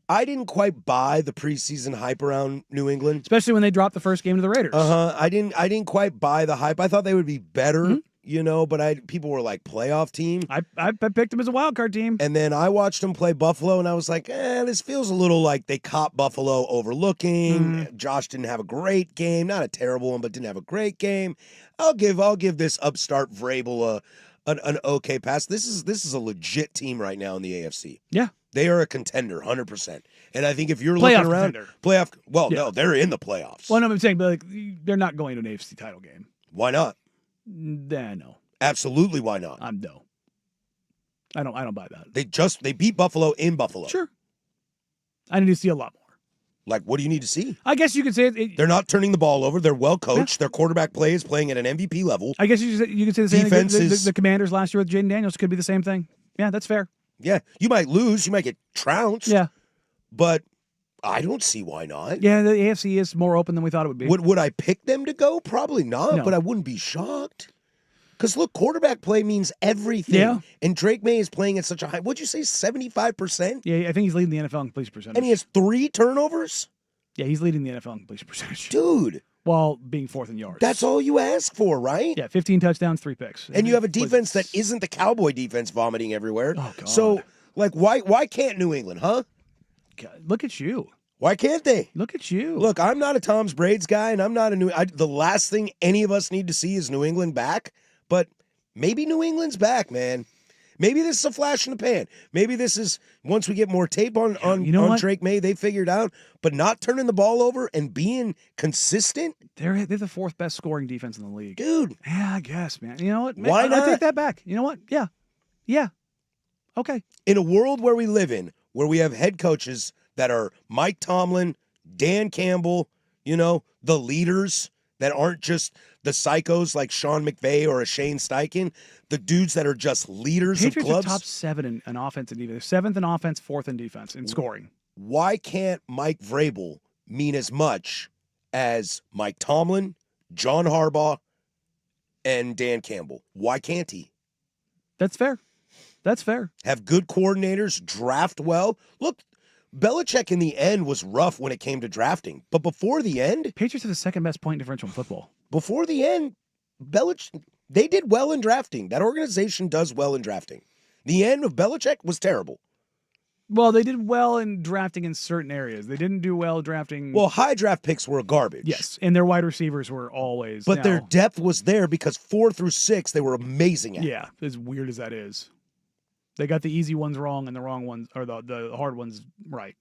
[SPEAKER 1] I didn't quite buy the preseason hype around New England.
[SPEAKER 2] Especially when they dropped the first game to the Raiders.
[SPEAKER 1] I didn't quite buy the hype. I thought they would be better, but people were like playoff team.
[SPEAKER 2] I picked them as a wild card team.
[SPEAKER 1] And then I watched them play Buffalo, and I was like, this feels a little like they caught Buffalo overlooking. Josh didn't have a great game. Not a terrible one, but didn't have a great game. I'll give this upstart Vrabel an okay pass. This is a legit team right now in the AFC.
[SPEAKER 2] Yeah.
[SPEAKER 1] They are a contender, 100%. And I think if you're
[SPEAKER 2] playoff
[SPEAKER 1] looking around,
[SPEAKER 2] contender.
[SPEAKER 1] No, they're in the playoffs.
[SPEAKER 2] Well, no, I'm saying, but they're not going to an AFC title game.
[SPEAKER 1] Why not?
[SPEAKER 2] No.
[SPEAKER 1] Absolutely, why not?
[SPEAKER 2] No. I don't buy that.
[SPEAKER 1] They beat Buffalo in Buffalo.
[SPEAKER 2] Sure. I need to see a lot more.
[SPEAKER 1] Like, what do you need to see?
[SPEAKER 2] I guess you could say
[SPEAKER 1] they're not turning the ball over. They're well coached. Their quarterback play is playing at an MVP level.
[SPEAKER 2] I guess you could say the same thing. The Commanders last year with Jaden Daniels could be the same thing. Yeah, that's fair.
[SPEAKER 1] Yeah, you might lose. You might get trounced.
[SPEAKER 2] Yeah.
[SPEAKER 1] But I don't see why not.
[SPEAKER 2] Yeah, the AFC is more open than we thought it would be.
[SPEAKER 1] Would I pick them to go? Probably not,
[SPEAKER 2] No.
[SPEAKER 1] but I wouldn't be shocked. Because, look, quarterback play means everything.
[SPEAKER 2] Yeah.
[SPEAKER 1] And Drake May is playing at such a high, what'd you say, 75%?
[SPEAKER 2] Yeah, I think he's leading the NFL in completion percentage.
[SPEAKER 1] And he has 3 turnovers?
[SPEAKER 2] Yeah, he's leading the NFL in completion percentage.
[SPEAKER 1] Dude.
[SPEAKER 2] While being 4th in yards.
[SPEAKER 1] That's all you ask for, right?
[SPEAKER 2] Yeah, 15 touchdowns, 3 picks.
[SPEAKER 1] And you have a defense that isn't the Cowboy defense vomiting everywhere.
[SPEAKER 2] Oh, God.
[SPEAKER 1] So, like, why can't New England, huh?
[SPEAKER 2] God, look at you.
[SPEAKER 1] Why can't they?
[SPEAKER 2] Look at you.
[SPEAKER 1] Look, I'm not a Tom's Braids guy, and I'm not the last thing any of us need to see is New England back, but maybe New England's back, man. Maybe this is a flash in the pan. Maybe this is, once we get more tape on Drake May, they figured out, but not turning the ball over and being consistent.
[SPEAKER 2] They're the 4th best scoring defense in the league.
[SPEAKER 1] Dude.
[SPEAKER 2] Yeah, I guess, man. You know what?
[SPEAKER 1] Why not?
[SPEAKER 2] I take that back. You know what? Yeah. Okay.
[SPEAKER 1] In a world where we live in, where we have head coaches that are Mike Tomlin, Dan Campbell, the leaders that aren't just the psychos like Sean McVay or a Shane Steichen, the dudes that are just leaders
[SPEAKER 2] Patriots
[SPEAKER 1] of clubs.
[SPEAKER 2] Are top 7 in offense and defense. 7th in offense, 4th in defense in scoring.
[SPEAKER 1] Why can't Mike Vrabel mean as much as Mike Tomlin, John Harbaugh, and Dan Campbell? Why can't he?
[SPEAKER 2] That's fair.
[SPEAKER 1] Have good coordinators, draft well. Look, Belichick in the end was rough when it came to drafting. But before the end...
[SPEAKER 2] Patriots are the 2nd best point differential in football.
[SPEAKER 1] Before the end, they did well in drafting. That organization does well in drafting. The end of Belichick was terrible.
[SPEAKER 2] Well, they did well in drafting in certain areas. They didn't do well drafting...
[SPEAKER 1] Well, high draft picks were garbage.
[SPEAKER 2] Yes, and their wide receivers were always...
[SPEAKER 1] But their depth was there because 4 through 6, they were amazing at.
[SPEAKER 2] Yeah, as weird as that is. They got the easy ones wrong and the wrong ones, or the hard ones right.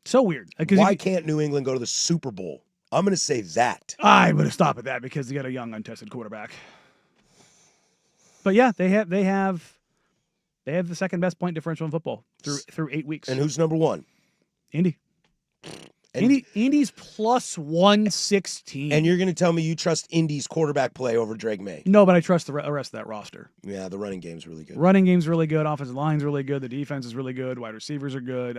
[SPEAKER 2] So weird.
[SPEAKER 1] Why can't New England go to the Super Bowl? I'm going to say that.
[SPEAKER 2] I'm going to stop at that because they got a young, untested quarterback. But yeah, they have the 2nd best point differential in football through 8 weeks.
[SPEAKER 1] And who's number 1?
[SPEAKER 2] Indy. Indy's plus 116.
[SPEAKER 1] And you're going to tell me you trust Indy's quarterback play over Drake May?
[SPEAKER 2] No, but I trust the rest of that roster.
[SPEAKER 1] Yeah, the running game's really good.
[SPEAKER 2] Running game's really good. Offensive line's really good. The defense is really good. Wide receivers are good.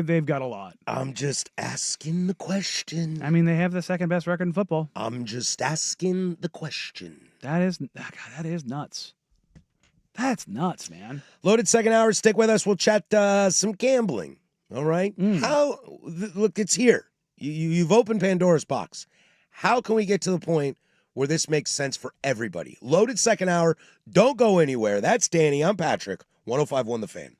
[SPEAKER 2] They've got a lot.
[SPEAKER 1] I'm just asking the question.
[SPEAKER 2] I mean, they have the second best record in football.
[SPEAKER 1] I'm just asking the question.
[SPEAKER 2] That is nuts. That's nuts, man.
[SPEAKER 1] Loaded second hour. Stick with us. We'll chat some gambling. All right. Look, it's here. You've opened Pandora's box. How can we get to the point where this makes sense for everybody? Loaded second hour. Don't go anywhere. That's Danny. I'm Patrick. 105.1 The Fan.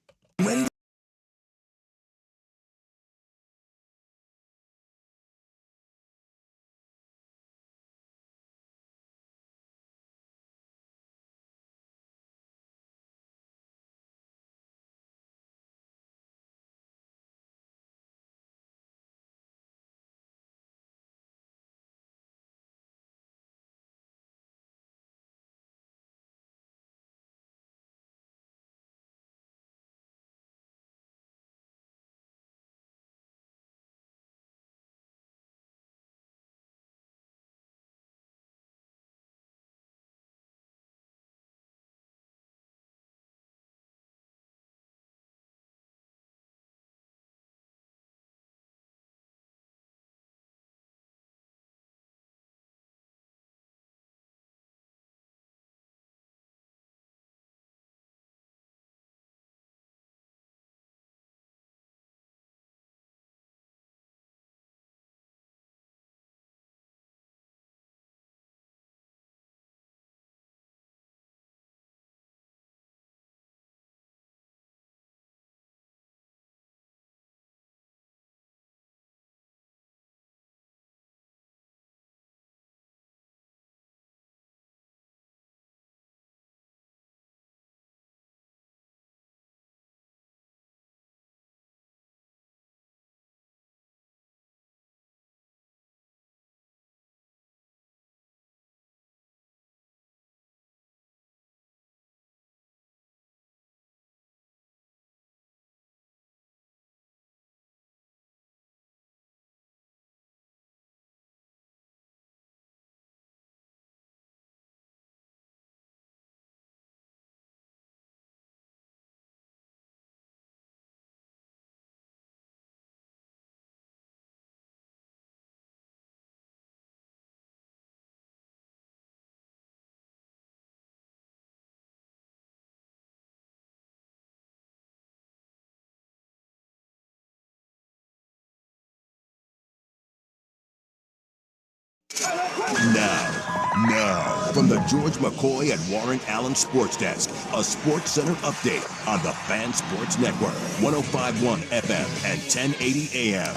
[SPEAKER 5] Now, from the George McCoy and Warren Allen Sports Desk, a Sports Center update on the Fan Sports Network, 105.1 FM and 1080 AM.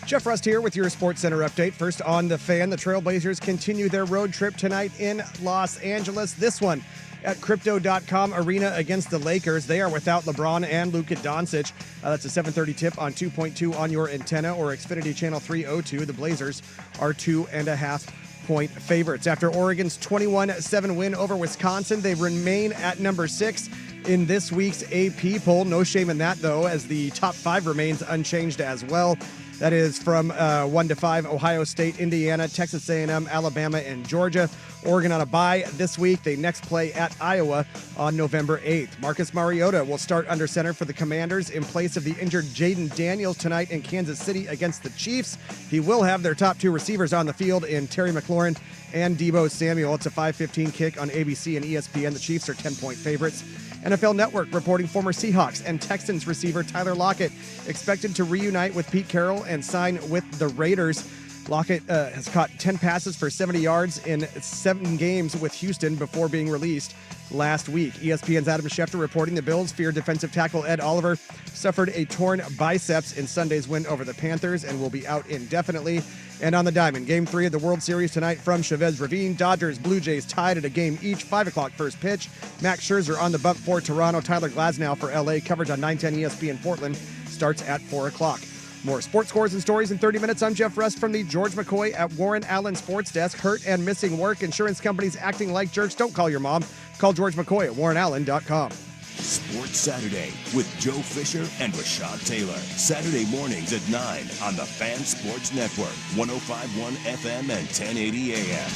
[SPEAKER 3] Jeff Rust here with your Sports Center update. First on The Fan, the Trailblazers continue their road trip tonight in Los Angeles. This one at Crypto.com Arena against the Lakers. They are without LeBron and Luka Doncic. That's a 7:30 tip on 2.2 on your antenna or Xfinity Channel 302. The Blazers are 2.5-point favorites. After Oregon's 21-7 win over Wisconsin, they remain at number 6 in this week's AP poll. No shame in that, though, as the top 5 remains unchanged as well. That is from 1 to 5, Ohio State, Indiana, Texas A&M, Alabama, and Georgia. Oregon on a bye this week. They next play at Iowa on November 8th. Marcus Mariota will start under center for the Commanders in place of the injured Jaden Daniels tonight in Kansas City against the Chiefs. He will have their top 2 receivers on the field in Terry McLaurin and Deebo Samuel. It's a 5:15 kick on ABC and ESPN. The Chiefs are 10-point favorites. NFL Network reporting former Seahawks and Texans receiver Tyler Lockett expected to reunite with Pete Carroll and sign with the Raiders. Lockett has caught 10 passes for 70 yards in 7 games with Houston before being released last week. ESPN's Adam Schefter reporting the Bills fear defensive tackle Ed Oliver suffered a torn biceps in Sunday's win over the Panthers and will be out indefinitely. And on the diamond, Game 3 of the World Series tonight from Chavez Ravine. Dodgers, Blue Jays tied at a game each, 5 o'clock first pitch. Max Scherzer on the bump for Toronto. Tyler Glasnow for LA. Coverage on 910 ESPN Portland starts at 4 o'clock. More sports scores and stories in 30 minutes. I'm Jeff Rust from the George McCoy at Warren Allen Sports Desk. Hurt and missing work. Insurance companies acting like jerks. Don't call your mom. Call George McCoy at warrenallen.com.
[SPEAKER 5] Sports Saturday with Joe Fisher and Rashad Taylor. Saturday mornings at 9 on the Fan Sports Network, 105.1 FM and 1080 AM.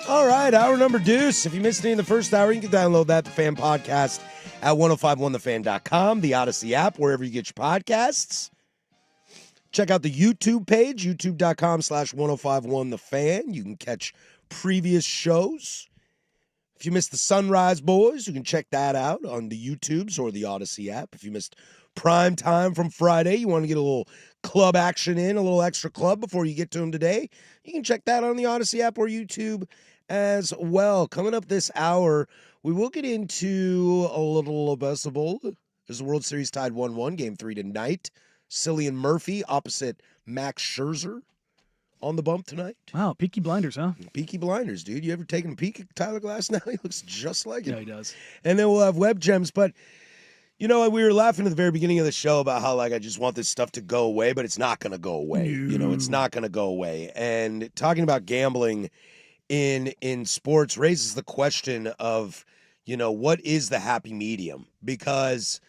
[SPEAKER 1] All right, hour number deuce. If you missed any in the first hour, you can download that, the Fan Podcast, at 1051thefan.com, the Odyssey app, wherever you get your podcasts. Check out the YouTube page, youtube.com/1051thefan. You can catch previous shows. If you missed the Sunrise Boys, you can check that out on the YouTubes or the Odyssey app. If you missed Prime Time from Friday, you want to get a little club action in, a little extra club before you get to them today, you can check that on the Odyssey app or YouTube as well. Coming up this hour, we will get into a little baseball as the World Series tied 1-1, Game 3 tonight. Cillian Murphy opposite Max Scherzer on the bump tonight.
[SPEAKER 2] Wow, Peaky Blinders, huh?
[SPEAKER 1] Peaky Blinders, dude. You ever taken a peek at Tyler Glass now? He looks just like him.
[SPEAKER 2] Yeah, he does.
[SPEAKER 1] And then we'll have Web Gems, but you know, we were laughing at the very beginning of the show about how, like, I just want this stuff to go away, but it's not going to go away. You know, it's not going to go away. And talking about gambling in sports raises the question of, you know, what is the happy medium? Because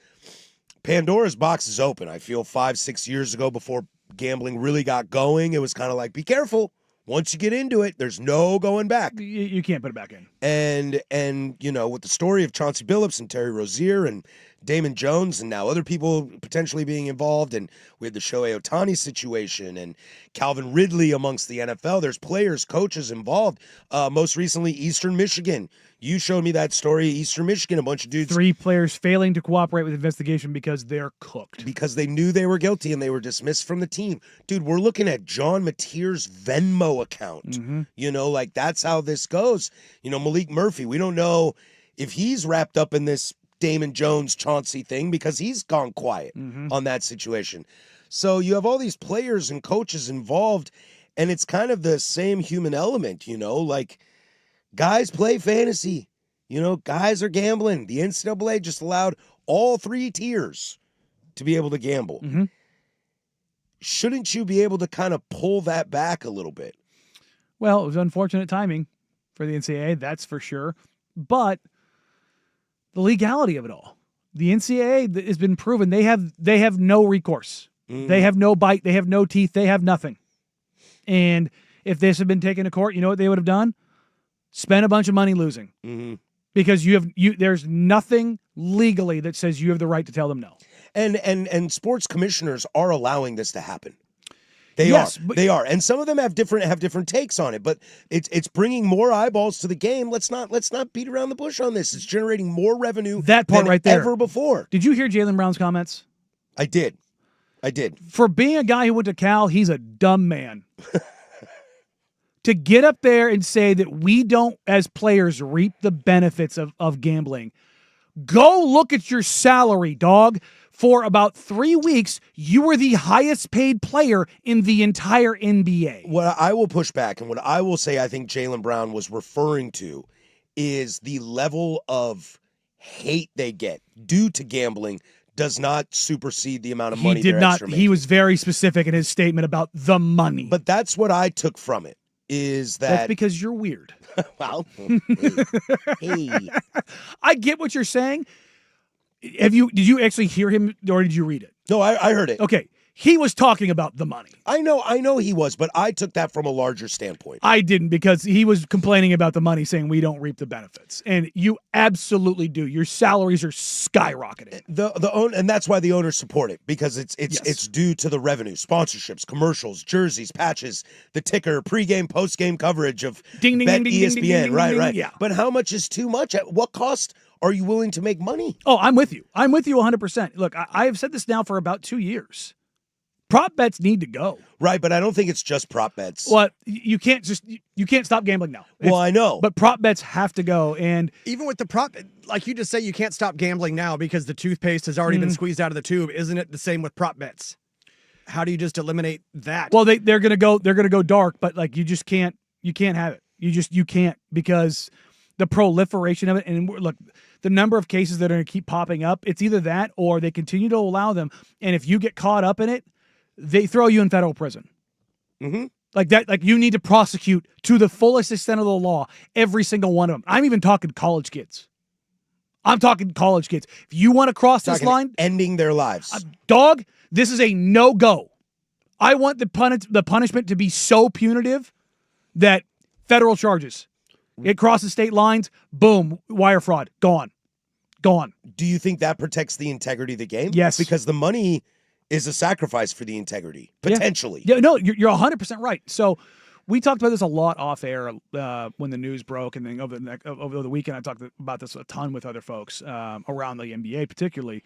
[SPEAKER 1] Pandora's box is open. I feel 5-6 years ago, before gambling really got going, it was kind of like, be careful. Once you get into it, there's no going back.
[SPEAKER 2] You can't put it back in.
[SPEAKER 1] And you know, with the story of Chauncey Billups and Terry Rozier and Damon Jones and now other people potentially being involved, and we had the Shohei Ohtani situation and Calvin Ridley amongst the NFL. There's players, coaches involved. Most recently, Eastern Michigan. You showed me that story. Eastern Michigan, a bunch of dudes.
[SPEAKER 2] 3 players failing to cooperate with the investigation because they're cooked.
[SPEAKER 1] Because they knew they were guilty and they were dismissed from the team. Dude, we're looking at John Mateer's Venmo account.
[SPEAKER 2] Mm-hmm.
[SPEAKER 1] You know, like, that's how this goes. You know, Malik Murphy, we don't know if he's wrapped up in this Damon Jones Chauncey thing because he's gone quiet on that situation. So you have all these players and coaches involved, and it's kind of the same human element, you know, like, guys play fantasy, you know, guys are gambling. The NCAA just allowed all 3 tiers to be able to gamble.
[SPEAKER 2] Mm-hmm.
[SPEAKER 1] Shouldn't you be able to kind of pull that back a little bit?
[SPEAKER 2] Well, it was unfortunate timing for the NCAA, that's for sure. But the legality of it all. The NCAA has been proven they have no recourse. They have no bite. They have no teeth. They have nothing. And if this had been taken to court, you know what they would have done? Spent a bunch of money losing. Because there's nothing legally that says you have the right to tell them no.
[SPEAKER 1] And sports commissioners are allowing this to happen. They are. And some of them have different takes on it, but it's bringing more eyeballs to the game. Let's not beat around the bush on this. It's generating more revenue
[SPEAKER 2] that part
[SPEAKER 1] than
[SPEAKER 2] right there
[SPEAKER 1] ever before.
[SPEAKER 2] Did you hear Jaylen Brown's comments?
[SPEAKER 1] I did.
[SPEAKER 2] For being a guy who went to Cal, he's a dumb man. To get up there and say that we don't, as players, reap the benefits of gambling. Go look at your salary, dog. For about 3 weeks, you were the highest paid player in the entire NBA.
[SPEAKER 1] What I will push back, and what I will say I think Jaylen Brown was referring to, is the level of hate they get due to gambling does not supersede the amount of money
[SPEAKER 2] He did not.
[SPEAKER 1] extra making.
[SPEAKER 2] He was very specific in his statement about the money.
[SPEAKER 1] But that's what I took from it, is that...
[SPEAKER 2] That's because you're weird.
[SPEAKER 1] Well, hey.
[SPEAKER 2] I get what you're saying. Did you actually hear him, or did you read it?
[SPEAKER 1] No, I heard it.
[SPEAKER 2] Okay. He was talking about the money.
[SPEAKER 1] I know he was, but I took that from a larger standpoint.
[SPEAKER 2] I didn't, because he was complaining about the money, saying we don't reap the benefits. And you absolutely do. Your salaries are skyrocketing.
[SPEAKER 1] And that's why the owners support it, because it's due to the revenue, sponsorships, commercials, jerseys, patches, the ticker, pregame, postgame coverage of
[SPEAKER 2] ding, ding,
[SPEAKER 1] Bet
[SPEAKER 2] ding,
[SPEAKER 1] ESPN,
[SPEAKER 2] ding, ding, ding,
[SPEAKER 1] right,
[SPEAKER 2] ding,
[SPEAKER 1] right.
[SPEAKER 2] yeah.
[SPEAKER 1] But how much is too much? At what cost are you willing to make money?
[SPEAKER 2] Oh, I'm with you. I'm with you 100%. Look, I have said this now for about 2 years. Prop bets need to go.
[SPEAKER 1] Right, but I don't think it's just prop bets.
[SPEAKER 2] Well, you can't stop gambling now.
[SPEAKER 1] Well, I know.
[SPEAKER 2] But prop bets have to go. And
[SPEAKER 3] even with the prop, like you just say, you can't stop gambling now because the toothpaste has already been squeezed out of the tube. Isn't it the same with prop bets? how do you just eliminate that?
[SPEAKER 2] Well, they're gonna go dark, but like you can't have it. You can't, because the proliferation of it, and look, the number of cases that are going to keep popping up, it's either that or they continue to allow them. And if you get caught up in it, they throw you in federal prison.
[SPEAKER 1] Mm-hmm.
[SPEAKER 2] Like that, like you need to prosecute to the fullest extent of the law every single one of them. I'm even talking college kids. If you want to cross this line,
[SPEAKER 1] ending their lives,
[SPEAKER 2] dog, this is a no-go. I want the punishment to be so punitive that federal charges. It crosses state lines, boom, wire fraud, gone.
[SPEAKER 1] Do you think that protects the integrity of the game?
[SPEAKER 2] Yes.
[SPEAKER 1] Because the money is a sacrifice for the integrity, potentially.
[SPEAKER 2] Yeah, no, you're 100% right. So we talked about this a lot off air when the news broke, and then over the weekend I talked about this a ton with other folks around the NBA particularly.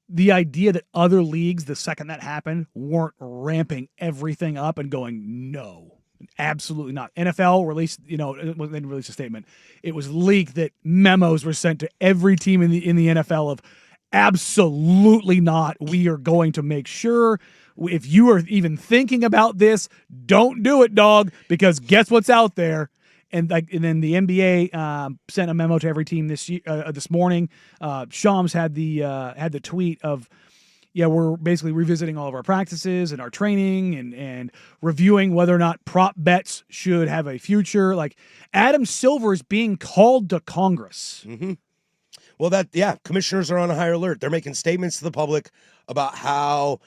[SPEAKER 2] The idea that other leagues, the second that happened, weren't ramping everything up and going, no. Absolutely not. NFL released, they didn't release a statement. It was leaked that memos were sent to every team in the NFL of absolutely not. We are going to make sure if you are even thinking about this, don't do it, dog, because guess what's out there. And then the NBA sent a memo to every team this morning. Shams had the tweet of, yeah, we're basically revisiting all of our practices and our training and reviewing whether or not prop bets should have a future. Like, Adam Silver is being called to Congress.
[SPEAKER 1] Mm-hmm. Well, commissioners are on a higher alert. They're making statements to the public about how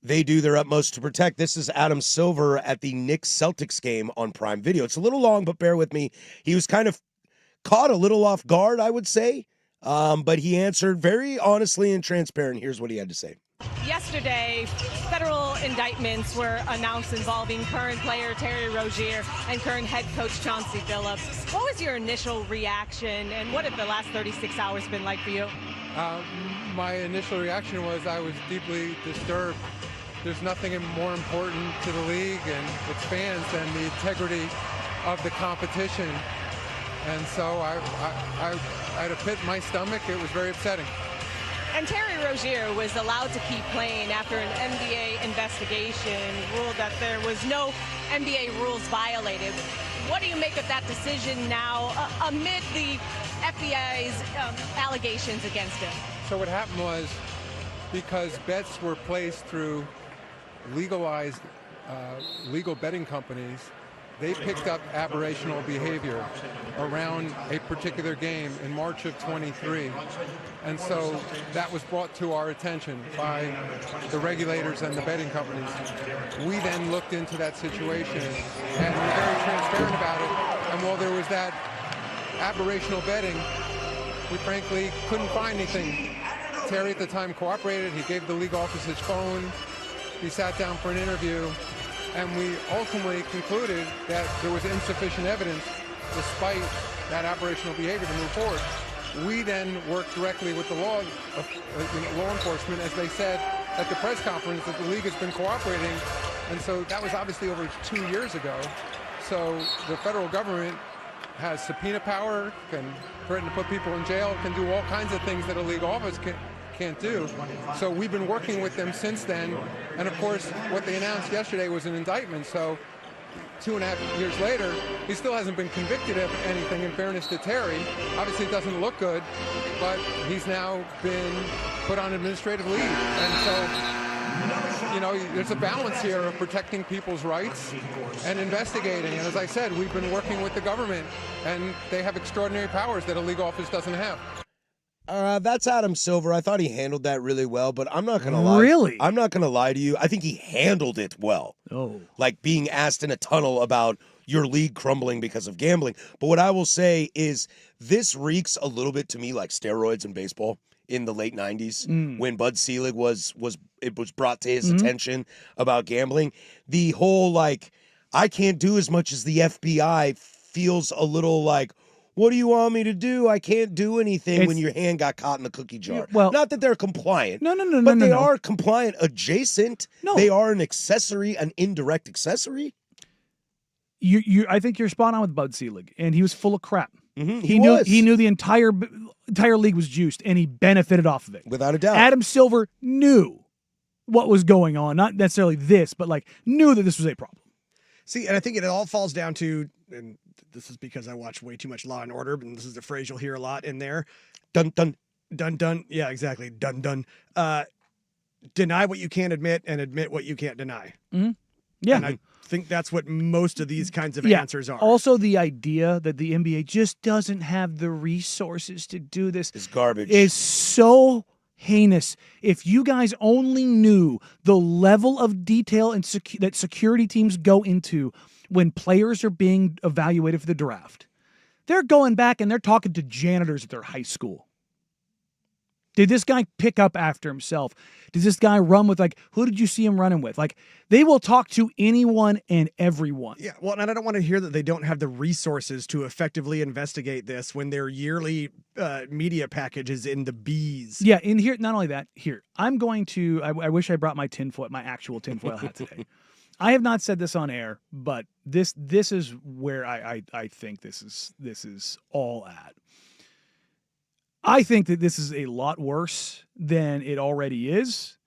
[SPEAKER 1] they do their utmost to protect. This is Adam Silver at the Knicks-Celtics game on Prime Video. It's a little long, but bear with me. He was kind of caught a little off guard, I would say, but he answered very honestly and transparent. Here's what he had to say.
[SPEAKER 6] Yesterday, federal indictments were announced involving current player Terry Rozier and current head coach Chauncey Billups. What was your initial reaction, and what have the last 36 hours been like for you?
[SPEAKER 7] My initial reaction was I was deeply disturbed. There's nothing more important to the league and its fans than the integrity of the competition. And so I had a pit in my stomach. It was very upsetting.
[SPEAKER 6] And Terry Rozier was allowed to keep playing after an NBA investigation ruled that there was no NBA rules violated. What do you make of that decision now amid the FBI's allegations against him?
[SPEAKER 7] So what happened was, because bets were placed through legalized legal betting companies, they picked up aberrational behavior around a particular game in March of 23. And so that was brought to our attention by the regulators and the betting companies. We then looked into that situation and were very transparent about it. And while there was that aberrational betting, we frankly couldn't find anything. Terry at the time cooperated. He gave the league office his phone. He sat down for an interview. And we ultimately concluded that there was insufficient evidence, despite that aberrational behavior, to move forward. We then worked directly with the law enforcement, as they said at the press conference, that the league has been cooperating. And so that was obviously over 2 years ago. So the federal government has subpoena power, can threaten to put people in jail, can do all kinds of things that a league office can't do. So we've been working with them since then. And of course, what they announced yesterday was an indictment. So 2.5 years later, he still hasn't been convicted of anything, in fairness to Terry. Obviously, it doesn't look good, but he's now been put on administrative leave. And so, there's a balance here of protecting people's rights and investigating. And as I said, we've been working with the government, and they have extraordinary powers that a league office doesn't have.
[SPEAKER 1] That's Adam Silver. I thought he handled that really well, but I'm not going to lie.
[SPEAKER 2] Really?
[SPEAKER 1] I'm not going to lie to you. I think he handled it well.
[SPEAKER 2] Oh.
[SPEAKER 1] Like being asked in a tunnel about your league crumbling because of gambling. But what I will say is this reeks a little bit to me like steroids in baseball in the late 90s when Bud Selig was brought to his attention about gambling. The whole, I can't do as much as the FBI feels a little like, what do you want me to do? I can't do anything when your hand got caught in the cookie jar.
[SPEAKER 2] Well,
[SPEAKER 1] not that they're compliant.
[SPEAKER 2] No.
[SPEAKER 1] But they are compliant adjacent.
[SPEAKER 2] No.
[SPEAKER 1] They are an accessory, an indirect accessory.
[SPEAKER 2] I think you're spot on with Bud Selig, and he was full of crap.
[SPEAKER 1] Mm-hmm.
[SPEAKER 2] He knew the entire league was juiced, and he benefited off of it.
[SPEAKER 1] Without a doubt.
[SPEAKER 2] Adam Silver knew what was going on. Not necessarily this, but like knew that this was a problem.
[SPEAKER 3] See, and I think it all falls down to, and this is because I watch way too much Law and Order, and this is the phrase you'll hear a lot in there.
[SPEAKER 1] Dun dun.
[SPEAKER 3] Dun dun. Yeah, exactly. Dun dun. Deny what you can't admit and admit what you can't deny.
[SPEAKER 2] Mm-hmm. Yeah.
[SPEAKER 3] And I think that's what most of these kinds of answers are.
[SPEAKER 2] Also, the idea that the NBA just doesn't have the resources to do this
[SPEAKER 1] is garbage.
[SPEAKER 2] Is so heinous. If you guys only knew the level of detail and that security teams go into when players are being evaluated for the draft, they're going back and they're talking to janitors at their high school. Did this guy pick up after himself? Does this guy run with, like, who did you see him running with? Like, they will talk to anyone and everyone.
[SPEAKER 3] Yeah, well, and I don't want to hear that they don't have the resources to effectively investigate this when their yearly media package is in the B's.
[SPEAKER 2] Yeah, in here, not only that, here, I'm going to, I wish I brought my actual tinfoil hat today. I have not said this on air, but this is where I think this is all at. I think that this is a lot worse than it already is.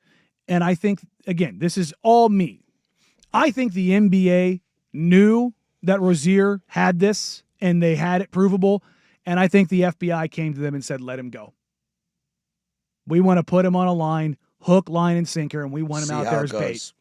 [SPEAKER 2] And I think, again, this is all me. I think the NBA knew that Rozier had this and they had it provable. And I think the FBI came to them and said, let him go. We want to put him on a line, hook, line, and sinker, and we want him out there as bait.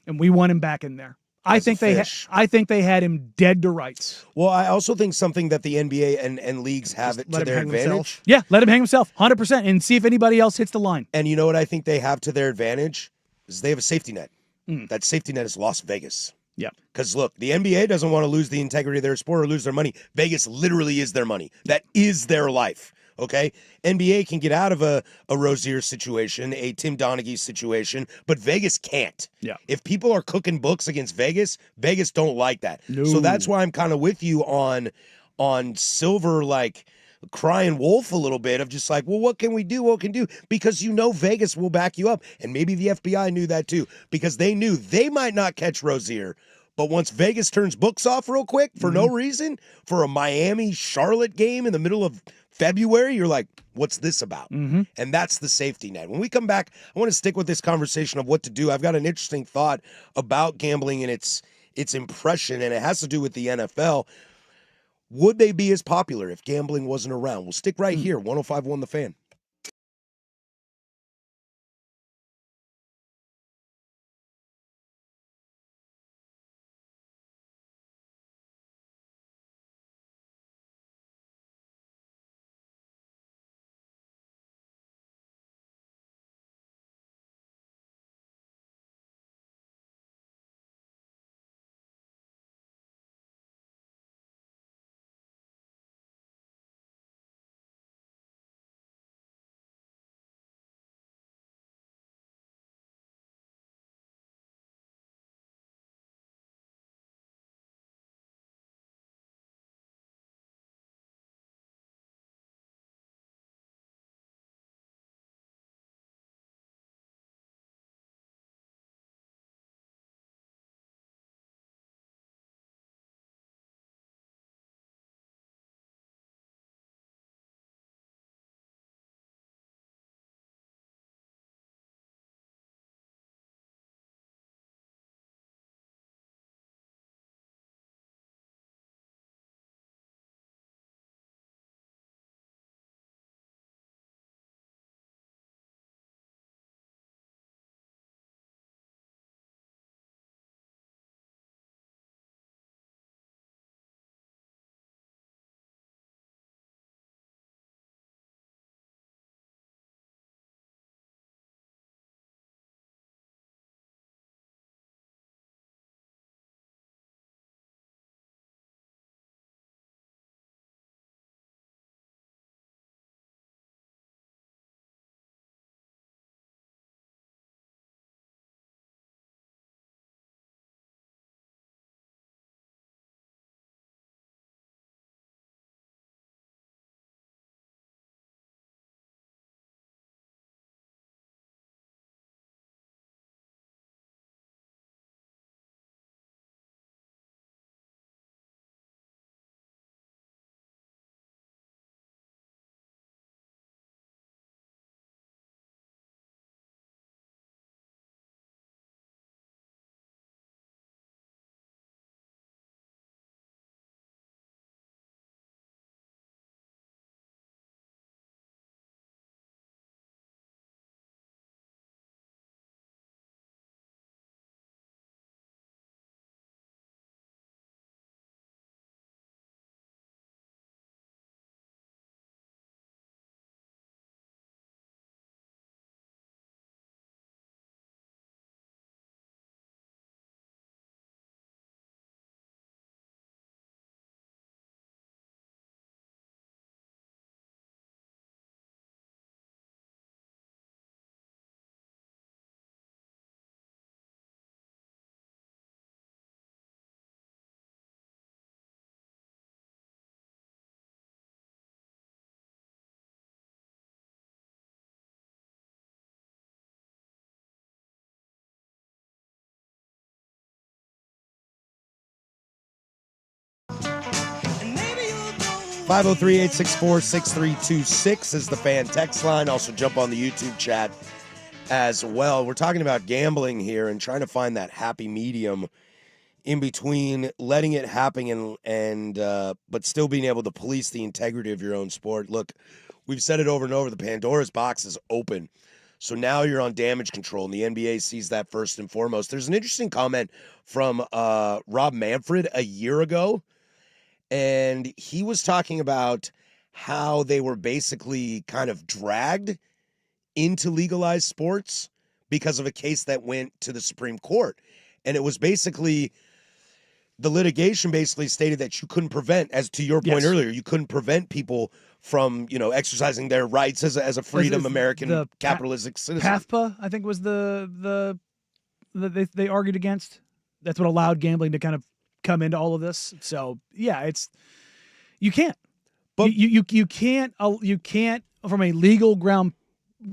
[SPEAKER 2] And we want him back in there. I think they had him dead to rights.
[SPEAKER 1] Well, I also think something that the NBA and leagues have it to their advantage.
[SPEAKER 3] Himself.
[SPEAKER 2] Yeah, let him hang himself 100% and see if anybody else hits the line.
[SPEAKER 1] And you know what I think they have to their advantage? Is they have a safety net. That safety net is Las Vegas.
[SPEAKER 2] Yeah.
[SPEAKER 1] Because look, the NBA doesn't want to lose the integrity of their sport or lose their money. Vegas literally is their money. That is their life. Okay? NBA can get out of a Rozier situation, a Tim Donaghy situation, but Vegas can't.
[SPEAKER 2] Yeah.
[SPEAKER 1] If people are cooking books against Vegas, Vegas don't like that.
[SPEAKER 2] No.
[SPEAKER 1] So that's why I'm kind of with you on Silver, like, crying wolf a little bit of just like, well, what can we do? What can we do? Because you know Vegas will back you up. And maybe the FBI knew that too, because they knew they might not catch Rozier. But once Vegas turns books off real quick for no reason, for a Miami-Charlotte game in the middle of February, you're like, what's this about? And that's the safety net. When we come back, I want to stick with this conversation of what to do. I've got an interesting thought about gambling and its impression, and it has to do with the NFL. Would they be as popular if gambling wasn't around? We'll stick right here, 105.1 The Fan. 503-864-6326 is the fan text line. Also jump on the YouTube chat as well. We're talking about gambling here and trying to find that happy medium in between letting it happen and but still being able to police the integrity of your own sport. Look, we've said it over and over, the Pandora's box is open. So now you're on damage control, and the NBA sees that first and foremost. There's an interesting comment from Rob Manfred a year ago, and he was talking about how they were basically kind of dragged into legalized sports because of a case that went to the Supreme Court. And it was basically, the litigation basically stated that you couldn't prevent, as to your point earlier, you couldn't prevent people from, exercising their rights as a freedom American capitalistic citizen.
[SPEAKER 2] PAFPA, I think, was the they argued against. That's what allowed gambling to kind of come into all of this. So yeah, you can't. But you can't from a legal ground,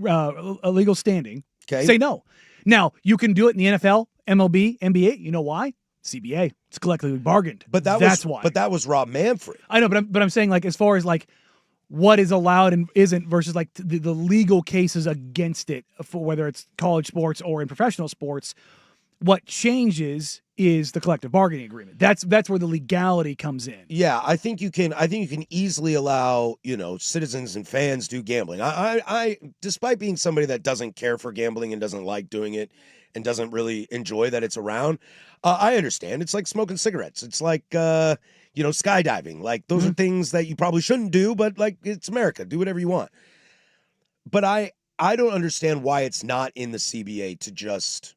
[SPEAKER 2] a legal standing, say no. Now you can do it in the NFL, MLB, NBA. You know why? CBA. It's collectively bargained.
[SPEAKER 1] But that's why. But that was Rob Manfred.
[SPEAKER 2] I know, but I'm saying, like, as far as like what is allowed and isn't versus like the legal cases against it, for whether it's college sports or in professional sports, what changes is the collective bargaining agreement. That's where the legality comes in.
[SPEAKER 1] Yeah, I think you can easily allow, citizens and fans do gambling. I despite being somebody that doesn't care for gambling and doesn't like doing it and doesn't really enjoy that it's around, I understand. It's like smoking cigarettes. It's like skydiving. Like, those are things that you probably shouldn't do, but like, it's America. Do whatever you want. But I don't understand why it's not in the CBA to just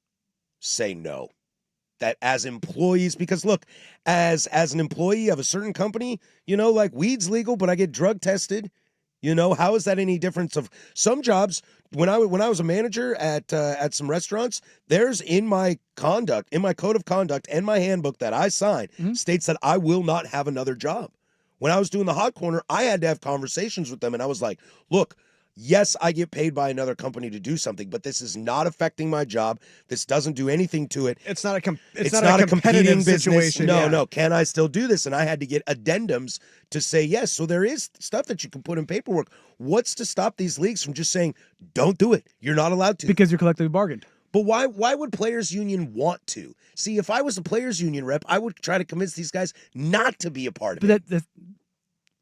[SPEAKER 1] say no. That as employees, because look, as an employee of a certain company, like weed's legal, but I get drug tested. How is that any difference of some jobs? When I was a manager at some restaurants, there's in my code of conduct and my handbook that I sign states that I will not have another job. When I was doing the hot corner, I had to have conversations with them, and I was like, look, yes, I get paid by another company to do something, but this is not affecting my job. This doesn't do anything to it.
[SPEAKER 3] It's not a competitive situation.
[SPEAKER 1] No. Can I still do this? And I had to get addendums to say yes. So there is stuff that you can put in paperwork. What's to stop these leagues from just saying, don't do it? You're not allowed to.
[SPEAKER 2] Because you're collectively bargained.
[SPEAKER 1] But why would players' union want to? See, if I was a players' union rep, I would try to convince these guys not to be a part of it.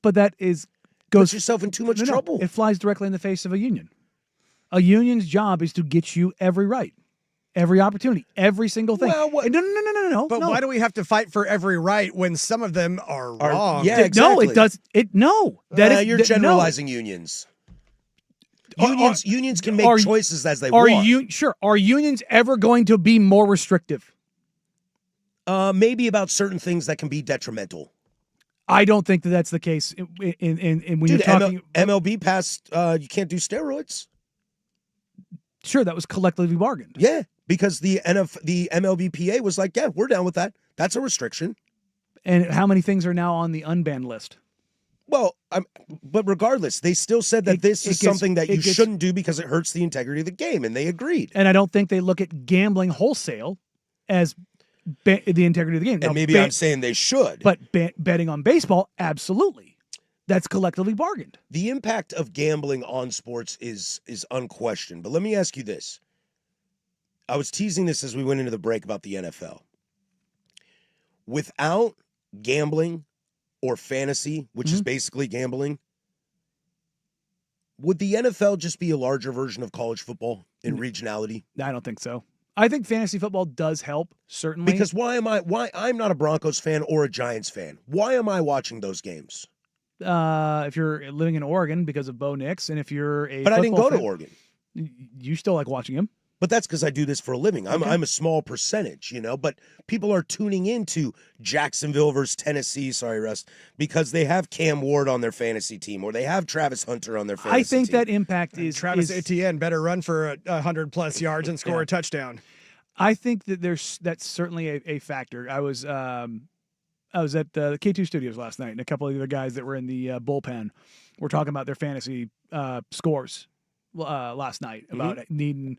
[SPEAKER 2] But that is...
[SPEAKER 1] Puts yourself in too much trouble.
[SPEAKER 2] It flies directly in the face of a union. A union's job is to get you every right, every opportunity, every single thing.
[SPEAKER 1] Well,
[SPEAKER 2] no.
[SPEAKER 3] But why do we have to fight for every right when some of them are wrong?
[SPEAKER 1] Yeah, exactly.
[SPEAKER 2] No, it does.
[SPEAKER 1] You're generalizing unions. Unions can make choices as they want.
[SPEAKER 2] Are unions ever going to be more restrictive?
[SPEAKER 1] Maybe about certain things that can be detrimental.
[SPEAKER 2] I don't think that's the case. In when you're talking,
[SPEAKER 1] MLB passed, you can't do steroids.
[SPEAKER 2] Sure, that was collectively bargained.
[SPEAKER 1] Yeah, because the MLBPA was like, yeah, we're down with that. That's a restriction.
[SPEAKER 2] And how many things are now on the unbanned list?
[SPEAKER 1] Well, but regardless, they still said that this is something that you shouldn't do because it hurts the integrity of the game, and they agreed.
[SPEAKER 2] And I don't think they look at gambling wholesale as the integrity of the game.
[SPEAKER 1] And maybe I'm saying they should.
[SPEAKER 2] But betting on baseball, absolutely. That's collectively bargained.
[SPEAKER 1] The impact of gambling on sports is unquestioned. But let me ask you this. I was teasing this as we went into the break about the NFL. Without gambling or fantasy, which is basically gambling, would the NFL just be a larger version of college football in regionality?
[SPEAKER 2] I don't think so. I think fantasy football does help, certainly.
[SPEAKER 1] Because why I'm not a Broncos fan or a Giants fan. Why am I watching those games?
[SPEAKER 2] If you're living in Oregon because of Bo Nix, and if you're a
[SPEAKER 1] But I didn't go to Oregon.
[SPEAKER 2] You still like watching him?
[SPEAKER 1] But that's because I do this for a living. I'm a small percentage, but people are tuning into Jacksonville versus Tennessee, sorry, Russ, because they have Cam Ward on their fantasy team or they have Travis Hunter on their fantasy team.
[SPEAKER 2] I think that impact is...
[SPEAKER 3] Travis Etienne better run for 100-plus yards and score a touchdown.
[SPEAKER 2] I think that that's certainly a factor. I was at the K2 Studios last night, and a couple of the guys that were in the bullpen were talking about their fantasy scores last night, about needing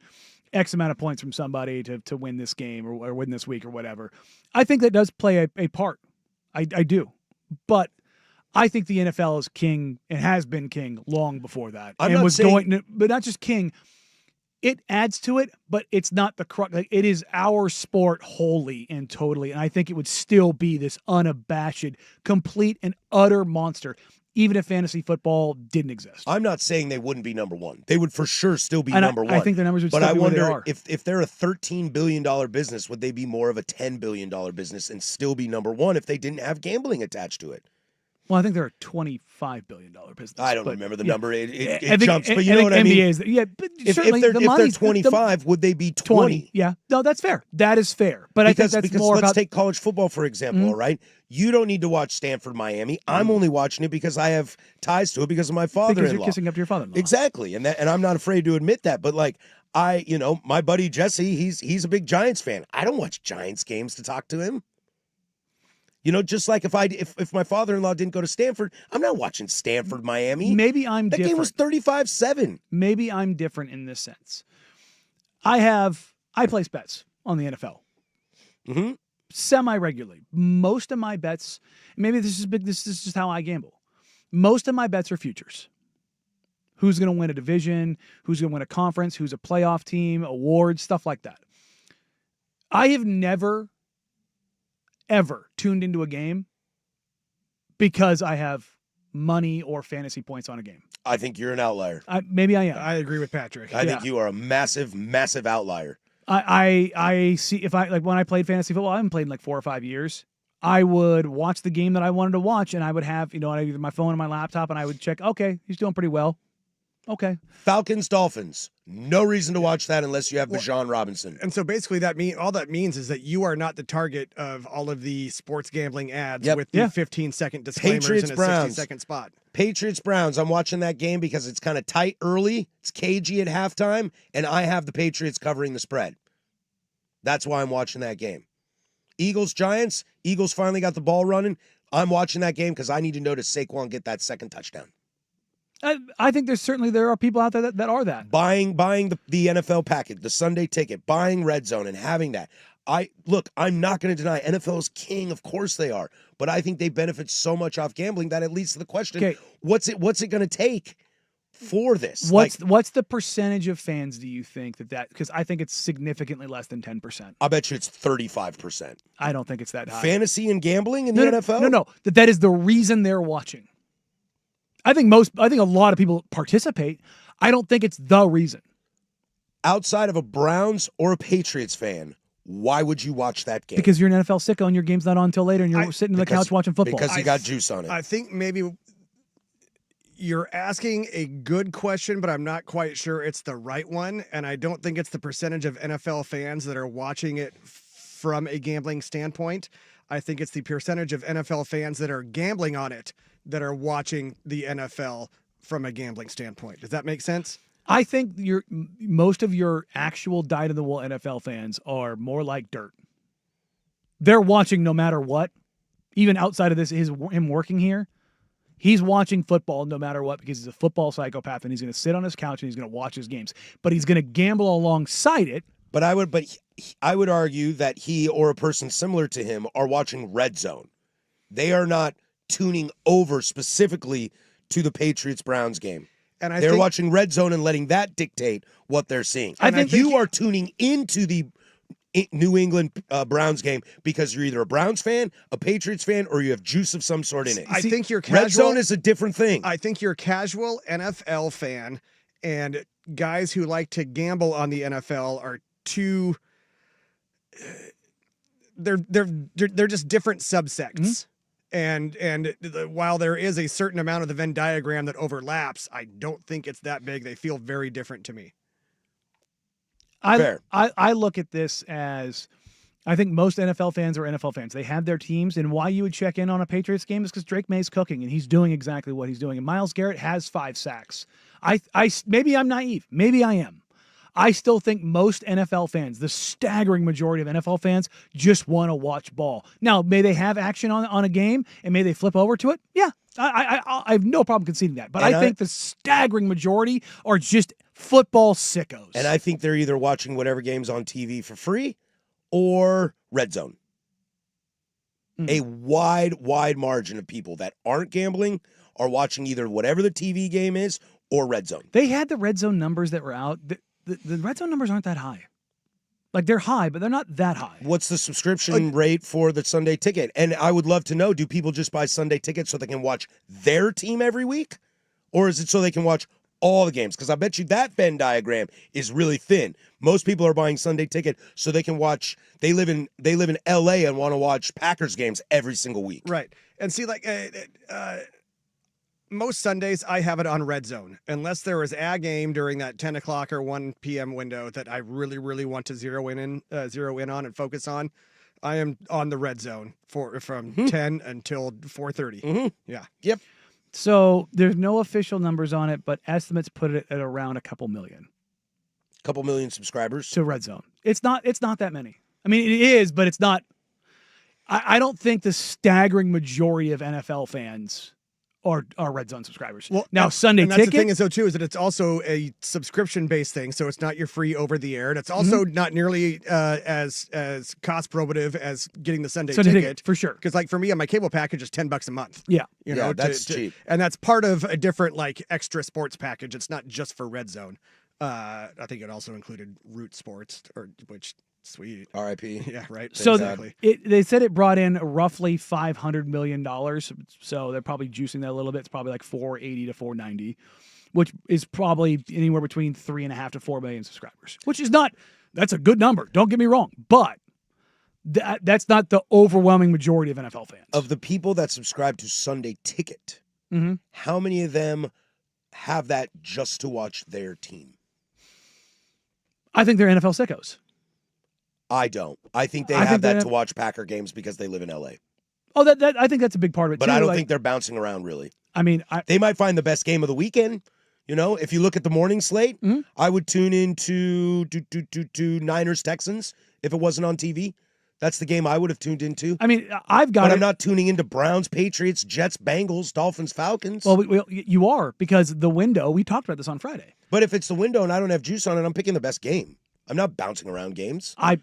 [SPEAKER 2] X amount of points from somebody to win this game or win this week or whatever. I think that does play a part. I do. But I think the NFL is king and has been king long before that.
[SPEAKER 1] I'm
[SPEAKER 2] and
[SPEAKER 1] not
[SPEAKER 2] was
[SPEAKER 1] saying-
[SPEAKER 2] going, but not just king. It adds to it, but it's not the crux. Like, it is our sport wholly and totally, and I think it would still be this unabashed, complete and utter monster, even if fantasy football didn't exist.
[SPEAKER 1] I'm not saying they wouldn't be number one. They would for sure still be
[SPEAKER 2] And
[SPEAKER 1] number one.
[SPEAKER 2] I think the numbers would
[SPEAKER 1] but
[SPEAKER 2] still
[SPEAKER 1] I
[SPEAKER 2] be where they
[SPEAKER 1] wonder
[SPEAKER 2] are.
[SPEAKER 1] if they're a $13 billion business, would they be more of a $10 billion business and still be number one if they didn't have gambling attached to it?
[SPEAKER 2] Well, I think they're a $25 billion business.
[SPEAKER 1] I don't
[SPEAKER 2] but,
[SPEAKER 1] remember the
[SPEAKER 2] yeah.
[SPEAKER 1] number. It
[SPEAKER 2] I think-
[SPEAKER 1] jumps, but you
[SPEAKER 2] I
[SPEAKER 1] know
[SPEAKER 2] think
[SPEAKER 1] what I mean?
[SPEAKER 2] NBA is, yeah, but
[SPEAKER 1] If
[SPEAKER 2] certainly
[SPEAKER 1] they're,
[SPEAKER 2] the
[SPEAKER 1] if they're
[SPEAKER 2] money's
[SPEAKER 1] 25, would they be 20?
[SPEAKER 2] Yeah, no, that's fair. That is fair. But I think that's
[SPEAKER 1] because
[SPEAKER 2] more
[SPEAKER 1] let's
[SPEAKER 2] about
[SPEAKER 1] take college football, for example, all right? You don't need to watch Stanford, Miami. I'm only watching it because I have ties to it because of my
[SPEAKER 2] because
[SPEAKER 1] father-in-law.
[SPEAKER 2] you're kissing up to your father-in-law.
[SPEAKER 1] Exactly. And I'm not afraid to admit that. But like my buddy Jesse, he's a big Giants fan. I don't watch Giants games to talk to him. Just like if my father-in-law didn't go to Stanford, I'm not watching Stanford, Miami.
[SPEAKER 2] Maybe I'm
[SPEAKER 1] That
[SPEAKER 2] different.
[SPEAKER 1] game was 35-7.
[SPEAKER 2] Maybe I'm different in this sense. I place bets on the NFL.
[SPEAKER 1] Mm-hmm.
[SPEAKER 2] Semi-regularly. Most of my bets, maybe this is just how I gamble. Most of my bets are futures. Who's going to win a division, who's going to win a conference, who's a playoff team, awards, stuff like that. I have never, ever tuned into a game because I have money or fantasy points on a game.
[SPEAKER 1] I think you're an outlier.
[SPEAKER 2] Maybe I am.
[SPEAKER 3] I agree with Patrick.
[SPEAKER 1] I think you are a massive, massive outlier.
[SPEAKER 2] I see if when I played fantasy football, I haven't played in like 4 or 5 years. I would watch the game that I wanted to watch, and I would have, either my phone or my laptop, and I would check, okay, he's doing pretty well. Okay.
[SPEAKER 1] Falcons, Dolphins. No reason to watch that unless you have Bijan Robinson.
[SPEAKER 3] And so basically all that means is that you are not the target of all of the sports gambling ads
[SPEAKER 1] Yep.
[SPEAKER 3] with the 15-second disclaimers
[SPEAKER 1] Patriots,
[SPEAKER 3] and a
[SPEAKER 1] Browns.
[SPEAKER 3] 60-second spot.
[SPEAKER 1] Patriots, Browns. I'm watching that game because it's kind of tight early. It's cagey at halftime, and I have the Patriots covering the spread. That's why I'm watching that game. Eagles, Giants. Eagles finally got the ball running. I'm watching that game because I need to know does Saquon get that second touchdown.
[SPEAKER 2] I think there are people out there that are that.
[SPEAKER 1] Buying the NFL package, the Sunday ticket, buying Red Zone and having that. I'm not going to deny NFL is king. Of course they are. But I think they benefit so much off gambling that it leads to the question,
[SPEAKER 2] Okay.
[SPEAKER 1] what's it going to take for this?
[SPEAKER 2] What's the percentage of fans do you think that because I think it's significantly less than 10%.
[SPEAKER 1] I bet you it's 35%.
[SPEAKER 2] I don't think it's that high.
[SPEAKER 1] Fantasy and gambling in the NFL?
[SPEAKER 2] No. That is the reason they're watching. I think a lot of people participate. I don't think it's the reason.
[SPEAKER 1] Outside of a Browns or a Patriots fan, why would you watch that game?
[SPEAKER 2] Because you're an NFL sicko and your game's not on until later and you're sitting on the couch watching football.
[SPEAKER 1] Because you got juice on it.
[SPEAKER 3] I think maybe you're asking a good question, but I'm not quite sure it's the right one. And I don't think it's the percentage of NFL fans that are watching it from a gambling standpoint. I think it's the percentage of NFL fans that are gambling on it that are watching the NFL from a gambling standpoint. Does that make sense?
[SPEAKER 2] I think most of your actual dyed-in-the-wool NFL fans are more like dirt. They're watching no matter what. Even outside of this, him working here, he's watching football no matter what because he's a football psychopath and he's going to sit on his couch and he's going to watch his games. But he's going to gamble alongside it.
[SPEAKER 1] But I would argue that he or a person similar to him are watching Red Zone. They are not tuning over specifically to the Patriots-Browns game.
[SPEAKER 3] And
[SPEAKER 1] they're watching Red Zone and letting that dictate what they're seeing.
[SPEAKER 2] I think
[SPEAKER 1] you are tuning into the New England Browns game because you're either a Browns fan, a Patriots fan, or you have juice of some sort in it.
[SPEAKER 3] I think you're casual.
[SPEAKER 1] Red Zone is a different thing.
[SPEAKER 3] I think you're a casual NFL fan, and guys who like to gamble on the NFL are too. They're just different subsects. Mm-hmm. And while there is a certain amount of the Venn diagram that overlaps, I don't think it's that big. They feel very different to me.
[SPEAKER 2] I look at this as I think most NFL fans are NFL fans. They have their teams, and why you would check in on a Patriots game is because Drake May's cooking, and he's doing exactly what he's doing. And Myles Garrett has 5 sacks. Maybe I'm naive. Maybe I am. I still think most NFL fans, the staggering majority of NFL fans, just want to watch ball. Now, may they have action on a game, and may they flip over to it? Yeah, I have no problem conceding that. But I think the staggering majority are just football sickos.
[SPEAKER 1] And I think they're either watching whatever game's on TV for free or Red Zone. a wide margin of people that aren't gambling are watching either whatever the TV game is or Red Zone.
[SPEAKER 2] They had the Red Zone numbers that were out. The Red Zone numbers aren't that high. Like, they're high, but they're not that high.
[SPEAKER 1] What's the subscription rate for the Sunday Ticket? And I would love to know, do people just buy Sunday Tickets so they can watch their team every week? Or is it so they can watch all the games? Because I bet you that Venn diagram is really thin. Most people are buying Sunday Ticket so they can watch. They live in LA and want to watch Packers games every single week.
[SPEAKER 3] Right. And see, like, most Sundays I have it on Red Zone, unless there is a game during that 10 o'clock or 1 p.m. window that I really, really want to zero in on and focus on. I am on the Red Zone from 10 until 4:30.
[SPEAKER 1] Mm-hmm.
[SPEAKER 3] Yeah.
[SPEAKER 1] Yep.
[SPEAKER 2] So there's no official numbers on it, but estimates put it at around a couple million.
[SPEAKER 1] Couple million subscribers
[SPEAKER 2] to Red Zone. It's not that many. I mean, it is, but it's not. I don't think the staggering majority of NFL fans are Red Zone subscribers.
[SPEAKER 3] Well,
[SPEAKER 2] now Sunday
[SPEAKER 3] and that's
[SPEAKER 2] Ticket.
[SPEAKER 3] the thing is though too is that it's also a subscription-based thing, so it's not your free over the air, and it's also not nearly as cost prohibitive as getting the Sunday Ticket
[SPEAKER 2] for sure.
[SPEAKER 3] Because like for me, on my cable package is $10 a month.
[SPEAKER 2] Yeah,
[SPEAKER 3] you know,
[SPEAKER 1] that's cheap,
[SPEAKER 3] and that's part of a different like extra sports package. It's not just for Red Zone. I think it also included Root Sports, which. Sweet.
[SPEAKER 1] R.I.P.
[SPEAKER 3] Yeah, right.
[SPEAKER 2] So
[SPEAKER 3] exactly.
[SPEAKER 2] They said it brought in roughly $500 million. So they're probably juicing that a little bit. It's probably like 480 to 490, which is probably anywhere between 3.5 to 4 million subscribers, which is not, that's a good number. Don't get me wrong. But that's not the overwhelming majority of NFL fans.
[SPEAKER 1] Of the people that subscribe to Sunday Ticket, how many of them have that just to watch their team?
[SPEAKER 2] I think they're NFL sickos.
[SPEAKER 1] I don't. I think they have that to watch Packer games because they live in LA.
[SPEAKER 2] Oh, that I think that's a big part of it,
[SPEAKER 1] but
[SPEAKER 2] too.
[SPEAKER 1] I don't think they're bouncing around, really.
[SPEAKER 2] I mean,
[SPEAKER 1] they might find the best game of the weekend. You know, if you look at the morning slate, I would tune into Niners-Texans if it wasn't on TV. That's the game I would have tuned into.
[SPEAKER 2] I mean, But
[SPEAKER 1] I'm not tuning into Browns, Patriots, Jets, Bengals, Dolphins, Falcons.
[SPEAKER 2] Well, you are, because the window, we talked about this on Friday.
[SPEAKER 1] But if it's the window and I don't have juice on it, I'm picking the best game. I'm not bouncing around games.
[SPEAKER 2] I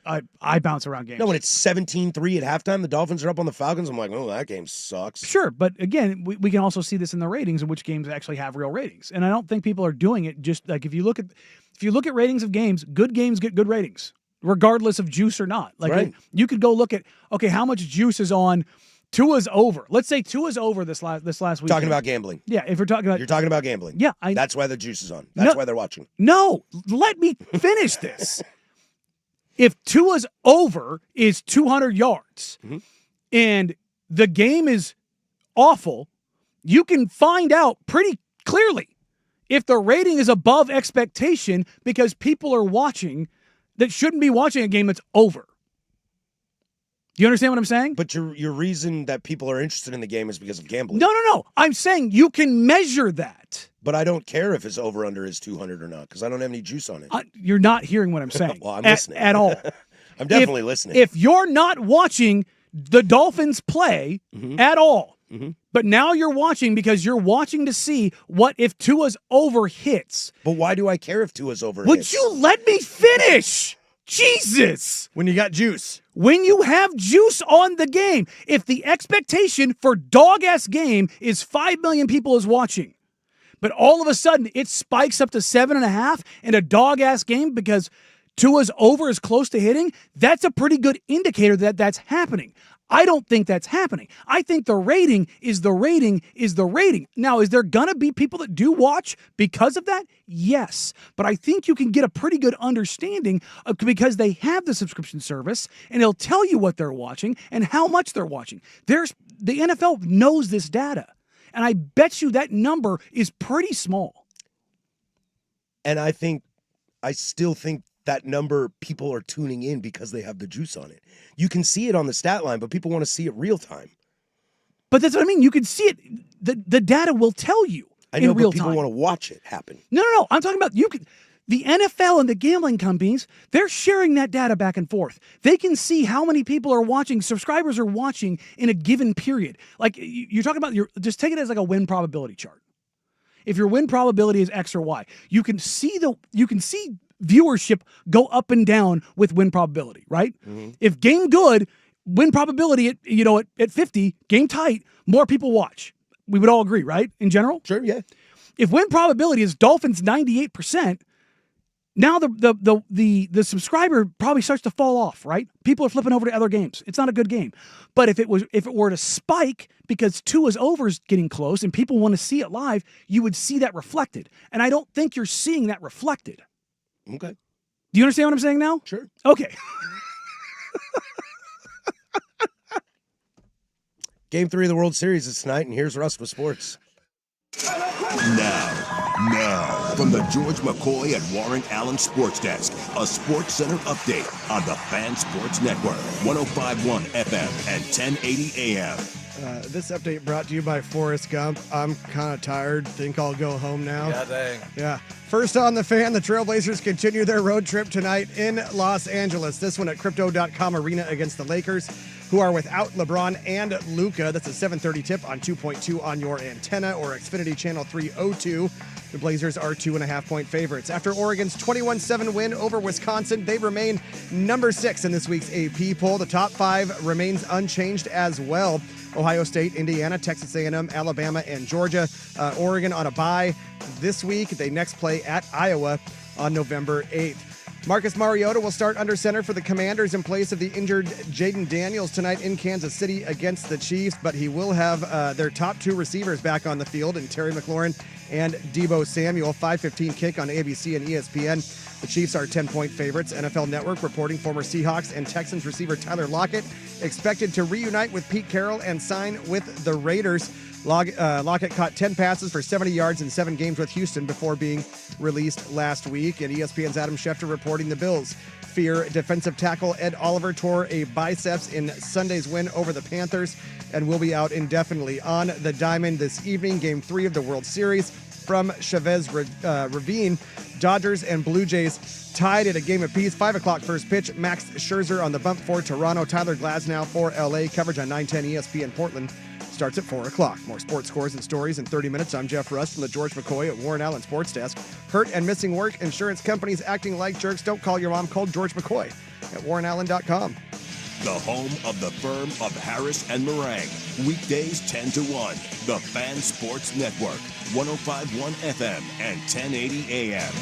[SPEAKER 2] bounce around games.
[SPEAKER 1] No, when it's 17-3 at halftime, the Dolphins are up on the Falcons. I'm like, oh, that game sucks.
[SPEAKER 2] Sure, but again, we can also see this in the ratings, and which games actually have real ratings. And I don't think people are doing it just like if you look at ratings of games get good ratings, regardless of juice or not. Like
[SPEAKER 1] right.
[SPEAKER 2] You could go look at how much juice is on Tua's over. Let's say Tua's over this last week.
[SPEAKER 1] Talking about gambling.
[SPEAKER 2] Yeah, if we're talking about...
[SPEAKER 1] You're talking about gambling.
[SPEAKER 2] Yeah.
[SPEAKER 1] That's why the juice is on. That's why they're watching.
[SPEAKER 2] No, let me finish this. If Tua's over is 200 yards and the game is awful, you can find out pretty clearly if the rating is above expectation because people are watching that shouldn't be watching a game that's over. Do you understand what I'm saying?
[SPEAKER 1] But your reason that people are interested in the game is because of gambling.
[SPEAKER 2] No. I'm saying you can measure that.
[SPEAKER 1] But I don't care if his over-under is 200 or not because I don't have any juice on it.
[SPEAKER 2] You're not hearing what I'm saying.
[SPEAKER 1] Well, I'm listening.
[SPEAKER 2] At all.
[SPEAKER 1] I'm definitely listening.
[SPEAKER 2] If you're not watching the Dolphins play at all, but now you're watching because you're watching to see what if Tua's over hits.
[SPEAKER 1] But why do I care if Tua's over
[SPEAKER 2] Would
[SPEAKER 1] hits?
[SPEAKER 2] you let me finish? Jesus.
[SPEAKER 3] When you got juice.
[SPEAKER 2] When you have juice on the game. If the expectation for dog-ass game is 5 million people is watching, but all of a sudden it spikes up to 7.5 in a dog-ass game because Tua's over is close to hitting, that's a pretty good indicator that that's happening. I don't think that's happening. I think the rating is the rating is the rating. Now, is there going to be people that do watch because of that? Yes. But I think you can get a pretty good understanding because they have the subscription service and it'll tell you what they're watching and how much they're watching. The NFL knows this data. And I bet you that number is pretty small.
[SPEAKER 1] And I still think that number, people are tuning in because they have the juice on it. You can see it on the stat line, but people want to see it real time.
[SPEAKER 2] But that's what I mean. You can see it. The data will tell you in real time.
[SPEAKER 1] People want to watch it happen.
[SPEAKER 2] No. I'm talking about the NFL and the gambling companies, they're sharing that data back and forth. They can see how many people are watching, subscribers are watching in a given period. Like you're talking about, just take it as like a win probability chart. If your win probability is X or Y, you can see viewership go up and down with win probability, right? If game good, win probability at 50, game tight, more people watch. We would all agree, right? In general?
[SPEAKER 1] Sure, yeah.
[SPEAKER 2] If win probability is Dolphins 98%, now the subscriber probably starts to fall off, right? People are flipping over to other games. It's not a good game. But if it were to spike because Tua's over is getting close and people want to see it live, you would see that reflected. And I don't think you're seeing that reflected.
[SPEAKER 1] Okay.
[SPEAKER 2] Do you understand what I'm saying now?
[SPEAKER 1] Sure.
[SPEAKER 2] Okay.
[SPEAKER 1] Game 3 of the World Series is tonight, and here's Russ with sports.
[SPEAKER 5] Now, from the George McCoy and Warren Allen Sports Desk, a Sports Center update on the Fan Sports Network, 105.1 FM and 1080 AM.
[SPEAKER 3] This update brought to you by Forrest Gump. I'm kind of tired. Think I'll go home now.
[SPEAKER 8] Yeah, dang.
[SPEAKER 3] Yeah. First on the Fan, the Trailblazers continue their road trip tonight in Los Angeles. This one at Crypto.com Arena against the Lakers, who are without LeBron and Luka. That's a 7:30 tip on 2.2 on your antenna or Xfinity Channel 302. The Blazers are 2.5-point favorites. After Oregon's 21-7 win over Wisconsin, they remain number 6 in this week's AP poll. The top 5 remains unchanged as well. Ohio State, Indiana, Texas A&M, Alabama, and Georgia. Oregon on a bye this week. They next play at Iowa on November 8th. Marcus Mariota will start under center for the Commanders in place of the injured Jaden Daniels tonight in Kansas City against the Chiefs, but he will have their top 2 receivers back on the field in Terry McLaurin and Deebo Samuel. 5:15 kick on ABC and ESPN. The Chiefs are 10-point favorites. NFL Network reporting former Seahawks and Texans receiver Tyler Lockett expected to reunite with Pete Carroll and sign with the Raiders. Lockett caught 10 passes for 70 yards in 7 games with Houston before being released last week. And ESPN's Adam Schefter reporting the Bills fear defensive tackle Ed Oliver tore a biceps in Sunday's win over the Panthers and will be out indefinitely. On the diamond this evening, Game 3 of the World Series from Chavez Ravine. Dodgers and Blue Jays tied at a game apiece. 5 o'clock first pitch. Max Scherzer on the bump for Toronto. Tyler Glasnow for LA. Coverage on 910 ESPN Portland starts at 4 o'clock. More sports scores and stories in 30 minutes. I'm Jeff Russ from the George McCoy at Warren Allen Sports Desk. Hurt and missing work. Insurance companies acting like jerks. Don't call your mom. Call George McCoy at warrenallen.com.
[SPEAKER 5] The home of the firm of Harris and Meringue. Weekdays 10 to 1. The Fan Sports Network, 105.1 FM and 1080 AM.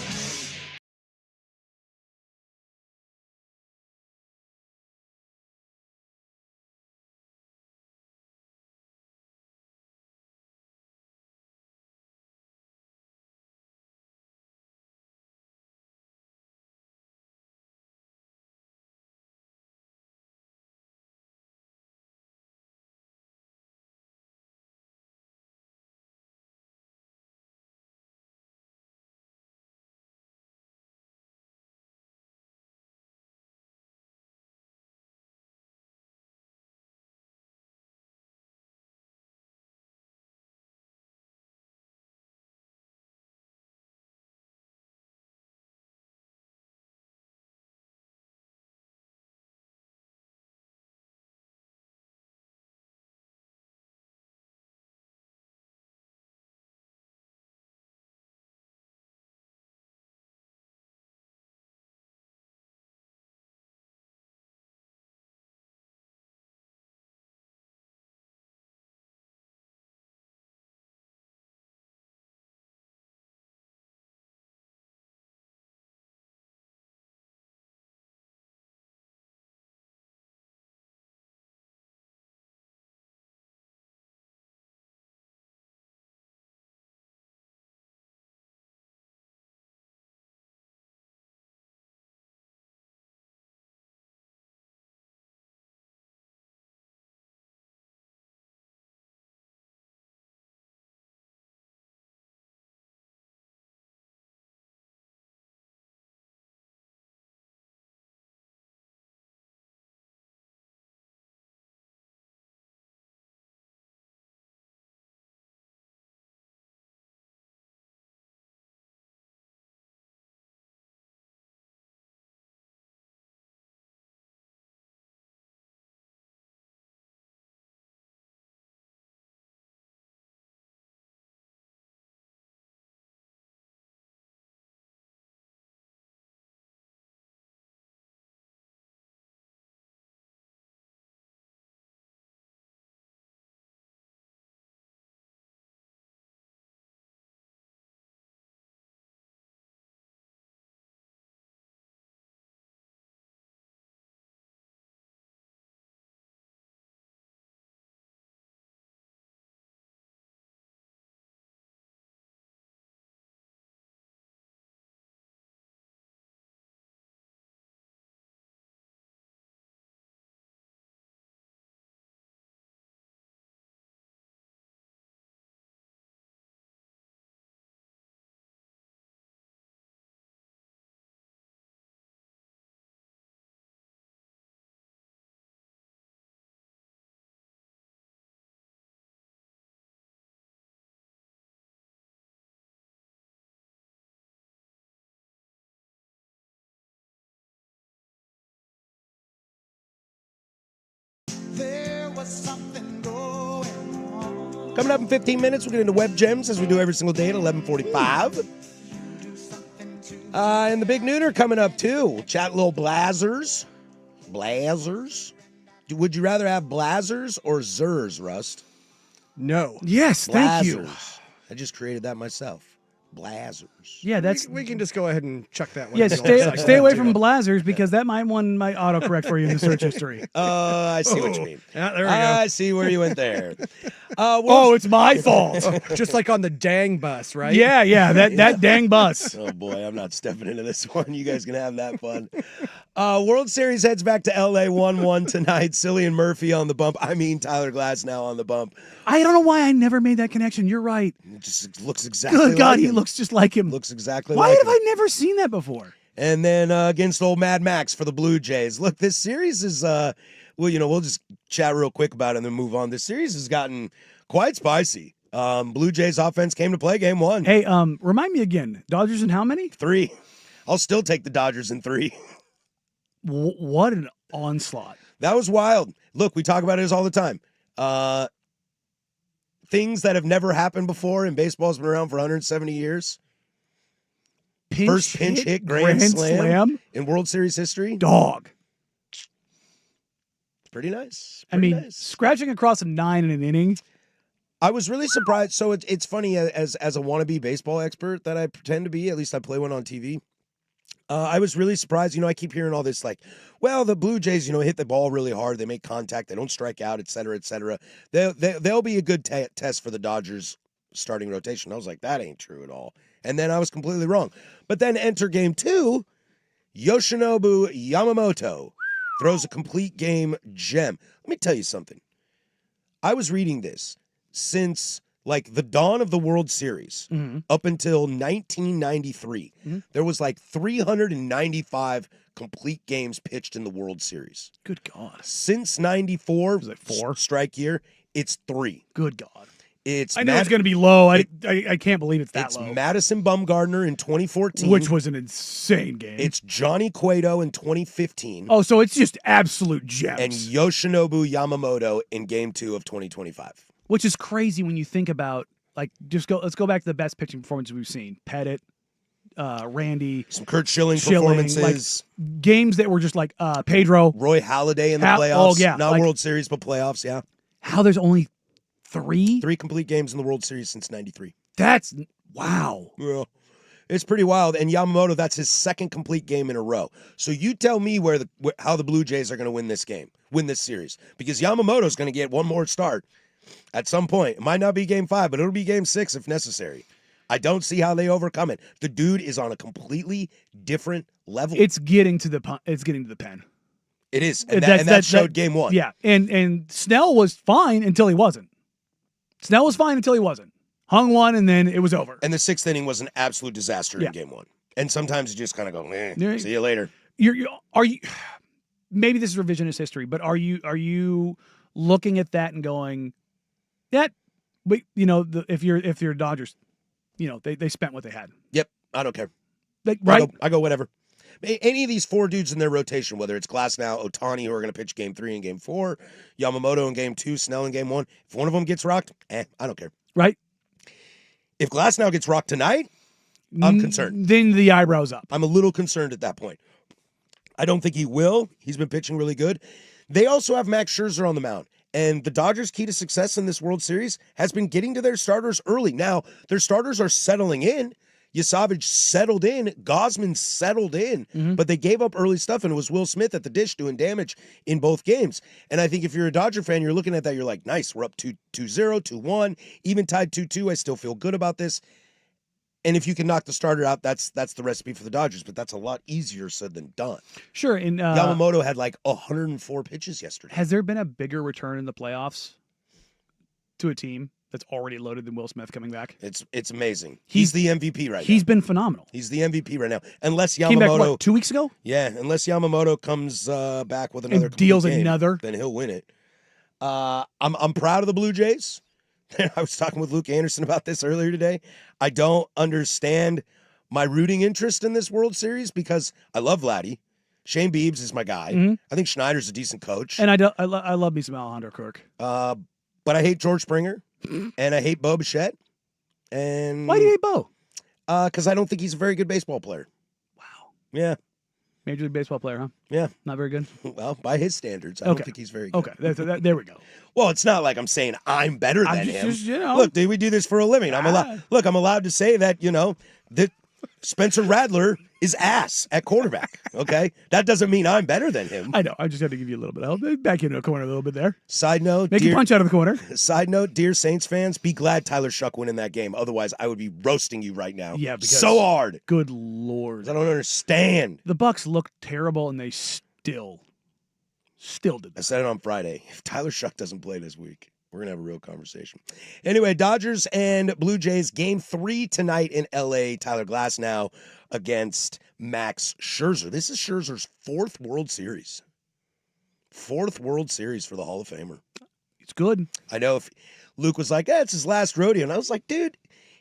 [SPEAKER 1] Coming up in 15 minutes, we'll get into Web Gems as we do every single day at 11:45. And the big nooner coming up, too. We'll chat a little Blazers. Blazers? Would you rather have Blazers or Zers, Rust?
[SPEAKER 3] No.
[SPEAKER 2] Yes, thank you.
[SPEAKER 1] Blazers. I just created that myself. Blazers.
[SPEAKER 2] Yeah, that's
[SPEAKER 3] We can just go ahead and chuck that one.
[SPEAKER 2] yeah.
[SPEAKER 3] in the old cycle
[SPEAKER 2] Stay away
[SPEAKER 3] too.
[SPEAKER 2] from Blazers because that might autocorrect for you in the search history.
[SPEAKER 1] I see what you mean.
[SPEAKER 3] Yeah, there we go.
[SPEAKER 1] I see where you went there.
[SPEAKER 2] Oh, it's my fault.
[SPEAKER 3] Just like on the dang bus, right?
[SPEAKER 2] Yeah, that dang bus.
[SPEAKER 1] Oh boy, I'm not stepping into this one. You guys can have that fun. World Series heads back to LA 1-1 tonight. Cillian Murphy on the bump. I mean Tyler Glass now on the bump.
[SPEAKER 2] I don't know why I never made that connection. You're right.
[SPEAKER 1] It just looks exactly
[SPEAKER 2] Good God,
[SPEAKER 1] like
[SPEAKER 2] he
[SPEAKER 1] him.
[SPEAKER 2] looks just like him.
[SPEAKER 1] Looks exactly
[SPEAKER 2] Why
[SPEAKER 1] like
[SPEAKER 2] have
[SPEAKER 1] him.
[SPEAKER 2] I never seen that before?
[SPEAKER 1] And then against old Mad Max for the Blue Jays. Look, this series is we'll just chat real quick about it and then move on. This series has gotten quite spicy. Blue Jays offense came to play game 1.
[SPEAKER 2] Hey, remind me again. Dodgers in how many?
[SPEAKER 1] 3. I'll still take the Dodgers in 3.
[SPEAKER 2] What an onslaught.
[SPEAKER 1] That was wild. Look, we talk about it all the time. Things that have never happened before, and baseball's been around for 170 years. First pinch hit grand slam in World Series history.
[SPEAKER 2] Dog.
[SPEAKER 1] Pretty nice.
[SPEAKER 2] I
[SPEAKER 1] Pretty
[SPEAKER 2] mean,
[SPEAKER 1] nice.
[SPEAKER 2] scratching across a 9 in an inning.
[SPEAKER 1] I was really surprised. So it's funny, as a wannabe baseball expert that I pretend to be, at least I play one on TV. I was really surprised. I keep hearing all this like, well, the Blue Jays, hit the ball really hard. They make contact. They don't strike out, et cetera, et cetera. They'll be a good test for the Dodgers starting rotation. I was like, that ain't true at all. And then I was completely wrong. But then enter game 2, Yoshinobu Yamamoto throws a complete game gem. Let me tell you something. I was reading this since like the dawn of the World Series up until 1993. There was like 395 complete games pitched in the World Series.
[SPEAKER 2] Good God.
[SPEAKER 1] Since 94,
[SPEAKER 2] Was it 4?
[SPEAKER 1] strike year, it's 3.
[SPEAKER 2] Good God.
[SPEAKER 1] I
[SPEAKER 2] I know it's going to be low. I can't believe it's that
[SPEAKER 1] It's
[SPEAKER 2] low.
[SPEAKER 1] Madison Bumgarner in 2014.
[SPEAKER 2] Which was an insane game.
[SPEAKER 1] It's Johnny Cueto in 2015.
[SPEAKER 2] Oh, so it's just absolute gems.
[SPEAKER 1] And Yoshinobu Yamamoto in game 2 of 2025.
[SPEAKER 2] Which is crazy when you think about, like, let's go back to the best pitching performances we've seen. Pettit, Randy.
[SPEAKER 1] Some Kurt Schilling
[SPEAKER 2] Schilling,
[SPEAKER 1] performances.
[SPEAKER 2] Like, games that were just like Pedro.
[SPEAKER 1] Roy Halladay in the playoffs.
[SPEAKER 2] Oh, yeah.
[SPEAKER 1] Not
[SPEAKER 2] like,
[SPEAKER 1] World Series, but playoffs, yeah.
[SPEAKER 2] How there's only 3?
[SPEAKER 1] 3 complete games in the World Series since 93.
[SPEAKER 2] That's, wow.
[SPEAKER 1] Yeah. It's pretty wild. And Yamamoto, that's his second complete game in a row. So you tell me how the Blue Jays are going to win this series. Because Yamamoto's going to get one more start at some point. It might not be game 5, but it'll be game 6 if necessary. I don't see how they overcome it. The dude is on a completely different level.
[SPEAKER 2] It's getting to the pen.
[SPEAKER 1] It is. And that showed game 1.
[SPEAKER 2] Yeah. And Snell was fine until he wasn't. Hung one, and then it was over.
[SPEAKER 1] And the 6th inning was an absolute disaster in game 1. And sometimes you just kind of go, see you later.
[SPEAKER 2] Are you? Maybe this is revisionist history, but are you looking at that and going, that, if you're Dodgers, they spent what they had.
[SPEAKER 1] Yep, I don't care.
[SPEAKER 2] Right?
[SPEAKER 1] I go whatever. Any of these 4 dudes in their rotation, whether it's Glasnow, Ohtani, who are going to pitch game 3 and game 4, Yamamoto in game 2, Snell in game 1, if one of them gets rocked, I don't care.
[SPEAKER 2] Right?
[SPEAKER 1] If Glasnow gets rocked tonight, I'm concerned.
[SPEAKER 2] Then the eyebrows up.
[SPEAKER 1] I'm a little concerned at that point. I don't think he will. He's been pitching really good. They also have Max Scherzer on the mound. And the Dodgers' key to success in this World Series has been getting to their starters early. Now, their starters are settling in. Yasavage settled in. Gosman settled in. But they gave up early stuff, and it was Will Smith at the dish doing damage in both games. And I think if you're a Dodger fan, you're looking at that, you're like, nice, we're up 2-0, 2-1, even tied 2-2. I still feel good about this. And if you can knock the starter out, that's the recipe for the Dodgers. But that's a lot easier said than done.
[SPEAKER 2] Sure. And
[SPEAKER 1] Yamamoto had like 104 pitches yesterday.
[SPEAKER 2] Has there been a bigger return in the playoffs to a team that's already loaded than Will Smith coming back?
[SPEAKER 1] It's amazing. He's the MVP right now.
[SPEAKER 2] He's been phenomenal.
[SPEAKER 1] He's the MVP right now. Unless Yamamoto
[SPEAKER 2] came back, what, 2 weeks ago?
[SPEAKER 1] Yeah, unless Yamamoto comes back with another
[SPEAKER 2] and deals
[SPEAKER 1] game,
[SPEAKER 2] another,
[SPEAKER 1] then he'll win it. I'm proud of the Blue Jays. I was talking with Luke Anderson about this earlier today. I don't understand my rooting interest in this World Series because I love Vladdy. Shane Biebs is my guy. I think Schneider's a decent coach.
[SPEAKER 2] And I love me some Alejandro Kirk.
[SPEAKER 1] But I hate George Springer, and I hate Bo Bichette. And
[SPEAKER 2] why do you hate Bo?
[SPEAKER 1] Because I don't think he's a very good baseball player.
[SPEAKER 2] Wow.
[SPEAKER 1] Yeah.
[SPEAKER 2] Major League Baseball player, huh?
[SPEAKER 1] Yeah.
[SPEAKER 2] Not very good?
[SPEAKER 1] Well, by his standards, I don't think he's very good.
[SPEAKER 2] Okay, there we go.
[SPEAKER 1] Well, it's not like I'm saying I'm better than him.
[SPEAKER 2] Just, you know.
[SPEAKER 1] Look, dude, we do this for a living. I'm allowed to say that, that Spencer Rattler is ass at quarterback, okay? That doesn't mean I'm better than him.
[SPEAKER 2] I know. I just had to give you a little bit of help. Back into a corner a little bit there.
[SPEAKER 1] Side note.
[SPEAKER 2] Make you punch out of the corner.
[SPEAKER 1] Side note, dear Saints fans, be glad Tyler Shuck won in that game. Otherwise, I would be roasting you right now.
[SPEAKER 2] Yeah, because
[SPEAKER 1] so hard.
[SPEAKER 2] Good Lord.
[SPEAKER 1] I don't understand.
[SPEAKER 2] The Bucs looked terrible, and they still did that.
[SPEAKER 1] I said it on Friday. If Tyler Shuck doesn't play this week, we're going to have a real conversation. Anyway, Dodgers and Blue Jays, game 3 tonight in L.A. Tyler Glasnow against Max Scherzer. This is Scherzer's 4th World Series. 4th World Series for the Hall of Famer.
[SPEAKER 2] It's good.
[SPEAKER 1] I know if Luke was like, it's his last rodeo. And I was like, dude,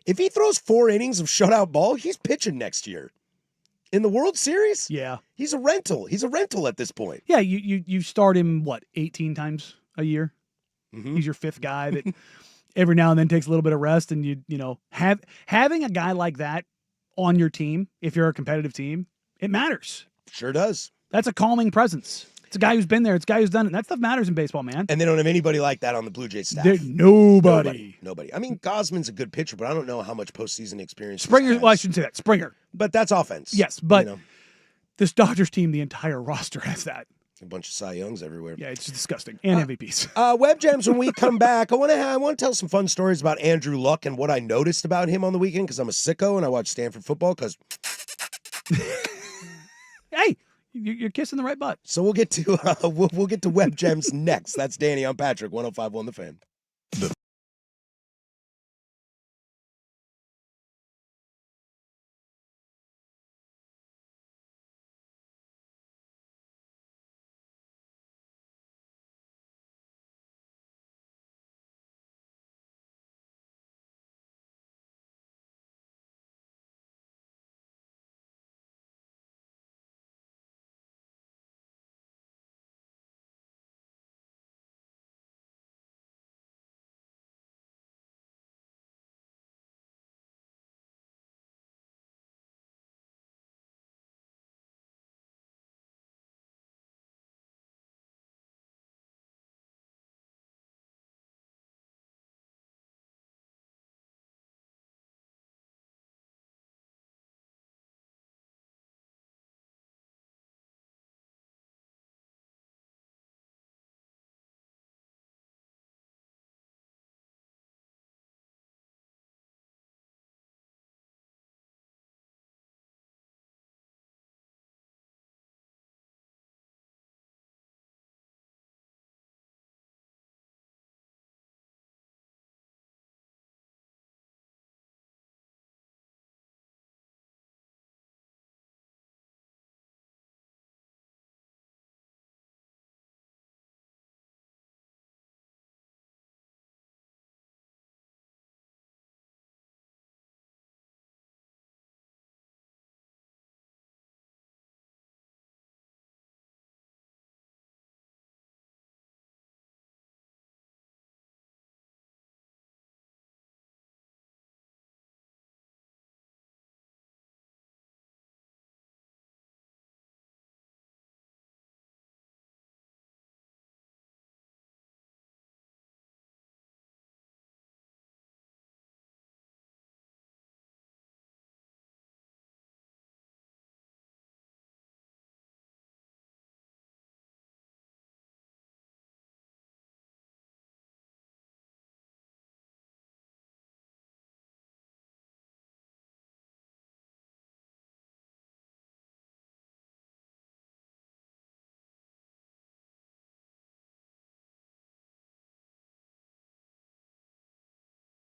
[SPEAKER 1] if he throws 4 innings of shutout ball, he's pitching next year. In the World Series?
[SPEAKER 2] Yeah.
[SPEAKER 1] He's a rental. He's a rental at this point.
[SPEAKER 2] Yeah, you start him, 18 times a year?
[SPEAKER 1] Mm-hmm.
[SPEAKER 2] He's your 5th guy that every now and then takes a little bit of rest, and having a guy like that on your team, if you're a competitive team, it matters.
[SPEAKER 1] Sure does.
[SPEAKER 2] That's a calming presence. It's a guy who's been there. It's a guy who's done it. That stuff matters in baseball, man.
[SPEAKER 1] And they don't have anybody like that on the Blue Jays staff.
[SPEAKER 2] Nobody.
[SPEAKER 1] I mean, Gosman's a good pitcher, but I don't know how much postseason experience
[SPEAKER 2] Springer.
[SPEAKER 1] he has.
[SPEAKER 2] Well, I shouldn't say that. Springer.
[SPEAKER 1] But that's offense.
[SPEAKER 2] Yes, but this Dodgers team, the entire roster has that.
[SPEAKER 1] A bunch of Cy Youngs everywhere.
[SPEAKER 2] Yeah, it's disgusting. And MVPs.
[SPEAKER 1] Web Gems, when we come back, I want to tell some fun stories about Andrew Luck and what I noticed about him on the weekend because I'm a sicko and I watch Stanford football because...
[SPEAKER 2] Hey, you're kissing the right butt.
[SPEAKER 1] So we'll get to we'll get to Web Gems next. That's Danny. I'm Patrick, 105.1 The Fan.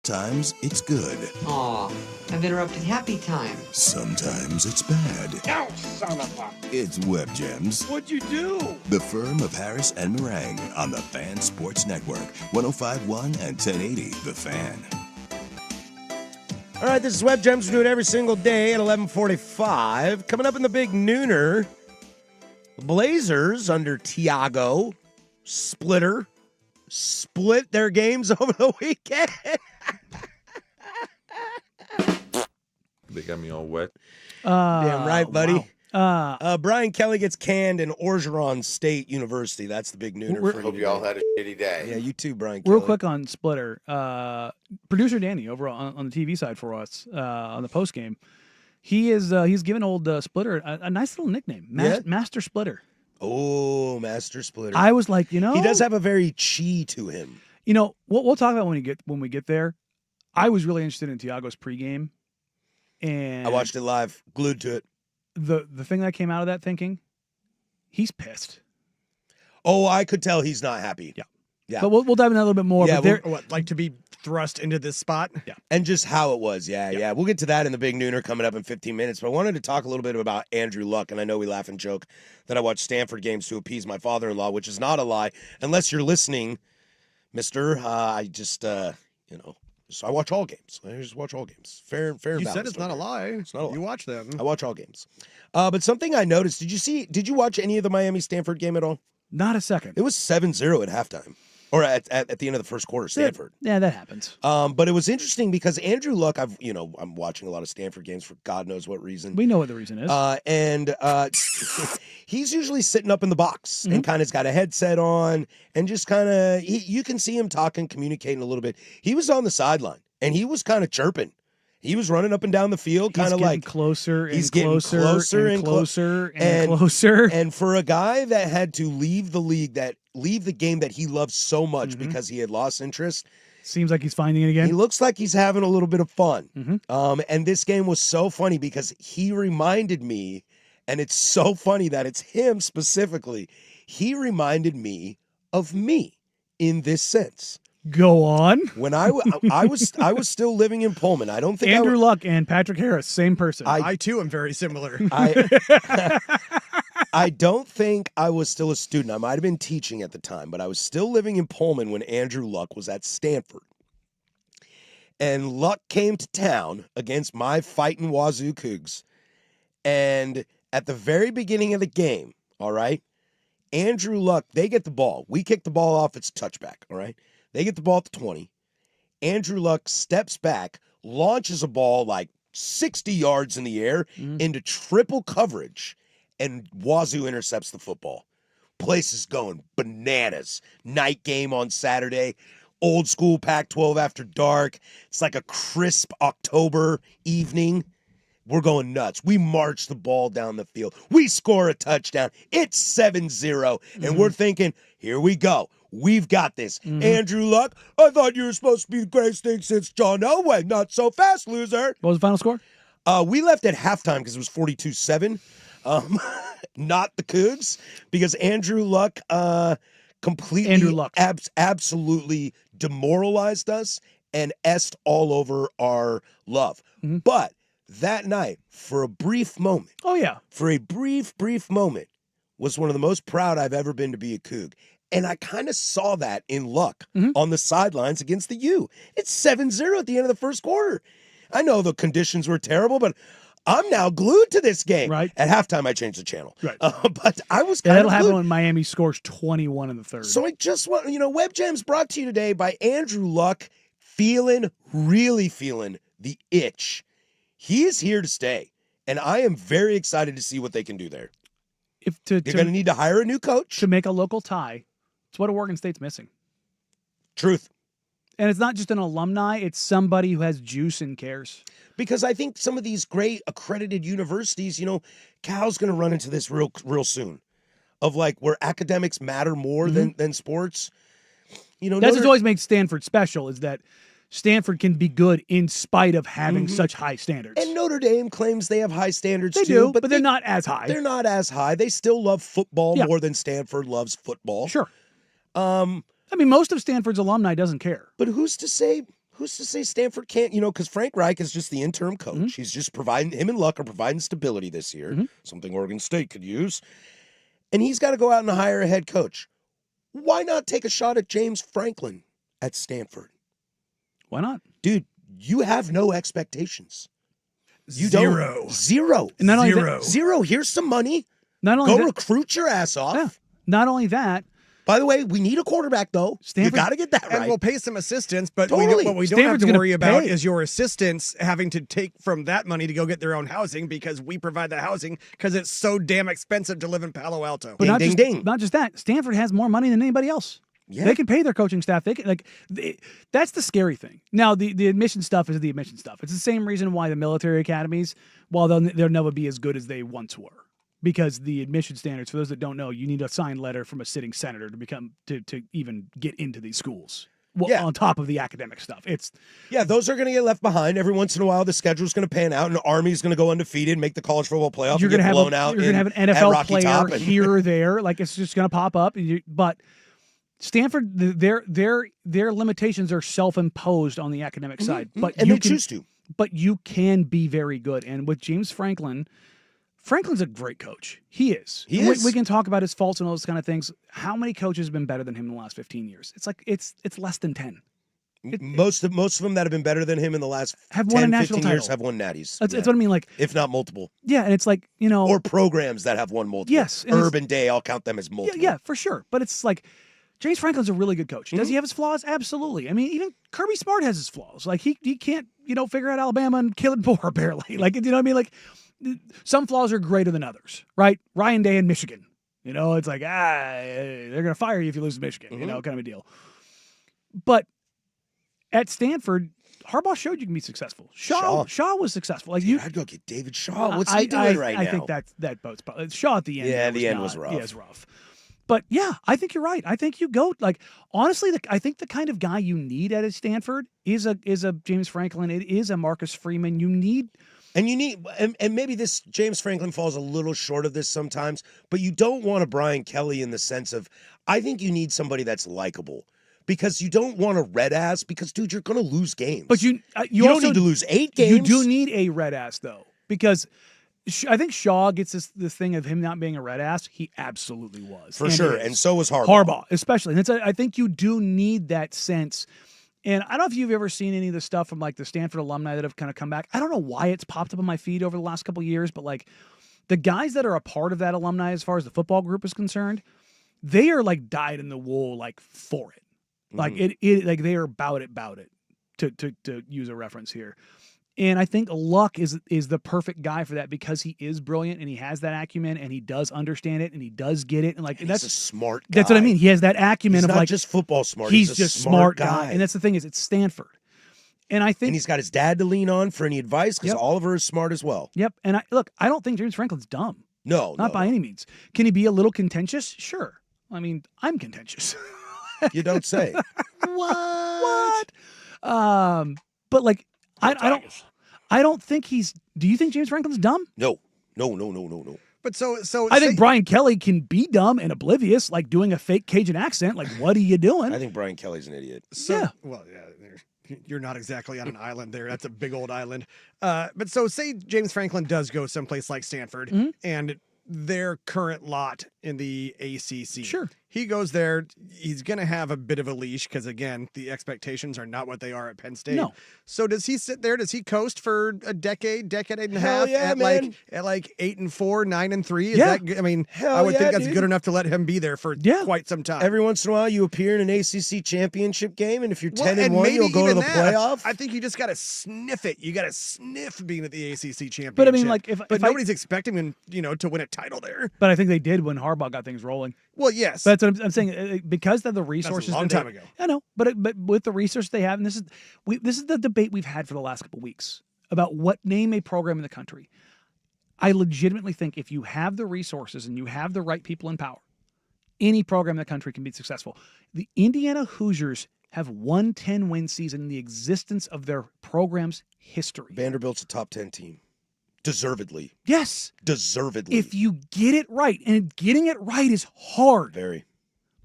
[SPEAKER 5] Sometimes it's good.
[SPEAKER 8] Aw, I've interrupted happy time.
[SPEAKER 5] Sometimes it's bad.
[SPEAKER 4] No, son of a...
[SPEAKER 5] It's Web Gems.
[SPEAKER 1] What'd you do?
[SPEAKER 5] The firm of Harris and Meringue on the Fan Sports Network. 105.1 and 1080 The Fan.
[SPEAKER 1] All right, this is Web Gems. We do it every single day at 11:45. Coming up in the big nooner, Blazers under Tiago Splitter split their games over the weekend.
[SPEAKER 9] They got me all wet.
[SPEAKER 1] Damn right, buddy.
[SPEAKER 2] Wow.
[SPEAKER 1] Brian Kelly gets canned in Orgeron State University. That's the big nooner for you.
[SPEAKER 4] Hope you all had a shitty day.
[SPEAKER 1] Yeah, you too, Brian Kelly.
[SPEAKER 2] Real quick on Splitter. Producer Danny over on the TV side for us on the post game. He's given old Splitter a nice little nickname, Master Splitter.
[SPEAKER 1] Oh, Master Splitter.
[SPEAKER 2] I was like,
[SPEAKER 1] he does have a very chi to him.
[SPEAKER 2] We'll talk about when we get there. I was really interested in Tiago's pregame, and
[SPEAKER 1] I watched it live, glued to it.
[SPEAKER 2] The thing that came out of that thinking, he's pissed.
[SPEAKER 1] Oh, I could tell he's not happy. Yeah.
[SPEAKER 2] But we'll dive into that a little bit more.
[SPEAKER 1] Yeah,
[SPEAKER 2] but
[SPEAKER 3] like to be thrust into this spot?
[SPEAKER 2] Yeah.
[SPEAKER 1] And just how it was. Yeah. We'll get to that in the big nooner coming up in 15 minutes. But I wanted to talk a little bit about Andrew Luck. And I know we laugh and joke that I watch Stanford games to appease my father-in-law, which is not a lie. Unless you're listening, mister. I just, so I watch all games. I just watch all games. Fair
[SPEAKER 3] You said it's not a lie.
[SPEAKER 1] It's not a lie.
[SPEAKER 3] You watch them.
[SPEAKER 1] I watch all games. But something I noticed, did you watch any of the Miami-Stanford game at all?
[SPEAKER 2] Not a second.
[SPEAKER 1] It was 7-0 at halftime. Or at the end of the first quarter, Stanford.
[SPEAKER 2] Yeah, that happens.
[SPEAKER 1] But it was interesting because Andrew Luck, I'm watching a lot of Stanford games for God knows what reason.
[SPEAKER 2] We know what the reason is.
[SPEAKER 1] And he's usually sitting up in the box and kind of's got a headset on and just kind of, you can see him talking, communicating a little bit. He was on the sideline and he was kind of chirping. He was running up and down the field, kind of like
[SPEAKER 2] closer and
[SPEAKER 1] he's
[SPEAKER 2] closer
[SPEAKER 1] getting closer
[SPEAKER 2] and
[SPEAKER 1] and
[SPEAKER 2] closer and closer.
[SPEAKER 1] And for a guy that had to leave the game that he loved so much because he had lost interest,
[SPEAKER 2] seems like he's finding it again.
[SPEAKER 1] He looks like he's having a little bit of fun. And this game was so funny because he reminded me, and it's so funny that it's him specifically. He reminded me of me in this sense.
[SPEAKER 2] Go on.
[SPEAKER 1] When I was still living in Pullman. I don't think
[SPEAKER 2] Andrew Luck and Patrick Harris, same person.
[SPEAKER 3] I too am very similar.
[SPEAKER 1] I don't think I was still a student. I might have been teaching at the time, but I was still living in Pullman when Andrew Luck was at Stanford. And Luck came to town against my fighting Wazoo Cougs. And at the very beginning of the game, all right, Andrew Luck, they get the ball. We kick the ball off. It's a touchback, all right? They get the ball at the 20. Andrew Luck steps back, launches a ball like 60 yards in the air into triple coverage, and Wazoo intercepts the football. Place is going bananas. Night game on Saturday. Old school Pac-12 after dark. It's like a crisp October evening. We're going nuts. We march the ball down the field. We score a touchdown. It's 7-0. And we're thinking, here we go. We've got this. Andrew Luck, I thought you were supposed to be the greatest thing since John Elway. Not so fast, loser.
[SPEAKER 2] What was the final score?
[SPEAKER 1] We left at halftime because it was 42-7. Not the Cougs, because Andrew Luck completely absolutely demoralized us and essed all over our love. But that night, for a brief moment, for a brief moment, was one of the most proud I've ever been to be a Coug. And I kind of saw that in Luck on the sidelines against the U. It's 7-0 at the end of the first quarter. I know the conditions were terrible, but I'm now glued to this game.
[SPEAKER 2] Right.
[SPEAKER 1] At halftime, I changed the channel.
[SPEAKER 2] Right.
[SPEAKER 1] But I was kind
[SPEAKER 2] that'll
[SPEAKER 1] of
[SPEAKER 2] happen when Miami scores 21 in the third.
[SPEAKER 1] So I just want, Web Jam's brought to you today by Andrew Luck, really feeling the itch. He is here to stay, and I am very excited to see what they can do there. They're going to need to hire a new coach.
[SPEAKER 2] To make a local tie. It's what Oregon State's missing.
[SPEAKER 1] Truth.
[SPEAKER 2] And it's not just an alumni, it's somebody who has juice and cares.
[SPEAKER 1] Because I think some of these great accredited universities, Cal's going to run into this real soon, of like where academics matter more than sports.
[SPEAKER 2] That's what's always makes Stanford special, is that Stanford can be good in spite of having such high standards.
[SPEAKER 1] And Notre Dame claims they have high standards
[SPEAKER 2] they
[SPEAKER 1] too.
[SPEAKER 2] do, but they're not as high.
[SPEAKER 1] They're not as high. They still love football more than Stanford loves football.
[SPEAKER 2] Sure. Most of Stanford's alumni doesn't care.
[SPEAKER 1] But who's to say Stanford can't, because Frank Reich is just the interim coach. He's just him and Luck are providing stability this year, something Oregon State could use. And he's got to go out and hire a head coach. Why not take a shot at James Franklin at Stanford?
[SPEAKER 2] Why not?
[SPEAKER 1] Dude, you have no expectations. You
[SPEAKER 3] Zero.
[SPEAKER 1] don't. Zero.
[SPEAKER 2] And not only
[SPEAKER 3] Zero.
[SPEAKER 1] Zero. Here's some money.
[SPEAKER 2] Not only
[SPEAKER 1] Go
[SPEAKER 2] that,
[SPEAKER 1] recruit your ass off.
[SPEAKER 2] yeah, not only that,
[SPEAKER 1] By the way, we need a quarterback, though.
[SPEAKER 2] Stanford-
[SPEAKER 1] You got to get that
[SPEAKER 3] And
[SPEAKER 1] right.
[SPEAKER 3] we'll pay some assistants, but
[SPEAKER 1] Totally.
[SPEAKER 3] what we don't
[SPEAKER 2] Stanford's
[SPEAKER 3] have to
[SPEAKER 2] gonna
[SPEAKER 3] worry about
[SPEAKER 2] pay.
[SPEAKER 3] is your assistants having to take from that money to go get their own housing because we provide the housing because it's so damn expensive to live in Palo Alto.
[SPEAKER 2] but
[SPEAKER 1] Ding, ding.
[SPEAKER 2] not just that. Stanford has more money than anybody else.
[SPEAKER 1] Yeah.
[SPEAKER 2] They can pay their coaching staff. They can that's the scary thing. Now the admission stuff is the admission stuff. It's the same reason why the military academies, while they'll never be as good as they once were, because the admission standards, for those that don't know, you need a signed letter from a sitting senator to even get into these schools. Well,
[SPEAKER 1] Yeah.
[SPEAKER 2] on top of the academic stuff,
[SPEAKER 1] Yeah, those are going to get left behind. Every once in a while, the schedule's going to pan out, and the Army's going to go undefeated, make the college football playoff,
[SPEAKER 2] you're
[SPEAKER 1] and get
[SPEAKER 2] gonna have
[SPEAKER 1] blown out.
[SPEAKER 2] you're gonna have an
[SPEAKER 1] at
[SPEAKER 2] NFL
[SPEAKER 1] Rocky
[SPEAKER 2] player
[SPEAKER 1] Top and-
[SPEAKER 2] here or there, like it's just gonna pop up. But Stanford, their limitations are self-imposed on the academic side, but
[SPEAKER 1] and
[SPEAKER 2] you
[SPEAKER 1] they
[SPEAKER 2] can
[SPEAKER 1] choose to.
[SPEAKER 2] But you can be very good, and with James Franklin. Franklin's a great coach. He is.
[SPEAKER 1] He
[SPEAKER 2] And
[SPEAKER 1] is.
[SPEAKER 2] We can talk about his faults and all those kind of things. How many coaches have been better than him in the last 15 years? It's like it's less than 10.
[SPEAKER 1] Most of them that have been better than him in the last
[SPEAKER 2] Have won
[SPEAKER 1] 10,
[SPEAKER 2] a national
[SPEAKER 1] 15 years
[SPEAKER 2] title.
[SPEAKER 1] have won natties.
[SPEAKER 2] That's
[SPEAKER 1] Yeah.
[SPEAKER 2] what I mean. Like,
[SPEAKER 1] If not multiple.
[SPEAKER 2] yeah, and it's like,
[SPEAKER 1] Or programs that have won multiple.
[SPEAKER 2] Yes, and it's-
[SPEAKER 1] Urban Day, I'll count them as multiple.
[SPEAKER 2] yeah, for sure. But it's like James Franklin's a really good coach. Does he have his flaws? Absolutely. I mean, even Kirby Smart has his flaws. Like he can't, figure out Alabama and kill it for barely. Like, you know what I mean? Like some flaws are greater than others, right? Ryan Day in Michigan. It's like, they're going to fire you if you lose to Michigan, kind of a deal. But at Stanford, Harbaugh showed you can be successful. Shaw was successful. Like
[SPEAKER 1] I'd go get David Shaw. What's he doing right now?
[SPEAKER 2] I think that boat's probably Shaw at the end.
[SPEAKER 1] Yeah,
[SPEAKER 2] there
[SPEAKER 1] the end was
[SPEAKER 2] not-
[SPEAKER 1] rough.
[SPEAKER 2] Yeah, it's rough. But yeah, I think you're right. I think you go like honestly. I think the kind of guy you need at Stanford is a James Franklin. It is a Marcus Freeman. You need.
[SPEAKER 1] And and maybe this James Franklin falls a little short of this sometimes, but you don't want a Brian Kelly in the sense of, I think you need somebody that's likable. Because you don't want a red ass, because dude, you're going to lose games.
[SPEAKER 2] But you
[SPEAKER 1] don't
[SPEAKER 2] also
[SPEAKER 1] need to lose 8 games.
[SPEAKER 2] You do need a red ass though, because I think Shaw gets this thing of him not being a red ass. He absolutely was
[SPEAKER 1] For sure,
[SPEAKER 2] is.
[SPEAKER 1] and so was Harbaugh.
[SPEAKER 2] Harbaugh, especially. And I think you do need that sense. And I don't know if you've ever seen any of the stuff from like the Stanford alumni that have kind of come back. I don't know why it's popped up on my feed over the last couple of years, but like the guys that are a part of that alumni, as far as the football group is concerned, they are like dyed in the wool, like for it. Like it like they are about it to use a reference here. And I think Luck is the perfect guy for that because he is brilliant and he has that acumen and he does understand it and he does get it. And like
[SPEAKER 1] And
[SPEAKER 2] that's
[SPEAKER 1] he's a smart guy.
[SPEAKER 2] That's what I mean. He has that acumen
[SPEAKER 1] He's
[SPEAKER 2] of
[SPEAKER 1] not
[SPEAKER 2] like
[SPEAKER 1] just football smart.
[SPEAKER 2] He's
[SPEAKER 1] a
[SPEAKER 2] just smart
[SPEAKER 1] guy.
[SPEAKER 2] And that's the thing is it's Stanford. And I think
[SPEAKER 1] And he's got his dad to lean on for any advice because
[SPEAKER 2] Yep.
[SPEAKER 1] Oliver is smart as well.
[SPEAKER 2] Yep. And I don't think James Franklin's dumb.
[SPEAKER 1] No,
[SPEAKER 2] Not by any means. Can he be a little contentious? Sure. I mean, I'm contentious.
[SPEAKER 1] You don't say.
[SPEAKER 2] What? But like I don't think he's. Do you think James Franklin's dumb?
[SPEAKER 1] No.
[SPEAKER 3] But so
[SPEAKER 2] I think Brian Kelly can be dumb and oblivious, like doing a fake Cajun accent. Like, what are you doing?
[SPEAKER 1] I think Brian Kelly's an idiot.
[SPEAKER 3] Well, yeah, you're not exactly on an island there. That's a big old island. But so say James Franklin does go someplace like Stanford and their current lot in the ACC.
[SPEAKER 2] Sure.
[SPEAKER 3] He goes there. He's going to have a bit of a leash because, again, the expectations are not what they are at Penn State.
[SPEAKER 2] No.
[SPEAKER 3] So does he sit there? Does he coast for a decade and a
[SPEAKER 1] Hell
[SPEAKER 3] half
[SPEAKER 1] yeah,
[SPEAKER 3] at
[SPEAKER 1] man.
[SPEAKER 3] like 8-4, 9-3? Is
[SPEAKER 2] Yeah.
[SPEAKER 3] that good? I mean,
[SPEAKER 1] Hell
[SPEAKER 3] I would
[SPEAKER 1] yeah,
[SPEAKER 3] think that's
[SPEAKER 1] dude.
[SPEAKER 3] good enough to let him be there for quite some time.
[SPEAKER 1] Every once in a while, you appear in an ACC championship game, and if you're 10
[SPEAKER 3] Well,
[SPEAKER 1] and 1,
[SPEAKER 3] maybe
[SPEAKER 1] you'll go to
[SPEAKER 3] even
[SPEAKER 1] the
[SPEAKER 3] that,
[SPEAKER 1] playoff.
[SPEAKER 3] I think you just got to sniff it. You got to sniff being at the ACC championship.
[SPEAKER 2] But I mean, like, if
[SPEAKER 3] nobody's expecting him, to win a title there.
[SPEAKER 2] But I think they did when Harbaugh got things rolling.
[SPEAKER 3] Well, yes.
[SPEAKER 2] But that's what I'm saying. Because of the resources,
[SPEAKER 3] long
[SPEAKER 2] that
[SPEAKER 3] time
[SPEAKER 2] they-
[SPEAKER 3] ago.
[SPEAKER 2] I know, but with the resources they have, and this is the debate we've had for the last couple of weeks about what name a program in the country. I legitimately think if you have the resources and you have the right people in power, any program in the country can be successful. The Indiana Hoosiers have one 10-win season in the existence of their program's history.
[SPEAKER 1] Vanderbilt's a top 10 team. Deservedly.
[SPEAKER 2] Yes.
[SPEAKER 1] Deservedly.
[SPEAKER 2] If you get it right, and getting it right is hard.
[SPEAKER 1] Very.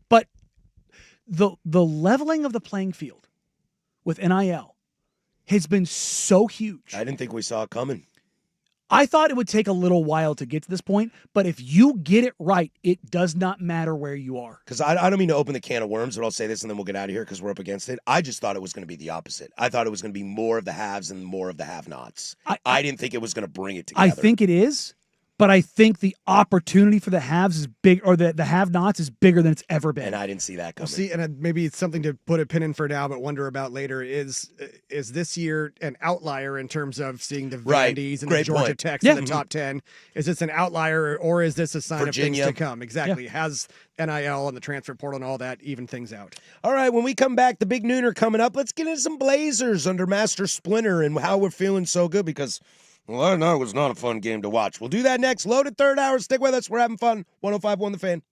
[SPEAKER 2] But the leveling of the playing field with NIL has been so huge.
[SPEAKER 1] I didn't think we saw it coming.
[SPEAKER 2] I thought it would take a little while to get to this point, but if you get it right, it does not matter where you are.
[SPEAKER 1] Because I don't mean to open the can of worms, but I'll say this and then we'll get out of here because we're up against it. I just thought it was going to be the opposite. I thought it was going to be more of the haves and more of the have-nots. I didn't think it was going to bring it together.
[SPEAKER 2] I think it is, but I think the opportunity for the haves is big, or the have-nots is bigger than it's ever been.
[SPEAKER 1] And I didn't see that coming.
[SPEAKER 3] Well, see, and maybe it's something to put a pin in for now, but wonder about later. Is this year an outlier in terms of seeing the Vandy's and the Georgia Techs in the top 10? Is this an outlier, or is this a sign of things to come? Exactly. Has NIL and the transfer portal and all that even things out?
[SPEAKER 1] All right, when we come back, the big nooner coming up. Let's get into some Blazers under Master Splinter and how we're feeling so good because, well, I know it was not a fun game to watch. We'll do that next. Loaded third hour. Stick with us. We're having fun. 105.1 The Fan.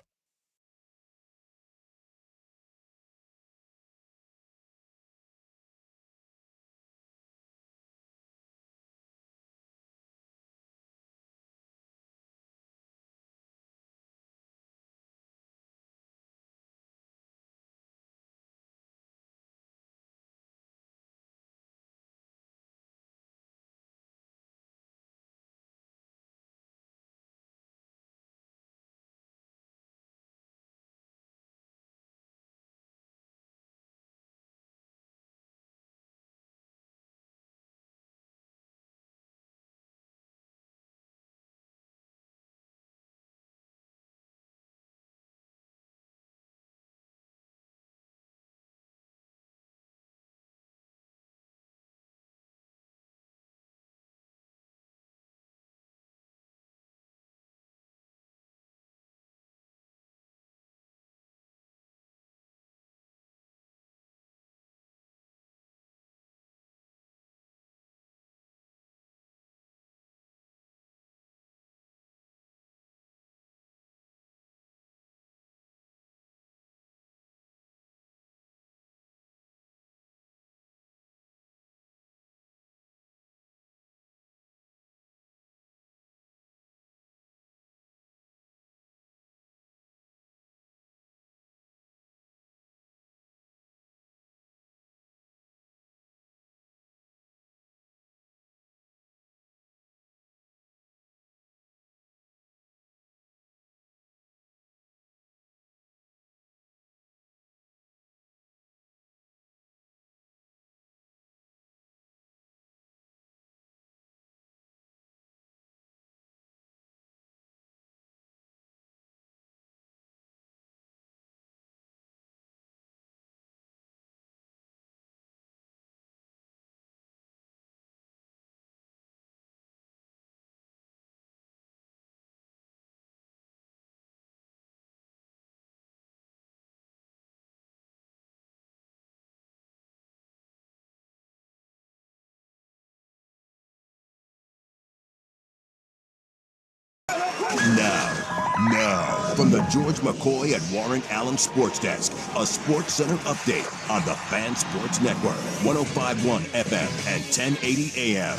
[SPEAKER 5] Now, from the George McCoy at Warren Allen Sports Desk, a Sports Center update on the Fan Sports Network, 105.1 FM and 1080 AM.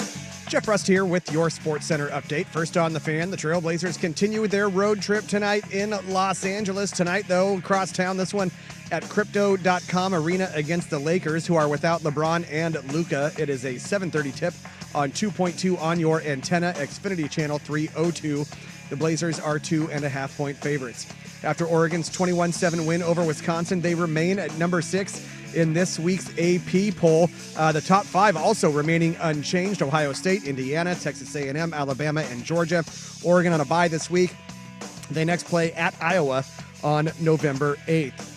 [SPEAKER 3] Jeff Rust here with your Sports Center update. First on the Fan, the Trailblazers continue their road trip tonight in Los Angeles. Tonight, though, across town, this one at Crypto.com Arena against the Lakers, who are without LeBron and Luka. It is a 7:30 tip on 2.2 on your antenna, Xfinity Channel 302. The Blazers are 2.5-point favorites. After Oregon's 21-7 win over Wisconsin, they remain at number 6 in this week's AP poll. The top 5 also remaining unchanged: Ohio State, Indiana, Texas A&M, Alabama, and Georgia. Oregon on a bye this week. They next play at Iowa on November 8th.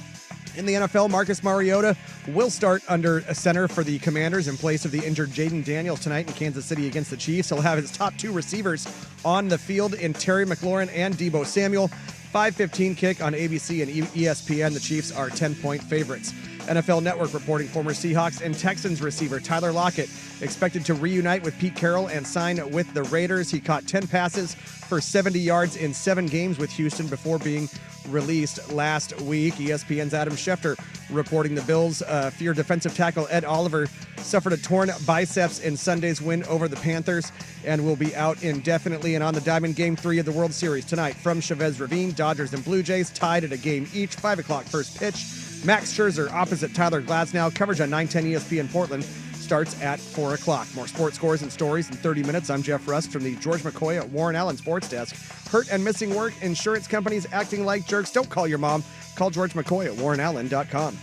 [SPEAKER 3] In the NFL, Marcus Mariota will start under a center for the Commanders in place of the injured Jaden Daniels tonight in Kansas City against the Chiefs. He'll have his top 2 receivers on the field in Terry McLaurin and Deebo Samuel. 5:15 kick on ABC and ESPN. The Chiefs are 10-point favorites. NFL Network reporting former Seahawks and Texans receiver Tyler Lockett expected to reunite with Pete Carroll and sign with the Raiders. He caught 10 passes for 70 yards in 7 games with Houston before being released last week. ESPN's Adam Schefter reporting the Bills fear defensive tackle Ed Oliver suffered a torn biceps in Sunday's win over the Panthers and will be out indefinitely. And on the diamond, Game 3 of the World Series tonight from Chavez Ravine, Dodgers and Blue Jays tied at a game each. 5 o'clock first pitch. Max Scherzer opposite Tyler Glasnow. Coverage on 910 ESPN Portland starts at 4 o'clock. More sports scores and stories in 30 minutes. I'm Jeff Rust from the George McCoy at Warren Allen Sports Desk. Hurt and missing work, insurance companies acting like jerks. Don't call your mom. Call George McCoy at warrenallen.com.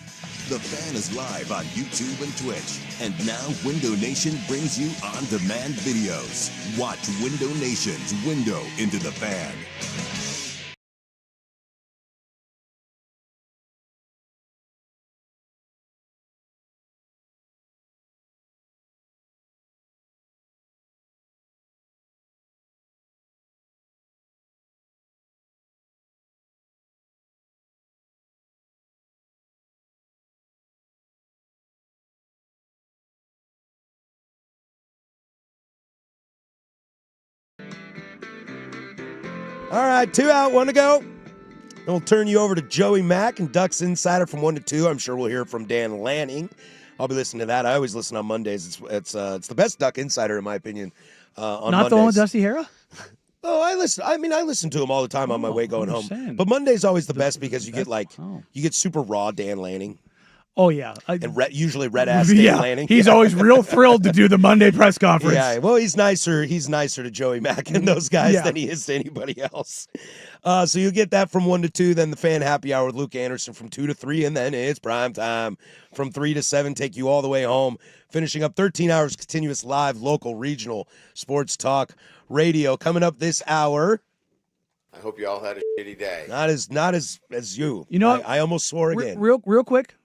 [SPEAKER 5] The Fan is live on YouTube and Twitch. And now Window Nation brings you on-demand videos. Watch Window Nation's Window into the Fan.
[SPEAKER 1] All right, 2 out, 1 to go. And we'll turn you over to Joey Mack and Ducks Insider from 1 to 2. I'm sure we'll hear from Dan Lanning. I'll be listening to that. I always listen on Mondays. It's the best Duck Insider, in my opinion, on
[SPEAKER 2] Not
[SPEAKER 1] Mondays.
[SPEAKER 2] the one with Dusty Hera?
[SPEAKER 1] Oh, I listen. I mean, I listen to him all the time on my way going home. But Monday's always the best because you get super raw Dan Lanning.
[SPEAKER 2] Oh, yeah.
[SPEAKER 1] And usually red-ass Dan Lanning.
[SPEAKER 2] He's always real thrilled to do the Monday press conference.
[SPEAKER 1] Yeah, well, he's nicer to Joey Mack and those guys than he is to anybody else. So you get that from 1 to 2, then the Fan Happy Hour with Luke Anderson from 2 to 3, and then it's prime time from 3 to 7, take you all the way home, finishing up 13 hours continuous live, local, regional sports talk radio. Coming up this hour.
[SPEAKER 4] I hope you all had a shitty day.
[SPEAKER 1] Not as you.
[SPEAKER 2] You know what?
[SPEAKER 1] I almost swore again.
[SPEAKER 2] Real quick.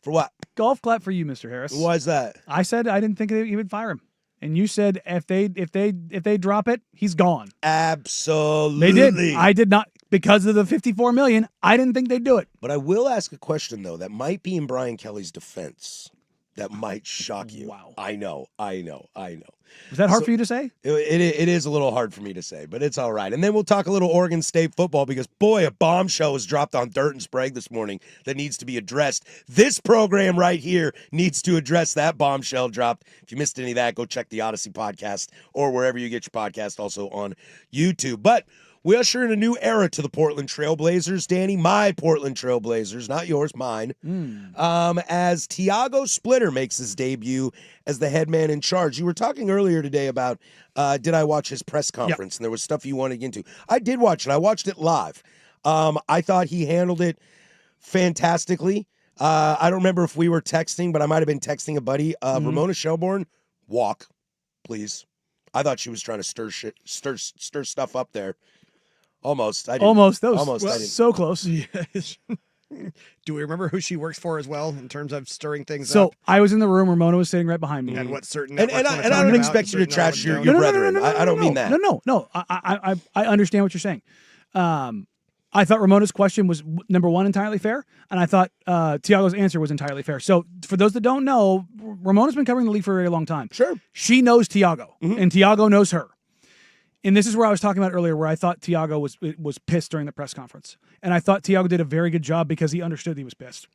[SPEAKER 1] For what?
[SPEAKER 2] Golf clap for you, Mr. Harris.
[SPEAKER 1] Why is that?
[SPEAKER 2] I said I didn't think he would fire him. And you said if they drop it, he's gone.
[SPEAKER 1] Absolutely.
[SPEAKER 2] They did. I did not, because of the $54 million. I didn't think they'd do it.
[SPEAKER 1] But I will ask a question though that might be in Brian Kelly's defense. That might shock you.
[SPEAKER 2] Wow.
[SPEAKER 1] I know.
[SPEAKER 2] Was that hard for you to say?
[SPEAKER 1] It is a little hard for me to say, but it's all right. And then we'll talk a little Oregon State football because, boy, a bombshell was dropped on Dirt and Sprague this morning that needs to be addressed. This program right here needs to address that bombshell dropped. If you missed any of that, go check the Odyssey podcast or wherever you get your podcast, also on YouTube. But we usher in a new era to the Portland Trailblazers, Danny. My Portland Trailblazers, not yours, mine. As Tiago Splitter makes his debut as the head man in charge. You were talking earlier today about did I watch his press conference? And there was stuff you wanted to get into. I did watch it. I watched it live. I thought he handled it fantastically. I don't remember if we were texting, but I might have been texting a buddy. Ramona Shelbourne, walk, please. I thought she was trying to stir stuff up there. Almost. I didn't.
[SPEAKER 2] Almost. That was
[SPEAKER 1] Almost.
[SPEAKER 2] so close.
[SPEAKER 3] Yes. Do we remember who she works for as well in terms of stirring things up?
[SPEAKER 2] So I was in the room. Ramona was sitting right behind me.
[SPEAKER 3] And what certain
[SPEAKER 1] and I don't expect you to trash your brethren. I don't mean that.
[SPEAKER 2] No. I understand what you're saying. I thought Ramona's question was, number one, entirely fair, and I thought Tiago's answer was entirely fair. So for those that don't know, Ramona's been covering the league for a very long time.
[SPEAKER 1] Sure.
[SPEAKER 2] She knows Tiago, and Tiago knows her. And this is where I was talking about earlier, where I thought Tiago was pissed during the press conference. And I thought Tiago did a very good job because he understood he was pissed.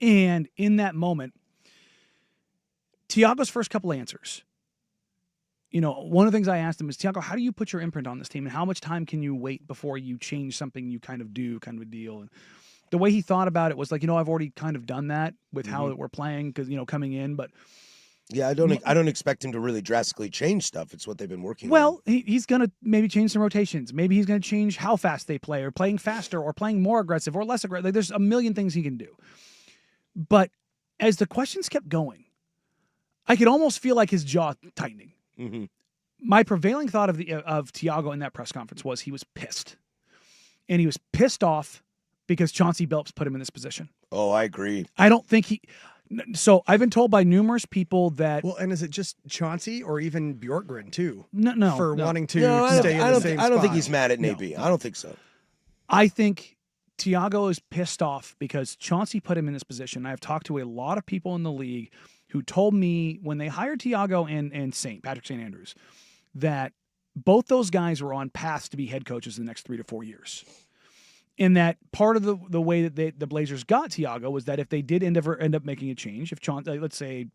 [SPEAKER 2] And in that moment, Tiago's first couple answers, one of the things I asked him is, Tiago, how do you put your imprint on this team? And how much time can you wait before you change something you kind of do, kind of a deal? And the way he thought about it was like, I've already kind of done that with how we're playing because, coming in, but...
[SPEAKER 1] Yeah, I don't expect him to really drastically change stuff. It's what they've been working on.
[SPEAKER 2] Well, he's going to maybe change some rotations. Maybe he's going to change how fast they play, or playing faster, or playing more aggressive or less aggressive. Like, there's a million things he can do. But as the questions kept going, I could almost feel like his jaw tightening.
[SPEAKER 1] Mm-hmm.
[SPEAKER 2] My prevailing thought of Tiago in that press conference was he was pissed. And he was pissed off because Chauncey Billups put him in this position.
[SPEAKER 1] Oh, I agree.
[SPEAKER 2] I don't think he... So I've been told by numerous people that...
[SPEAKER 3] Well, and is it just Chauncey or even Bjorkgren, too?
[SPEAKER 2] No.
[SPEAKER 3] For wanting to stay in the same spot?
[SPEAKER 1] I don't think he's mad at Nate B. I don't think so.
[SPEAKER 2] I think Tiago is pissed off because Chauncey put him in this position. I've talked to a lot of people in the league who told me when they hired Tiago and Patrick St. Andrews that both those guys were on paths to be head coaches in the next 3 to 4 years. In that part of the way that the Blazers got Tiago was that if they did end up making a change, if Chauncey, let's say,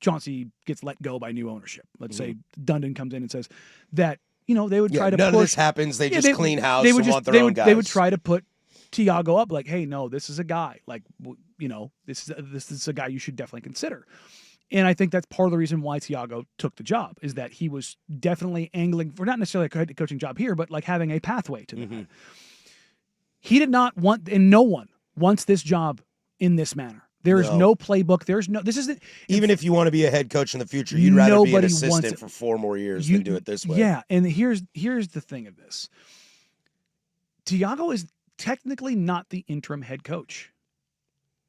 [SPEAKER 2] Chauncey gets let go by new ownership, let's say Dundon comes in and says that, they would try to
[SPEAKER 1] none
[SPEAKER 2] push.
[SPEAKER 1] of this happens. They just clean house
[SPEAKER 2] and
[SPEAKER 1] want their own guys.
[SPEAKER 2] They would try to put Tiago up like, hey, no, this is a guy. Like, this is a guy you should definitely consider. And I think that's part of the reason why Tiago took the job, is that he was definitely angling for not necessarily a coaching job here, but like having a pathway to that. He did not want, and no one wants this job in this manner. There is no playbook. This isn't.
[SPEAKER 1] Even if you want to be a head coach in the future, you'd rather be an
[SPEAKER 2] Nobody
[SPEAKER 1] assistant for 4 more years than do it this way.
[SPEAKER 2] Yeah, and here's the thing of this. Thiago is technically not the interim head coach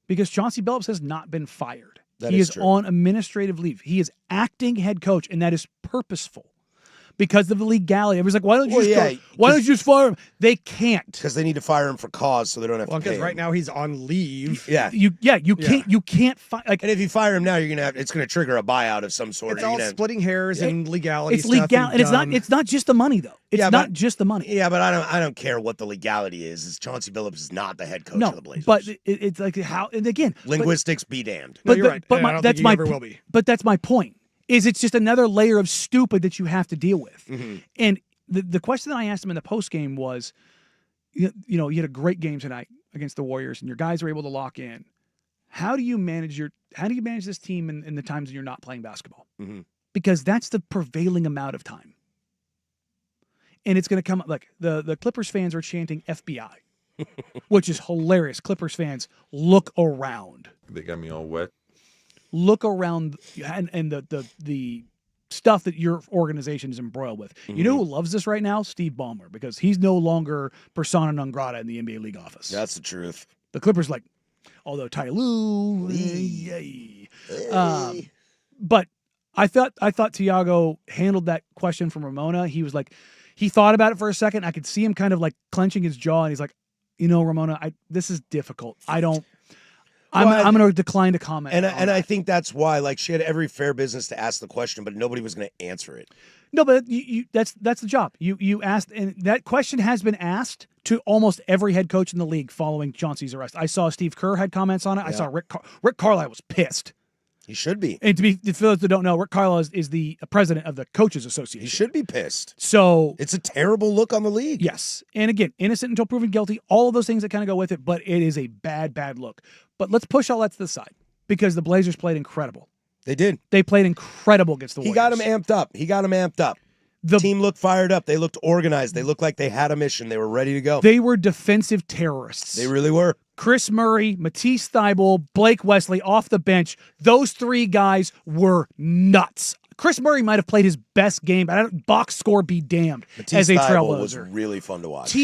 [SPEAKER 2] because Chauncey Billups has not been fired. He is on administrative leave. He is acting head coach, and that is purposeful. Because of the legality. Everybody's like, why don't you just fire him? They can't.
[SPEAKER 1] Because they need to fire him for cause so they don't have to pay
[SPEAKER 3] because
[SPEAKER 1] him.
[SPEAKER 3] right now he's on leave.
[SPEAKER 2] You can't fire. Like,
[SPEAKER 1] and if you fire him now, it's going to trigger a buyout of some sort.
[SPEAKER 3] It's all splitting hairs and legality.
[SPEAKER 2] It's legal, and it's not just the money though. It's not just the money.
[SPEAKER 1] Yeah, but I don't care what the legality is. Chauncey Billups is not the head coach of the Blazers.
[SPEAKER 2] But it's like how, and again,
[SPEAKER 1] linguistics be damned.
[SPEAKER 3] But you're right.
[SPEAKER 2] But that's my will be. But that's my point. Is it's just another layer of stupid that you have to deal with.
[SPEAKER 1] Mm-hmm.
[SPEAKER 2] And the question that I asked him in the post game was, you had a great game tonight against the Warriors, and your guys were able to lock in. How do you manage this team in the times when you're not playing basketball?
[SPEAKER 1] Mm-hmm.
[SPEAKER 2] Because that's the prevailing amount of time. And it's going to come up like the Clippers fans are chanting FBI, which is hilarious. Clippers fans, look around.
[SPEAKER 9] They got me all wet.
[SPEAKER 2] Look around and the stuff that your organization is embroiled with.
[SPEAKER 1] Mm-hmm.
[SPEAKER 2] You know who loves this right now? Steve Ballmer, because he's no longer persona non grata in the NBA league office.
[SPEAKER 1] That's the truth.
[SPEAKER 2] The Clippers, although Ty Lue, but I thought Thiago handled that question from Ramona. He was he thought about it for a second. I could see him kind of clenching his jaw, and he's like, Ramona, this is difficult. I'm going to decline to comment.
[SPEAKER 1] And I think that's why, she had every fair business to ask the question, but nobody was going to answer it.
[SPEAKER 2] No, but that's the job. You asked, and that question has been asked to almost every head coach in the league following Chauncey's arrest. I saw Steve Kerr had comments on it. Yeah. I saw Rick Carlisle was pissed.
[SPEAKER 1] He should be.
[SPEAKER 2] And for those that don't know, Rick Carlisle is the president of the Coaches Association.
[SPEAKER 1] He should be pissed.
[SPEAKER 2] So
[SPEAKER 1] it's a terrible look on the league.
[SPEAKER 2] Yes. And again, innocent until proven guilty, all of those things that kind of go with it, but it is a bad, bad look. But let's push all that to the side because the Blazers played incredible.
[SPEAKER 1] They did.
[SPEAKER 2] They played incredible against the Warriors.
[SPEAKER 1] He got them amped up. The team looked fired up. They looked organized. They looked like they had a mission. They were ready to go.
[SPEAKER 2] They were defensive terrorists.
[SPEAKER 1] They really were.
[SPEAKER 2] Chris Murray, Matisse Thybulle, Blake Wesley off the bench. Those 3 guys were nuts. Chris Murray might have played his best game, but box score be damned.
[SPEAKER 1] Matisse
[SPEAKER 2] as a
[SPEAKER 1] Thybulle was
[SPEAKER 2] trailblazer.
[SPEAKER 1] Really fun to watch.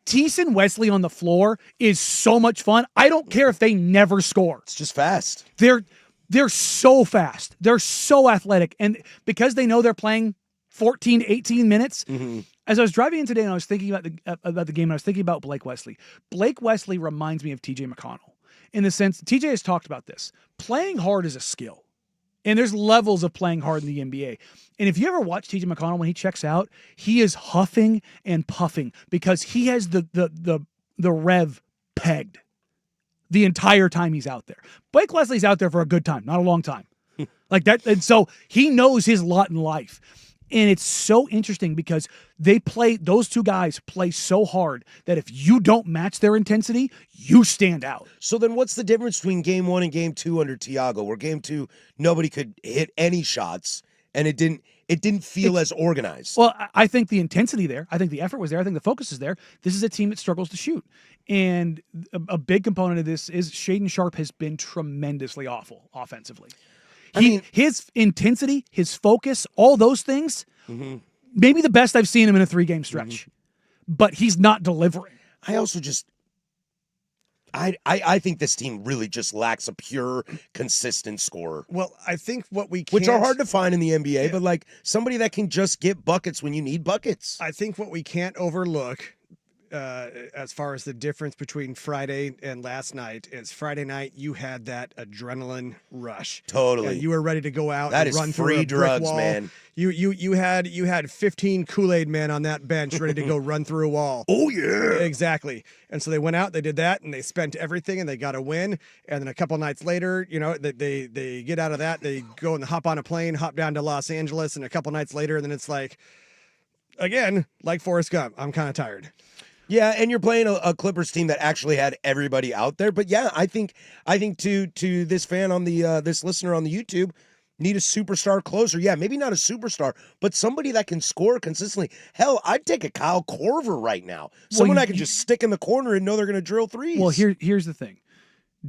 [SPEAKER 2] Tease and Wesley on the floor is so much fun. I don't care if they never score.
[SPEAKER 1] It's just fast.
[SPEAKER 2] They're so fast. They're so athletic. And because they know they're playing 14, 18 minutes, as I was driving in today and I was thinking about the game, and I was thinking about Blake Wesley. Blake Wesley reminds me of TJ McConnell in the sense, TJ has talked about this. Playing hard is a skill. And there's levels of playing hard in the NBA. And if you ever watch TJ McConnell when he checks out, he is huffing and puffing because he has the rev pegged the entire time he's out there. Blake Wesley's out there for a good time, not a long time. Like that, and so he knows his lot in life. And it's so interesting because those 2 guys play so hard that if you don't match their intensity, you stand out.
[SPEAKER 1] So then what's the difference between game 1 and game 2 under Thiago, where game 2, nobody could hit any shots and it didn't feel as organized?
[SPEAKER 2] Well, I think the intensity there, I think the effort was there, I think the focus is there. This is a team that struggles to shoot. And a big component of this is Shaedon Sharpe has been tremendously awful offensively. His intensity, his focus, all those things, maybe the best I've seen him in a 3-game stretch. But he's not delivering.
[SPEAKER 1] I also I think this team really just lacks a pure, consistent scorer.
[SPEAKER 3] Well, I think
[SPEAKER 1] which are hard to find in the NBA, but somebody that can just get buckets when you need buckets.
[SPEAKER 3] I think what we can't overlook as far as the difference between Friday and last night is Friday night you had that adrenaline rush.
[SPEAKER 1] Totally.
[SPEAKER 3] You were ready to go out
[SPEAKER 1] that
[SPEAKER 3] and run through
[SPEAKER 1] free
[SPEAKER 3] a
[SPEAKER 1] drugs,
[SPEAKER 3] brick wall.
[SPEAKER 1] Man.
[SPEAKER 3] You had 15 Kool-Aid men on that bench ready to go run through a wall.
[SPEAKER 1] Oh yeah.
[SPEAKER 3] Exactly. And so they went out, they did that, and they spent everything and they got a win. And then a couple nights later, they get out of that, they go and hop on a plane, hop down to Los Angeles, and a couple nights later, and then it's again, like Forrest Gump, I'm kind of tired.
[SPEAKER 1] Yeah, and you're playing a Clippers team that actually had everybody out there. But yeah, I think to this fan on the this listener on the YouTube, need a superstar closer. Yeah, maybe not a superstar, but somebody that can score consistently. Hell, I'd take a Kyle Korver right now. Someone I can just stick in the corner and know they're going to drill threes.
[SPEAKER 2] Well, here's the thing.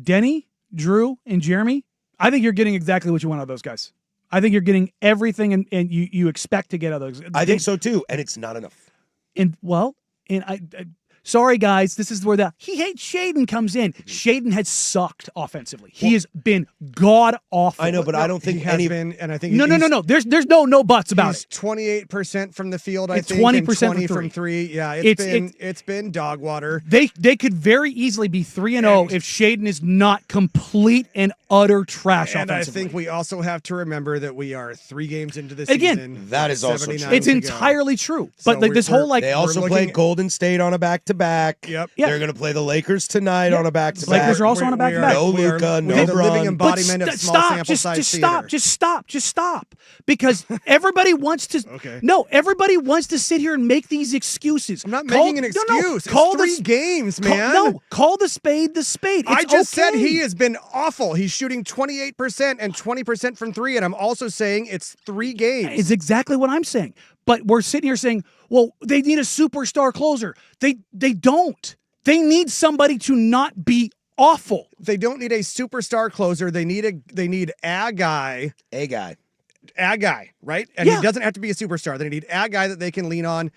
[SPEAKER 2] Denny, Drew, and Jeremy, I think you're getting exactly what you want out of those guys. I think you're getting everything and you expect to get out of those.
[SPEAKER 1] I think so too, and it's not enough.
[SPEAKER 2] And I sorry guys, this is where he hates Shaedon comes in. Shaedon has sucked offensively. He has been god awful.
[SPEAKER 1] I know, but I don't think
[SPEAKER 3] he has been, and I think
[SPEAKER 2] no. There's no buts about
[SPEAKER 3] it. 28% from the field.
[SPEAKER 2] It's
[SPEAKER 3] I think
[SPEAKER 2] 20%
[SPEAKER 3] and 20 from three. Yeah, it's been dog water.
[SPEAKER 2] They could very easily be 3-0 if Shaedon is not complete and utter trash
[SPEAKER 3] and
[SPEAKER 2] offensively.
[SPEAKER 3] I think we also have to remember that we are 3 games into the
[SPEAKER 2] Again,
[SPEAKER 3] season.
[SPEAKER 1] That is also true.
[SPEAKER 2] It's entirely true. But like this whole
[SPEAKER 1] they also played Golden State on a back-to-back.
[SPEAKER 3] Yep.
[SPEAKER 1] They're going to play the Lakers tonight on a back-to-back.
[SPEAKER 2] Lakers are also on a back-to-back.
[SPEAKER 1] No Luka, no
[SPEAKER 3] the living embodiment of small sample size theater.
[SPEAKER 2] Just stop. Because everybody wants to.
[SPEAKER 3] Okay.
[SPEAKER 2] No, everybody wants to sit here and make these excuses.
[SPEAKER 3] I'm not making an excuse.
[SPEAKER 2] Call
[SPEAKER 3] it's 3 games, man.
[SPEAKER 2] Call the spade the spade.
[SPEAKER 3] I just said he has been awful. He's shooting 28% and 20% from 3, and I'm also saying it's 3 games.
[SPEAKER 2] It's exactly what I'm saying. But we're sitting here saying, well, they need a superstar closer. They don't. They need somebody to not be awful.
[SPEAKER 3] They don't need a superstar closer. They need a guy.
[SPEAKER 1] A guy.
[SPEAKER 3] Right? And he doesn't have to be a superstar. They need a guy that they can lean on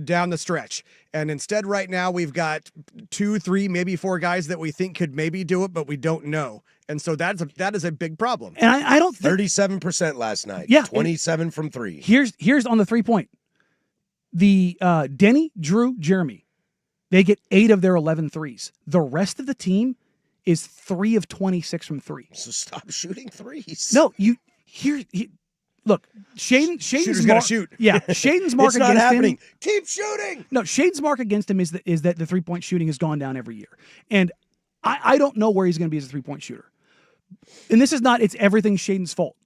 [SPEAKER 3] down the stretch. And instead right now we've got 2, 3, maybe 4 guys that we think could maybe do it, but we don't know. And so that is a big problem.
[SPEAKER 2] And I don't think
[SPEAKER 1] 37% last night.
[SPEAKER 2] Yeah.
[SPEAKER 1] 27 from 3.
[SPEAKER 2] Here's on the 3-point. The Denny, Drew, Jeremy, they get 8 of their 11 threes. The rest of the team is 3 of 26 from 3.
[SPEAKER 1] So stop shooting threes.
[SPEAKER 2] No, look, Shaedon's
[SPEAKER 3] Shooter's got to shoot.
[SPEAKER 2] Yeah, Shaedon's mark
[SPEAKER 1] it's not
[SPEAKER 2] against
[SPEAKER 1] happening.
[SPEAKER 2] him.
[SPEAKER 1] Keep shooting.
[SPEAKER 2] No, Shaedon's mark against him is that the 3-point shooting has gone down every year. And I don't know where he's going to be as a 3-point shooter. And this is not, it's everything Shaedon's fault.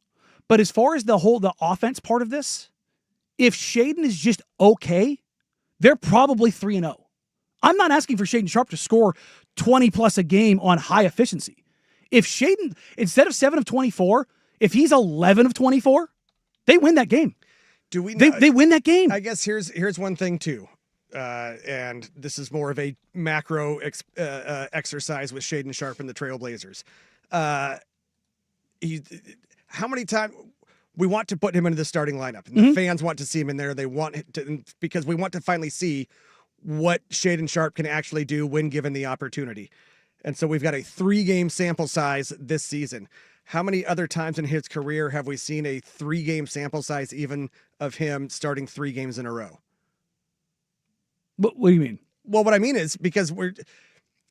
[SPEAKER 2] But as far as the offense part of this, if Shaedon is just okay, they're probably 3-0. I'm not asking for Shaedon Sharpe to score 20 plus a game on high efficiency. If Shaedon, instead of 7 of 24, if he's 11 of 24, they win that game.
[SPEAKER 3] Do we?
[SPEAKER 2] They win that game.
[SPEAKER 3] I guess here's one thing too, and this is more of a macro exercise with Shaedon Sharpe and the Trailblazers. How many times we want to put him into the starting lineup, and the fans want to see him in there. They want to, because we want to finally see what Shaedon Sharpe can actually do when given the opportunity. And so we've got a 3-game sample size this season. How many other times in his career have we seen a 3-game sample size even of him starting 3 games in a row?
[SPEAKER 2] What do you mean?
[SPEAKER 3] Well, what I mean is because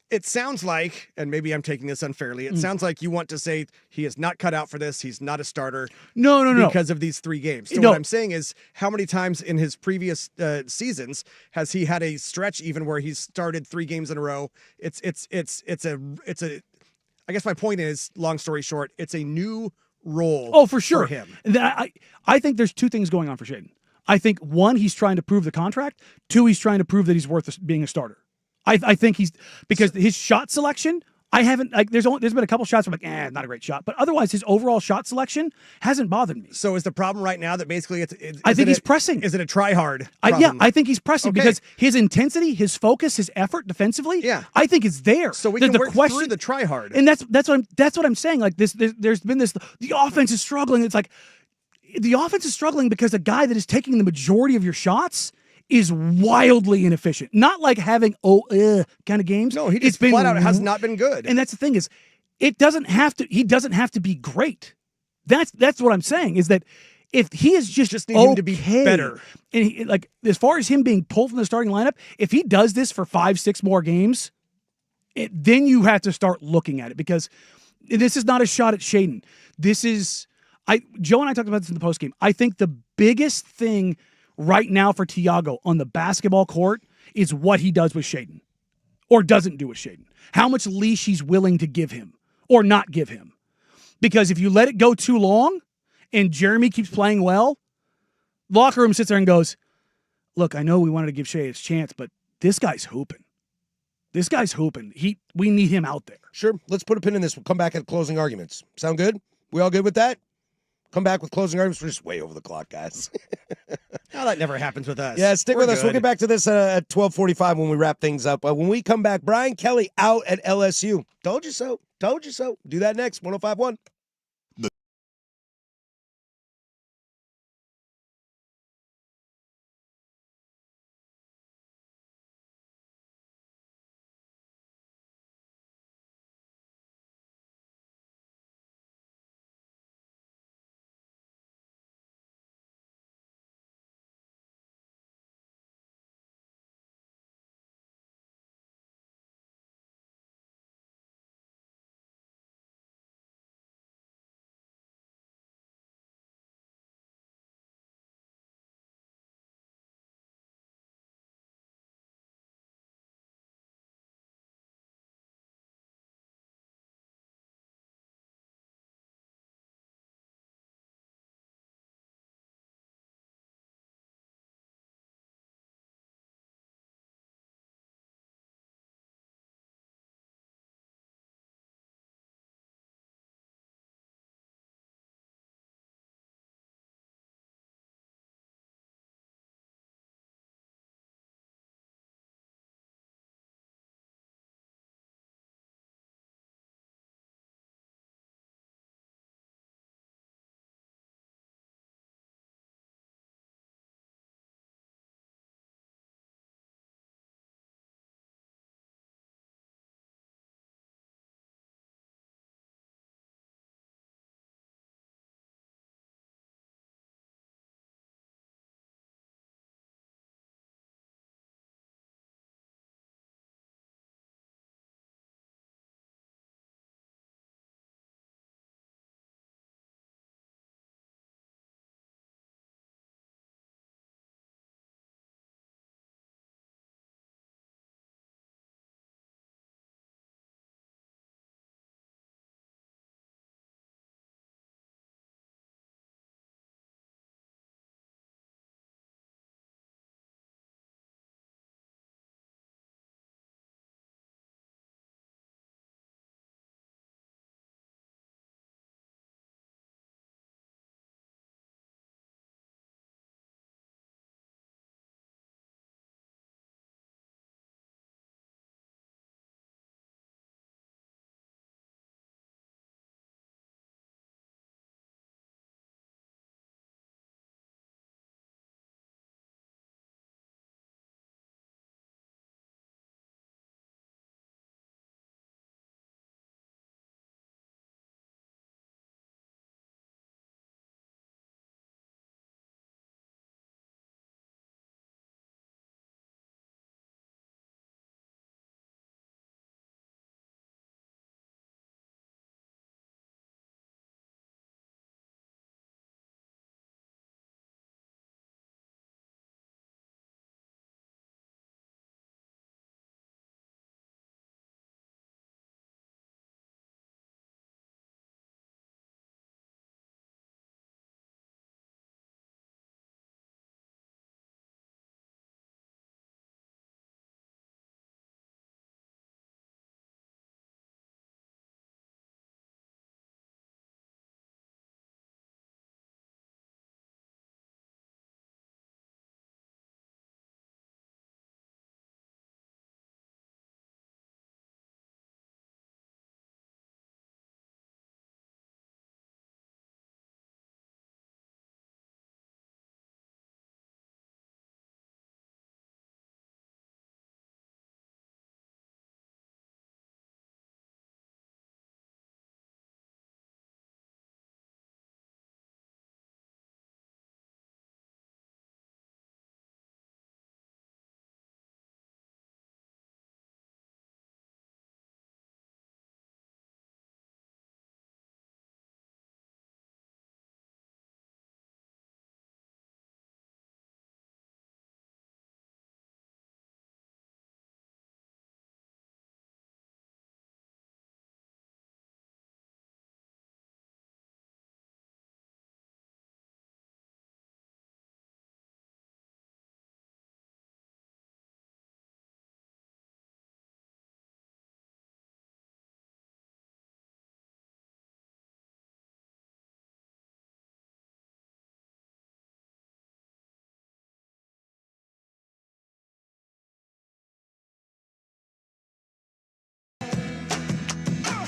[SPEAKER 3] it sounds like, and maybe I'm taking this unfairly, it sounds like you want to say he is not cut out for this. He's not a starter.
[SPEAKER 2] No.
[SPEAKER 3] Because of these 3 games. So what I'm saying is, how many times in his previous seasons has he had a stretch even where he's started 3 games in a row? It's a. I guess my point is, long story short, it's a new role.
[SPEAKER 2] Oh, for sure.
[SPEAKER 3] For him.
[SPEAKER 2] I think there's 2 things going on for Shaedon. I think 1, he's trying to prove the contract. 2, he's trying to prove that he's worth being a starter. I think because his shot selection, there's been a couple shots where I'm like, not a great shot. But otherwise, his overall shot selection hasn't bothered me.
[SPEAKER 3] So is the problem right now that basically
[SPEAKER 2] I think he's pressing.
[SPEAKER 3] Is it a try hard?
[SPEAKER 2] I think he's pressing because his intensity, his focus, his effort defensively, I think is there.
[SPEAKER 3] So we can work through the try hard.
[SPEAKER 2] And that's what I'm saying. Like there's been this, the offense is struggling. It's like the offense is struggling because a guy that is taking the majority of your shots is wildly inefficient. Not like having kind of games.
[SPEAKER 3] No, he just flat out has not been good.
[SPEAKER 2] And that's the thing is, he doesn't have to be great. That's what I'm saying is that if he is just
[SPEAKER 3] need him to be better.
[SPEAKER 2] And like as far as him being pulled from the starting lineup, if he does this for 5-6 more games, then you have to start looking at it because this is not a shot at Shaedon. This is Joe and I talked about this in the postgame. I think the biggest thing right now for Tiago on the basketball court is what he does with Shaedon or doesn't do with Shaedon. How much leash he's willing to give him or not give him. Because if you let it go too long and Jeremy keeps playing well, locker room sits there and goes, look, I know we wanted to give Shea his chance, but this guy's hooping. We need him out there.
[SPEAKER 1] Sure. Let's put a pin in this. We'll come back at closing arguments. Sound good? We all good with that? Come back with closing arguments. We're just way over the clock, guys.
[SPEAKER 3] No, that never happens with us.
[SPEAKER 1] Yeah, stick
[SPEAKER 3] We're
[SPEAKER 1] with us. We'll
[SPEAKER 3] good.
[SPEAKER 1] get back to this at 12:45 when we wrap things up. When we come back, Brian Kelly out at LSU. Told you so. Told you so. Do that next. 105.1.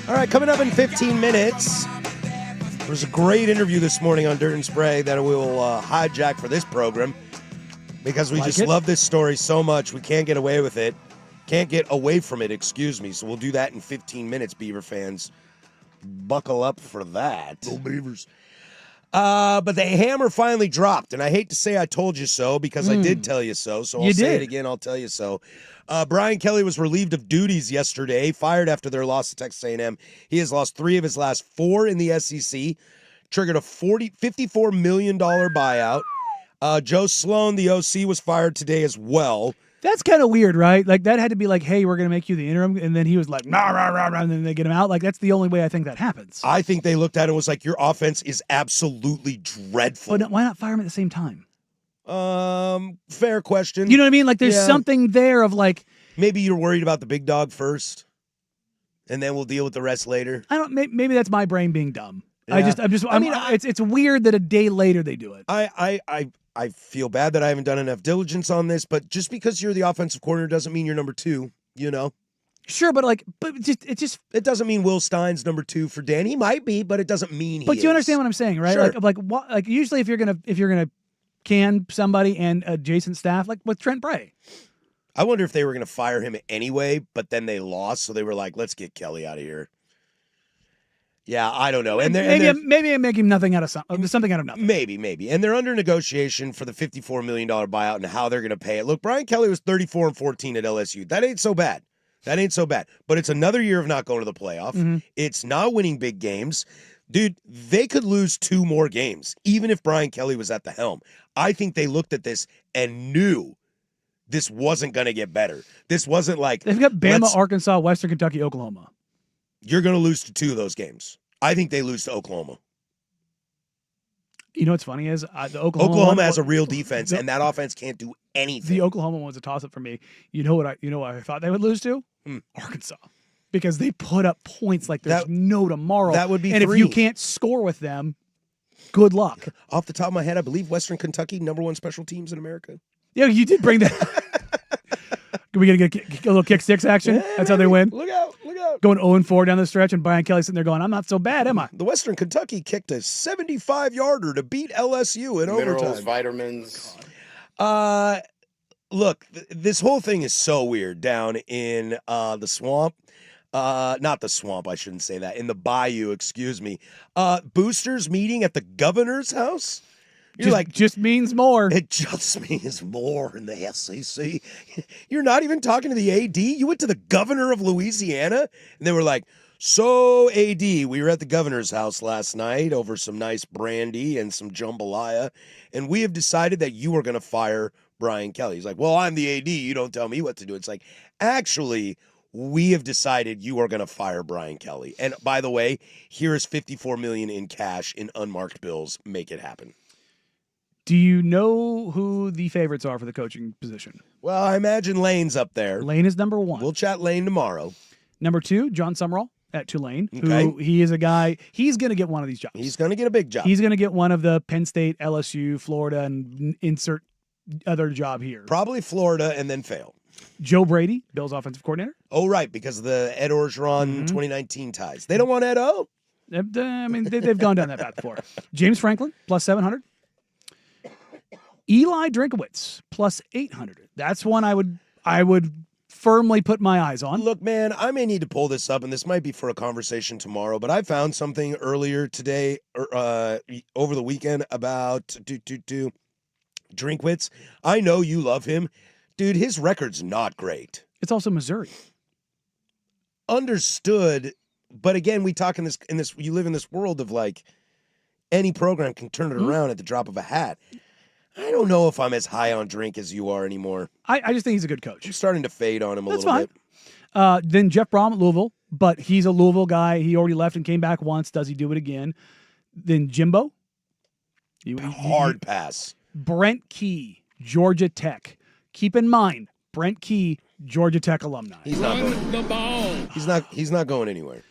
[SPEAKER 1] All right, coming up in 15 minutes, there was a great interview this morning on Dirt and Spray that we will hijack for this program because we just love this story so much. We can't get away with it. Can't get away from it, excuse me. So we'll do that in 15 minutes, Beaver fans. Buckle up for that. Go Beavers. But the hammer finally dropped, and I hate to say I told you so because I did tell you so. So I'll say it again, I'll tell you so. Brian Kelly was relieved of duties yesterday, fired after their loss to Texas A&M. He has lost 3 of his last 4 in the SEC, triggered a $54 million buyout. Joe Sloan, the OC, was fired today as well.
[SPEAKER 2] That's kind of weird, right? Like, that had to be like, hey, we're going to make you the interim. And then he was like, nah, rah, rah, rah, and then they get him out. Like, that's the only way I think that happens.
[SPEAKER 1] I think they looked at it and was like, your offense is absolutely dreadful.
[SPEAKER 2] But why not fire him at the same time?
[SPEAKER 1] Fair question.
[SPEAKER 2] You know what I mean? Like, there's something there of like.
[SPEAKER 1] Maybe you're worried about the big dog first, and then we'll deal with the rest later.
[SPEAKER 2] Maybe that's my brain being dumb.
[SPEAKER 1] Yeah.
[SPEAKER 2] It's weird that a day later they do it.
[SPEAKER 1] I feel bad that I haven't done enough diligence on this, but just because you're the offensive coordinator doesn't mean you're number 2, you know?
[SPEAKER 2] Sure, but it
[SPEAKER 1] doesn't mean Will Stein's number 2 for Dan. He might be, but it doesn't mean he is.
[SPEAKER 2] But you understand what I'm saying, right?
[SPEAKER 1] Sure.
[SPEAKER 2] Like usually if you're gonna can somebody and adjacent staff, like with Trent Bray.
[SPEAKER 1] I wonder if they were gonna fire him anyway, but then they lost, so they were like, let's get Kelly out of here. Yeah, I don't know. And
[SPEAKER 2] maybe make him something out of nothing.
[SPEAKER 1] Maybe. And they're under negotiation for the $54 million buyout and how they're going to pay it. Look, Brian Kelly was 34-14 at LSU. That ain't so bad. But it's another year of not going to the playoff. Mm-hmm. It's not winning big games. Dude, they could lose 2 more games, even if Brian Kelly was at the helm. I think they looked at this and knew this wasn't going to get better. This wasn't like...
[SPEAKER 2] They've got Bama, Arkansas, Western Kentucky, Oklahoma.
[SPEAKER 1] You're going to lose to 2 of those games. I think they lose to Oklahoma.
[SPEAKER 2] You know what's funny is the
[SPEAKER 1] Oklahoma has a real defense, and that offense can't do anything.
[SPEAKER 2] The Oklahoma one was a toss-up for me. You know what I thought they would lose to? Arkansas. Because they put up points like there's no tomorrow.
[SPEAKER 1] That would be
[SPEAKER 2] and
[SPEAKER 1] 3.
[SPEAKER 2] If you can't score with them, good luck.
[SPEAKER 1] Off the top of my head, I believe Western Kentucky, #1 special teams in America.
[SPEAKER 2] Yeah, you did bring that. We going to get a little kick six action?
[SPEAKER 1] Yeah,
[SPEAKER 2] that's how they win?
[SPEAKER 1] Look out.
[SPEAKER 2] Going 0-4 down the stretch, and Brian Kelly sitting there going, I'm not so bad, am I?
[SPEAKER 1] The Western Kentucky kicked a 75-yarder to beat LSU in
[SPEAKER 10] Minerals,
[SPEAKER 1] overtime.
[SPEAKER 10] vitamins.
[SPEAKER 1] Look, this whole thing is so weird down in the swamp. Not the swamp, I shouldn't say that. In the bayou, excuse me. Boosters meeting at the governor's house?
[SPEAKER 2] Just means more.
[SPEAKER 1] It just means more in the SEC. You're not even talking to the AD. You went to the governor of Louisiana, and they were like, so AD, we were at the governor's house last night over some nice brandy and some jambalaya, and we have decided that you are going to fire Brian Kelly. He's like, well, I'm the AD. You don't tell me what to do. It's like, actually, we have decided you are going to fire Brian Kelly. And by the way, here is $54 million in cash in unmarked bills. Make it happen.
[SPEAKER 2] Do you know who the favorites are for the coaching position?
[SPEAKER 1] Well, I imagine Lane's up there.
[SPEAKER 2] Lane is number 1.
[SPEAKER 1] We'll chat Lane tomorrow.
[SPEAKER 2] Number 2, John Summerall at Tulane. Okay. Who he is a guy, he's going to get one of these jobs.
[SPEAKER 1] He's going to get a big job.
[SPEAKER 2] He's going to get one of the Penn State, LSU, Florida, and insert other job here.
[SPEAKER 1] Probably Florida and then fail.
[SPEAKER 2] Joe Brady, Bill's offensive coordinator.
[SPEAKER 1] Oh, right, because of the Ed Orgeron 2019 ties. They don't want Ed O.
[SPEAKER 2] I mean, they've gone down that path before. James Franklin, plus 700. Eli Drinkowitz, plus 800. That's one I would firmly put my eyes on.
[SPEAKER 1] Look, man, I may need to pull this up, and this might be for a conversation tomorrow, but I found something earlier today, over the weekend, about Drinkwitz. I know you love him. Dude, his record's not great.
[SPEAKER 2] It's also Missouri.
[SPEAKER 1] Understood, but again, we talk in this. You live in this world of like any program can turn it around at the drop of a hat. I don't know if I'm as high on Drink as you are anymore.
[SPEAKER 2] I just think he's a good coach.
[SPEAKER 1] I'm starting to fade on him a little
[SPEAKER 2] fine.
[SPEAKER 1] bit.
[SPEAKER 2] Then Jeff Brom at Louisville, but he's a Louisville guy. He already left and came back once. Does he do it again? Then Jimbo.
[SPEAKER 1] Hard pass.
[SPEAKER 2] Brent Key, Georgia Tech. Keep in mind, Brent Key, Georgia Tech alumni.
[SPEAKER 1] He's not going. The ball. He's not going anywhere.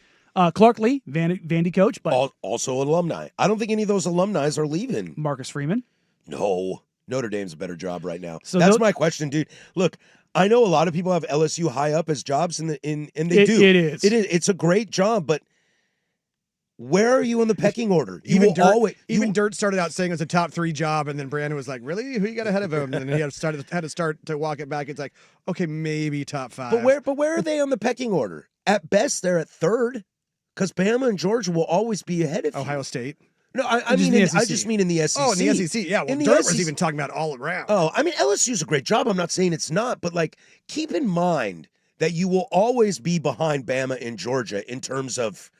[SPEAKER 2] Clark Lee, Vandy coach, but
[SPEAKER 1] also alumni. I don't think any of those alumni are leaving.
[SPEAKER 2] Marcus Freeman.
[SPEAKER 1] No. Notre Dame's a better job right now.
[SPEAKER 2] So
[SPEAKER 1] that's my question, dude. Look, I know a lot of people have LSU high up as jobs, and they do.
[SPEAKER 2] It is.
[SPEAKER 1] It's a great job, but where are you in the pecking order?
[SPEAKER 3] Even Dirt started out saying it was a top 3 job, and then Brandon was like, "Really? Who you got ahead of him?" And then he had to start to walk it back. It's like, okay, maybe top 5.
[SPEAKER 1] But where are they on the pecking order? At best, they're at 3rd, because Bama and Georgia will always be ahead of
[SPEAKER 3] Ohio State.
[SPEAKER 1] No, I just mean in the SEC.
[SPEAKER 3] Oh, in the SEC, yeah. Well, Dirt was even talking about all around.
[SPEAKER 1] Oh, I mean, LSU's a great job. I'm not saying it's not, but like, keep in mind that you will always be behind Bama and Georgia in terms of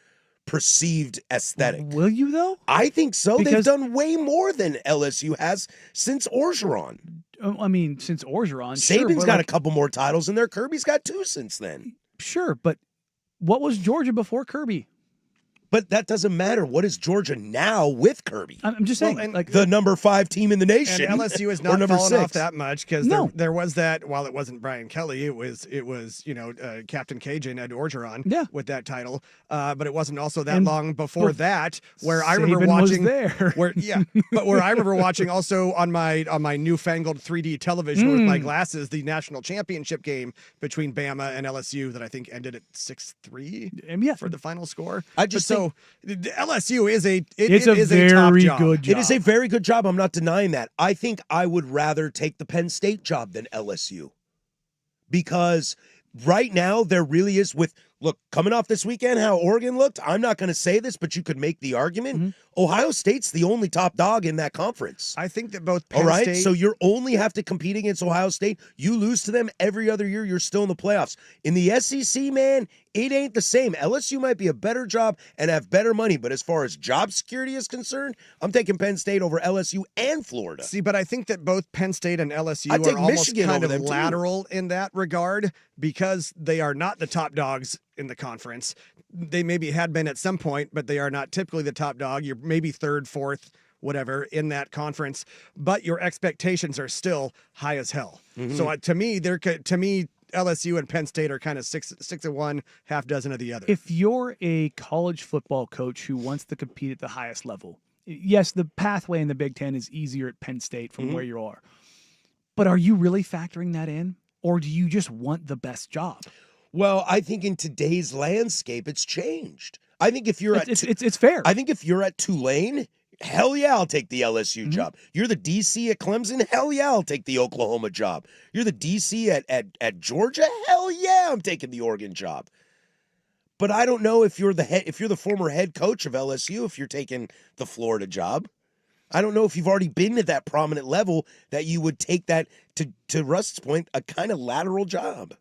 [SPEAKER 1] perceived aesthetic.
[SPEAKER 2] Will you though?
[SPEAKER 1] I think so.
[SPEAKER 2] Because
[SPEAKER 1] they've done way more than LSU has since Orgeron.
[SPEAKER 2] I mean, since Orgeron,
[SPEAKER 1] Saban's got a couple more titles in there. Kirby's got 2 since then.
[SPEAKER 2] Sure, but what was Georgia before Kirby?
[SPEAKER 1] But that doesn't matter. What is Georgia now with Kirby?
[SPEAKER 2] I'm just saying, like
[SPEAKER 1] the number 5 team in the nation.
[SPEAKER 3] And LSU has not fallen off that much because there was that. While it wasn't Brian Kelly, it was Captain Cajun Ed Orgeron with that title. But it wasn't also that long before that where I remember watching
[SPEAKER 2] there.
[SPEAKER 3] Where I remember watching also on my newfangled 3D television with my glasses the national championship game between Bama and LSU that I think ended at 6-3 for the final score. LSU is a top job.
[SPEAKER 2] Good job.
[SPEAKER 1] It is a very good job. I'm not denying that. I think I would rather take the Penn State job than LSU, because right now there really is coming off this weekend how Oregon looked. I'm not going to say this, but you could make the argument.
[SPEAKER 2] Mm-hmm.
[SPEAKER 1] Ohio State's the only top dog in that conference.
[SPEAKER 3] I think that both Penn
[SPEAKER 1] All right,
[SPEAKER 3] State...
[SPEAKER 1] so you only have to compete against Ohio State. You lose to them every other year, you're still in the playoffs. In the SEC, man, it ain't the same. LSU might be a better job and have better money, but as far as job security is concerned, I'm taking Penn State over LSU and Florida.
[SPEAKER 3] See, but I think that both Penn State and LSU are almost
[SPEAKER 1] Michigan
[SPEAKER 3] kind of
[SPEAKER 1] over them
[SPEAKER 3] lateral in that regard because they are not the top dogs in the conference. They maybe had been at some point, but they are not typically the top dog. You're maybe 3rd, 4th, whatever in that conference, but your expectations are still high as hell. Mm-hmm. So to me, LSU and Penn State are kind of 6 of one, half dozen of the other.
[SPEAKER 2] If you're a college football coach who wants to compete at the highest level, yes, the pathway in the Big Ten is easier at Penn State from where you are. But are you really factoring that in? Or do you just want the best job?
[SPEAKER 1] Well, I think in today's landscape, it's changed. I think if you're
[SPEAKER 2] it's fair.
[SPEAKER 1] I think if you're at Tulane, hell yeah, I'll take the LSU job. You're the DC at Clemson, hell yeah, I'll take the Oklahoma job. You're the DC at Georgia, hell yeah, I'm taking the Oregon job. But I don't know if you're the former head coach of LSU, if you're taking the Florida job. I don't know if you've already been at that prominent level that you would take that, to Rust's point, a kind of lateral job.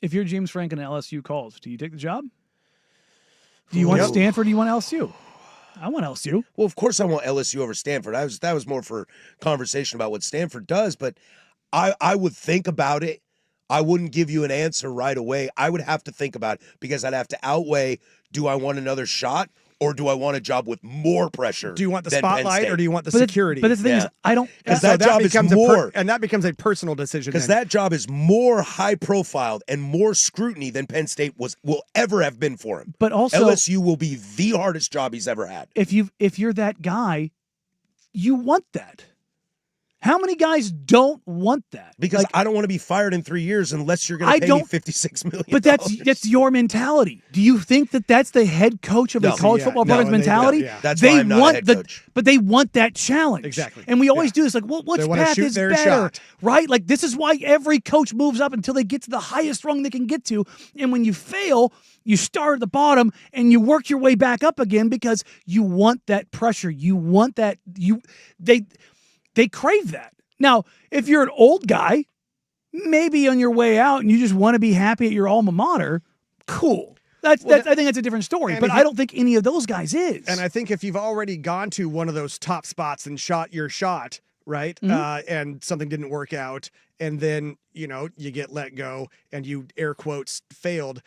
[SPEAKER 2] If you're James Franklin and LSU calls, do you take the job? Do you want Stanford or do you want LSU? I want LSU.
[SPEAKER 1] Well, of course I want LSU over Stanford. That was more for conversation about what Stanford does, but I would think about it. I wouldn't give you an answer right away. I would have to think about it because I'd have to outweigh, do I want another shot or do I want a job with more pressure?
[SPEAKER 3] Do you want the spotlight or do you want the security?
[SPEAKER 2] But the thing is, I don't...
[SPEAKER 1] Because that job becomes more...
[SPEAKER 3] and that becomes a personal decision.
[SPEAKER 1] Because that job is more high-profiled and more scrutiny than Penn State will ever have been for him.
[SPEAKER 2] But also...
[SPEAKER 1] LSU will be the hardest job he's ever had.
[SPEAKER 2] If you're that guy, you want that. How many guys don't want that?
[SPEAKER 1] Because I don't want to be fired in 3 years unless you're going to pay me $56 million.
[SPEAKER 2] But that's your mentality. Do you think that that's the head coach of a college football program's mentality?
[SPEAKER 1] That's why I'm not a head coach.
[SPEAKER 2] But they want that challenge.
[SPEAKER 3] Exactly.
[SPEAKER 2] And we always do this, like, well, which path is better?
[SPEAKER 3] Shot.
[SPEAKER 2] Right? Like, this is why every coach moves up until they get to the highest rung they can get to. And when you fail, you start at the bottom and you work your way back up again because you want that pressure. You want that. They crave that. Now, if you're an old guy, maybe on your way out and you just want to be happy at your alma mater, cool. I think that's a different story, but I don't think any of those guys is.
[SPEAKER 3] And I think if you've already gone to one of those top spots and shot your shot, right, and something didn't work out, and then, you get let go and you, air quotes, failed,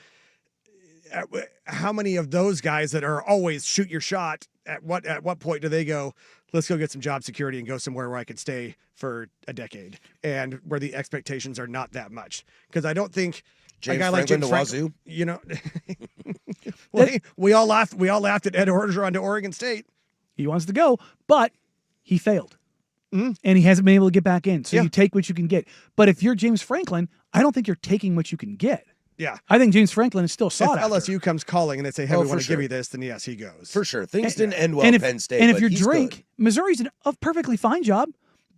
[SPEAKER 3] how many of those guys that are always shoot your shot, at what point do they go, let's go get some job security and go somewhere where I can stay for a decade and where the expectations are not that much? Because I don't think
[SPEAKER 1] James
[SPEAKER 3] a guy
[SPEAKER 1] Franklin
[SPEAKER 3] like James
[SPEAKER 1] to
[SPEAKER 3] Wazoo. we all laughed at Ed Orgeron to Oregon State.
[SPEAKER 2] He wants to go, but he failed. and he hasn't been able to get back in. So
[SPEAKER 3] Yeah.
[SPEAKER 2] you take what you can get. But if you're James Franklin, I don't think you're taking what you can get.
[SPEAKER 3] Yeah.
[SPEAKER 2] I think James Franklin is still
[SPEAKER 3] If
[SPEAKER 2] sought after.
[SPEAKER 3] LSU comes calling and they say, hey,
[SPEAKER 1] Oh,
[SPEAKER 3] we want
[SPEAKER 1] for
[SPEAKER 3] to give
[SPEAKER 1] sure.
[SPEAKER 3] you this, then yes, he goes.
[SPEAKER 1] For sure. Things didn't end well
[SPEAKER 2] and
[SPEAKER 1] at
[SPEAKER 2] if,
[SPEAKER 1] Penn State.
[SPEAKER 2] and if
[SPEAKER 1] but
[SPEAKER 2] you're
[SPEAKER 1] he's
[SPEAKER 2] Drink,
[SPEAKER 1] good.
[SPEAKER 2] Missouri's a perfectly fine job,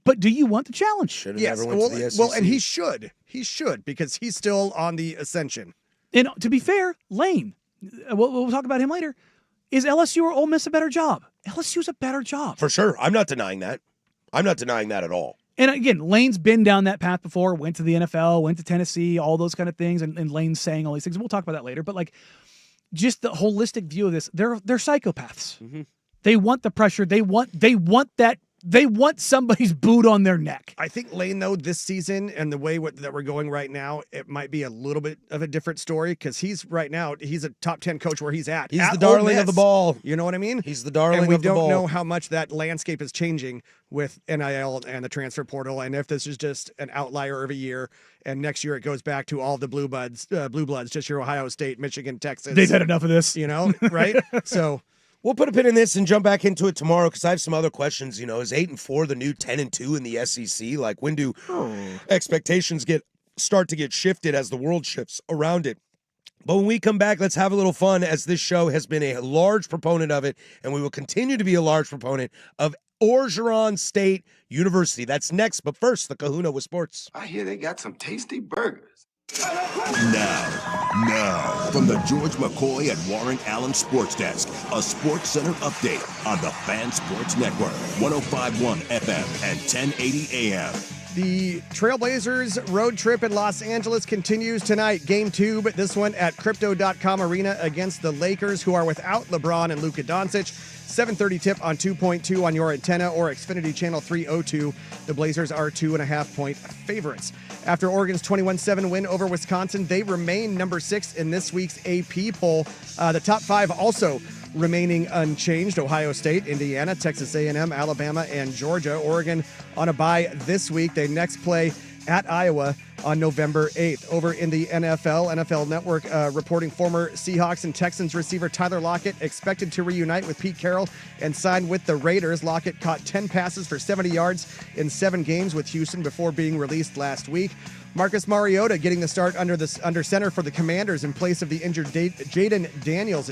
[SPEAKER 2] but do you want the challenge?
[SPEAKER 1] Should have
[SPEAKER 3] Yes.
[SPEAKER 1] never went
[SPEAKER 3] Well,
[SPEAKER 1] to the SEC.
[SPEAKER 3] well, and he should. He should because he's still on the ascension.
[SPEAKER 2] And to be fair, Lane, we'll talk about him later. Is LSU or Ole Miss a better job? LSU's a better job.
[SPEAKER 1] For sure. I'm not denying that. I'm not denying that at all.
[SPEAKER 2] And again, Lane's been down that path before, went to the NFL, went to Tennessee, all those kind of things. And Lane's saying all these things. We'll talk about that later. But like just the holistic view of this, they're psychopaths.
[SPEAKER 1] Mm-hmm.
[SPEAKER 2] They want the pressure. They want somebody's boot on their neck.
[SPEAKER 3] I think Lane, though, this season and the way that we're going right now, it might be a little bit of a different story because he's a top 10 coach where he's at.
[SPEAKER 1] He's
[SPEAKER 3] At
[SPEAKER 1] the darling
[SPEAKER 3] Ole
[SPEAKER 1] of the
[SPEAKER 3] Miss.
[SPEAKER 1] ball.
[SPEAKER 3] You know what I mean?
[SPEAKER 1] He's the darling
[SPEAKER 3] and we
[SPEAKER 1] of the
[SPEAKER 3] don't
[SPEAKER 1] ball.
[SPEAKER 3] know how much that landscape is changing with NIL and the transfer portal, and if this is just an outlier of a year, and next year it goes back to all the blue bloods, just your Ohio State, Michigan, Texas.
[SPEAKER 2] They've had enough of this.
[SPEAKER 3] You know, right? So
[SPEAKER 1] we'll put a pin in this and jump back into it tomorrow because I have some other questions. You know, is 8-4 the new 10-2 in the SEC? Like, when do expectations start to get shifted as the world shifts around it? But when we come back, let's have a little fun as this show has been a large proponent of it, and we will continue to be a large proponent of Orgeron State University. That's next, but first, the Kahuna with sports.
[SPEAKER 4] I hear they got some tasty burgers.
[SPEAKER 5] Now, from the George McCoy and Warren Allen Sports Desk, a Sports Center update on the Fan Sports Network, 105.1 FM and 1080 AM.
[SPEAKER 3] the Trailblazers road trip in Los Angeles continues tonight. Game 2, but this one at Crypto.com Arena against the Lakers, who are without LeBron and Luka Doncic. 7:30 tip on 2.2 on your antenna or Xfinity Channel 302. The Blazers are 2.5-point favorites. After Oregon's 21-7 win over Wisconsin, they remain number 6 in this week's AP poll. The top 5 also remaining unchanged: Ohio State, Indiana, Texas A&M, Alabama, and Georgia. Oregon on a bye this week. They next play at Iowa on November 8th. Over in the NFL Network reporting former Seahawks and Texans receiver Tyler Lockett expected to reunite with Pete Carroll and sign with the Raiders. Lockett caught 10 passes for 70 yards in 7 games with Houston before being released last week. Marcus Mariota getting the start under center for the Commanders in place of the injured Jaden Daniels,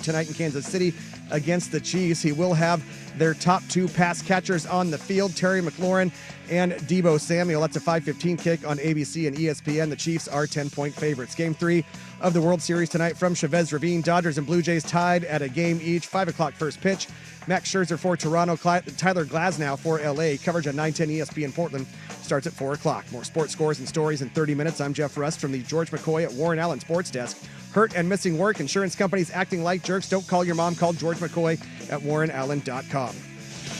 [SPEAKER 3] tonight in Kansas City against the Chiefs. He will have their top 2 pass catchers on the field, Terry McLaurin and Deebo Samuel. That's a 5:15 kick on ABC and ESPN. The Chiefs are 10-point favorites. Game 3 of the World Series tonight from Chavez Ravine. Dodgers and Blue Jays tied at a game each. 5 o'clock first pitch. Max Scherzer for Toronto, Tyler Glasnow for LA. Coverage on 910 ESPN Portland starts at 4 o'clock. More sports scores and stories in 30 minutes. I'm Jeff Rust from the George McCoy at Warren Allen Sports Desk. Hurt and missing work. Insurance companies acting like jerks. Don't call your mom. Call George McCoy at warrenallen.com.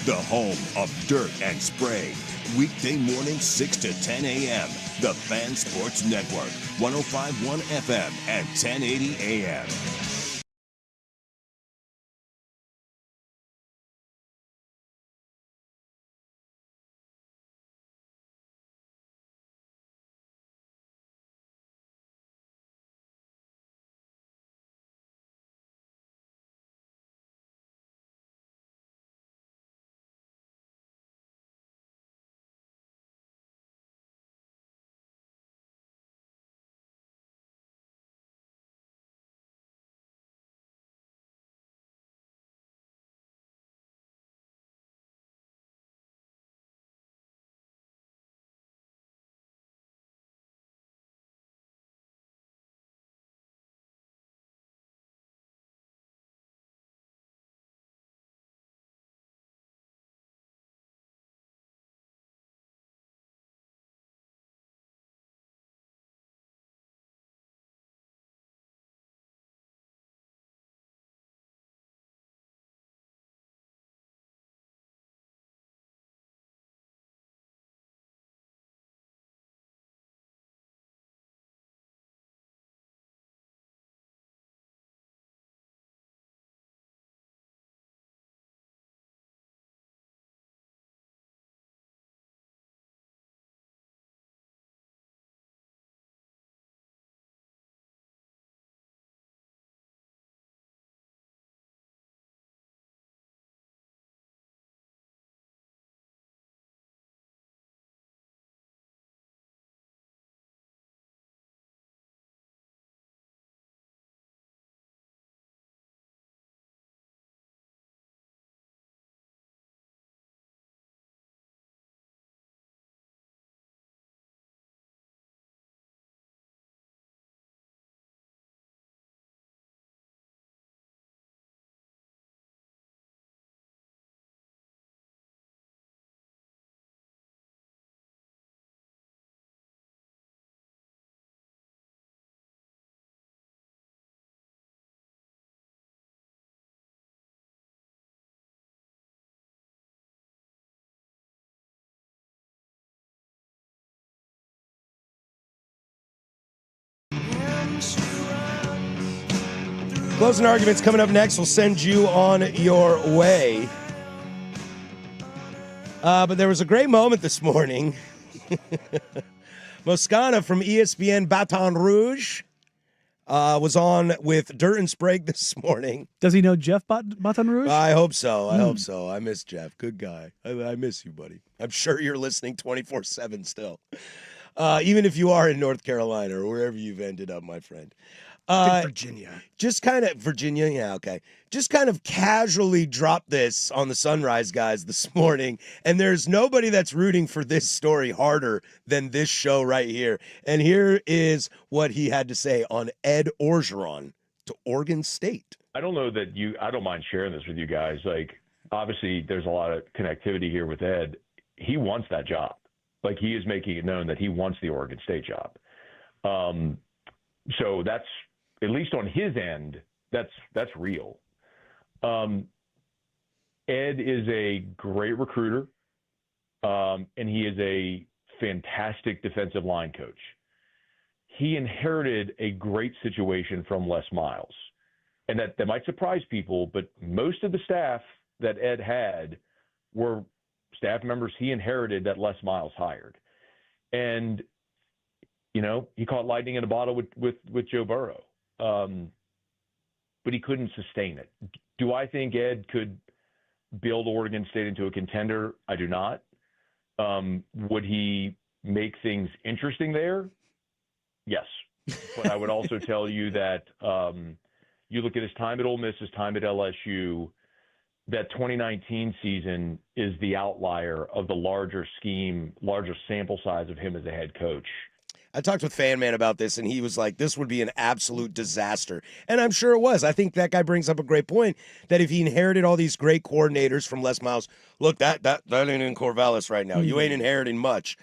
[SPEAKER 5] The home of dirt and spray. Weekday morning 6 to 10 a.m. The Fan Sports Network, 105.1 FM and 1080 a.m.
[SPEAKER 1] Closing arguments coming up next. We'll send you on your way. But there was a great moment this morning. Moscana from ESPN Baton Rouge was on with Dirt and Sprague this morning.
[SPEAKER 2] Does he know Jeff Baton Rouge?
[SPEAKER 1] I hope so. I hope so. I miss Jeff. Good guy. I miss you, buddy. I'm sure you're listening 24/7 still. Even if you are in North Carolina or wherever you've ended up, my friend.
[SPEAKER 3] Virginia.
[SPEAKER 1] Just kind of Virginia, yeah, okay. Just kind of casually dropped this on the Sunrise guys this morning, and there's nobody that's rooting for this story harder than this show right here. And here is what he had to say on Ed Orgeron to Oregon State.
[SPEAKER 10] I don't know that I don't mind sharing this with you guys. Like, obviously, there's a lot of connectivity here with Ed. He wants that job. Like, he is making it known that he wants the Oregon State job. So that's, at least on his end, that's real. Ed is a great recruiter, and he is a fantastic defensive line coach. He inherited a great situation from Les Miles, and that might surprise people, but most of the staff that Ed had were staff members he inherited that Les Miles hired. And, you know, he caught lightning in a bottle with Joe Burrow. But he couldn't sustain it. Do I think Ed could build Oregon State into a contender? I do not. Would he make things interesting there? Yes. But I would also tell you that you look at his time at Ole Miss, his time at LSU, that 2019 season is the outlier of the larger scheme, larger sample size of him as a head coach.
[SPEAKER 1] I talked with Fan Man about this, and he was like, this would be an absolute disaster. And I'm sure it was. I think that guy brings up a great point, that if he inherited all these great coordinators from Les Miles, look, that ain't in Corvallis right now. You ain't inheriting much.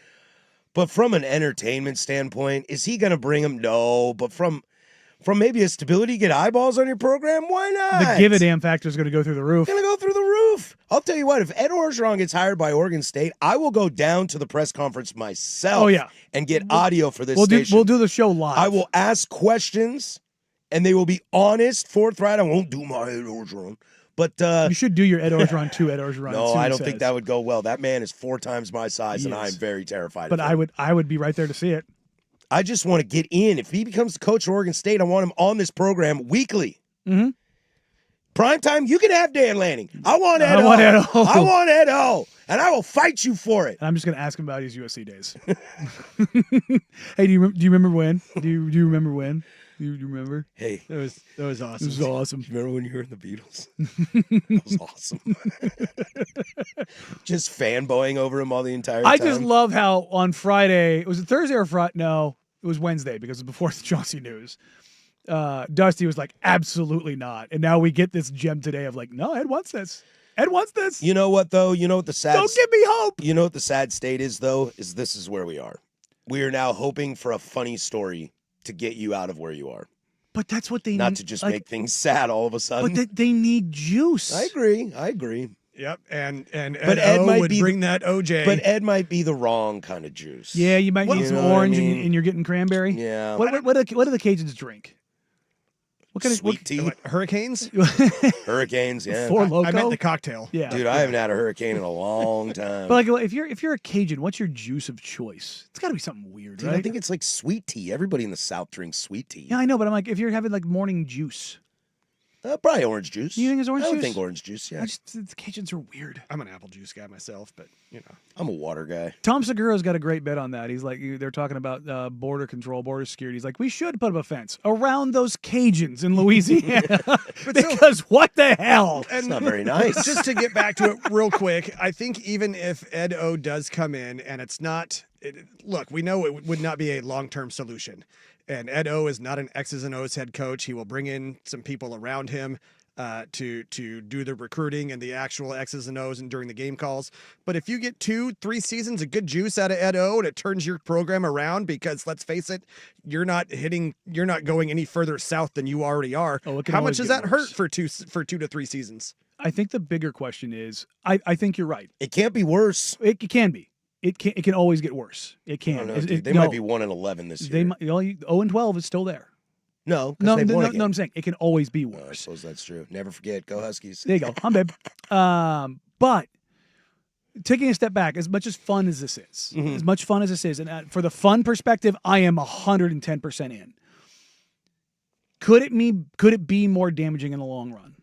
[SPEAKER 1] But from an entertainment standpoint, is he going to bring him? No. But from maybe a stability, get eyeballs on your program, why not?
[SPEAKER 2] The give-a-damn factor is going to go through the roof.
[SPEAKER 1] Going to go through the roof. I'll tell you what, if Ed Orgeron gets hired by Oregon State, I will go down to the press conference myself and get audio for this station.
[SPEAKER 2] We'll do the show live.
[SPEAKER 1] I will ask questions, and they will be honest, forthright. I won't do my Ed Orgeron. But
[SPEAKER 2] you should do your Ed Orgeron to Ed Orgeron.
[SPEAKER 1] No, I don't think that would go well. That man is 4 times my size, and I'm very terrified
[SPEAKER 2] of him. But I would be right there to see it.
[SPEAKER 1] I just want to get in. If he becomes the coach of Oregon State, I want him on this program weekly.
[SPEAKER 2] Mm-hmm.
[SPEAKER 1] Primetime, you can have Dan Lanning. I want Ed O. I want Ed O. And I will fight you for it.
[SPEAKER 2] And I'm just going to ask him about his USC days. Hey, do you remember when? Do you remember when? Do you remember?
[SPEAKER 1] Hey,
[SPEAKER 3] that was awesome.
[SPEAKER 2] It was awesome.
[SPEAKER 1] Do you remember when you were in the Beatles? That was awesome. Just fanboying over him all the entire time.
[SPEAKER 2] I just love how on Friday, was it Thursday or Friday? No, it was Wednesday because it was before the Chauncey news. Dusty was like, absolutely not. And now we get this gem today of like, no, Ed wants this. Ed wants this.
[SPEAKER 1] You know what, though? You know what the sad...
[SPEAKER 2] Don't give me hope.
[SPEAKER 1] You know what the sad state is, though? Is this is where we are. We are now hoping for a funny story to get you out of where you are.
[SPEAKER 2] But that's what they need.
[SPEAKER 1] Not to just make things sad all of a sudden.
[SPEAKER 2] But they need juice.
[SPEAKER 1] I agree.
[SPEAKER 3] Yep, and
[SPEAKER 1] but Ed might
[SPEAKER 3] bring that OJ.
[SPEAKER 1] But Ed might be the wrong kind of juice.
[SPEAKER 2] Yeah, you might need some orange and you're getting cranberry.
[SPEAKER 1] Yeah.
[SPEAKER 2] What do the Cajuns drink? What kind of
[SPEAKER 1] sweet tea?
[SPEAKER 3] Hurricanes?
[SPEAKER 1] Hurricanes, yeah.
[SPEAKER 2] Four Loko?
[SPEAKER 3] I meant the cocktail.
[SPEAKER 2] Yeah.
[SPEAKER 1] Dude, I haven't had a hurricane in a long time.
[SPEAKER 2] But like, if you're a Cajun, what's your juice of choice? It's got to be something weird,
[SPEAKER 1] Dude,
[SPEAKER 2] right?
[SPEAKER 1] I think it's like sweet tea. Everybody in the South drinks sweet tea.
[SPEAKER 2] Yeah, I know, but I'm like, if you're having like morning juice.
[SPEAKER 1] Probably orange juice.
[SPEAKER 2] You think it's orange juice?
[SPEAKER 1] I would think orange juice, yeah.
[SPEAKER 2] The Cajuns are weird.
[SPEAKER 3] I'm an apple juice guy myself, but, you know.
[SPEAKER 1] I'm a water guy.
[SPEAKER 2] Tom Segura's got a great bet on that. He's like, they're talking about border control, border security. He's like, we should put up a fence around those Cajuns in Louisiana. Because what the hell?
[SPEAKER 1] It's not very nice.
[SPEAKER 3] Just to get back to it real quick, I think even if Ed O does come in and it's not, look, we know it would not be a long-term solution. And Ed O is not an X's and O's head coach. He will bring in some people around him to do the recruiting and the actual X's and O's and during the game calls. But if you get 2-3 seasons of good juice out of Ed O and it turns your program around, because let's face it, you're not going any further south than you already are. How much does that hurt for 2 to 3 seasons?
[SPEAKER 2] I think the bigger question is, I think you're right.
[SPEAKER 1] It can't be worse.
[SPEAKER 2] It can be. It can always get worse. It can.
[SPEAKER 1] They might be 1-11 this year.
[SPEAKER 2] They might. 0-12 is still there.
[SPEAKER 1] No,
[SPEAKER 2] No,
[SPEAKER 1] they've won a game.
[SPEAKER 2] I'm saying it can always be
[SPEAKER 1] I
[SPEAKER 2] worse.
[SPEAKER 1] suppose that's true. Never forget. Go Huskies.
[SPEAKER 2] There you go. I'm babe. But taking a step back, as much as fun as this is, as much fun as this is, and for the fun perspective, I am 110% in. Could it be more damaging in the long run?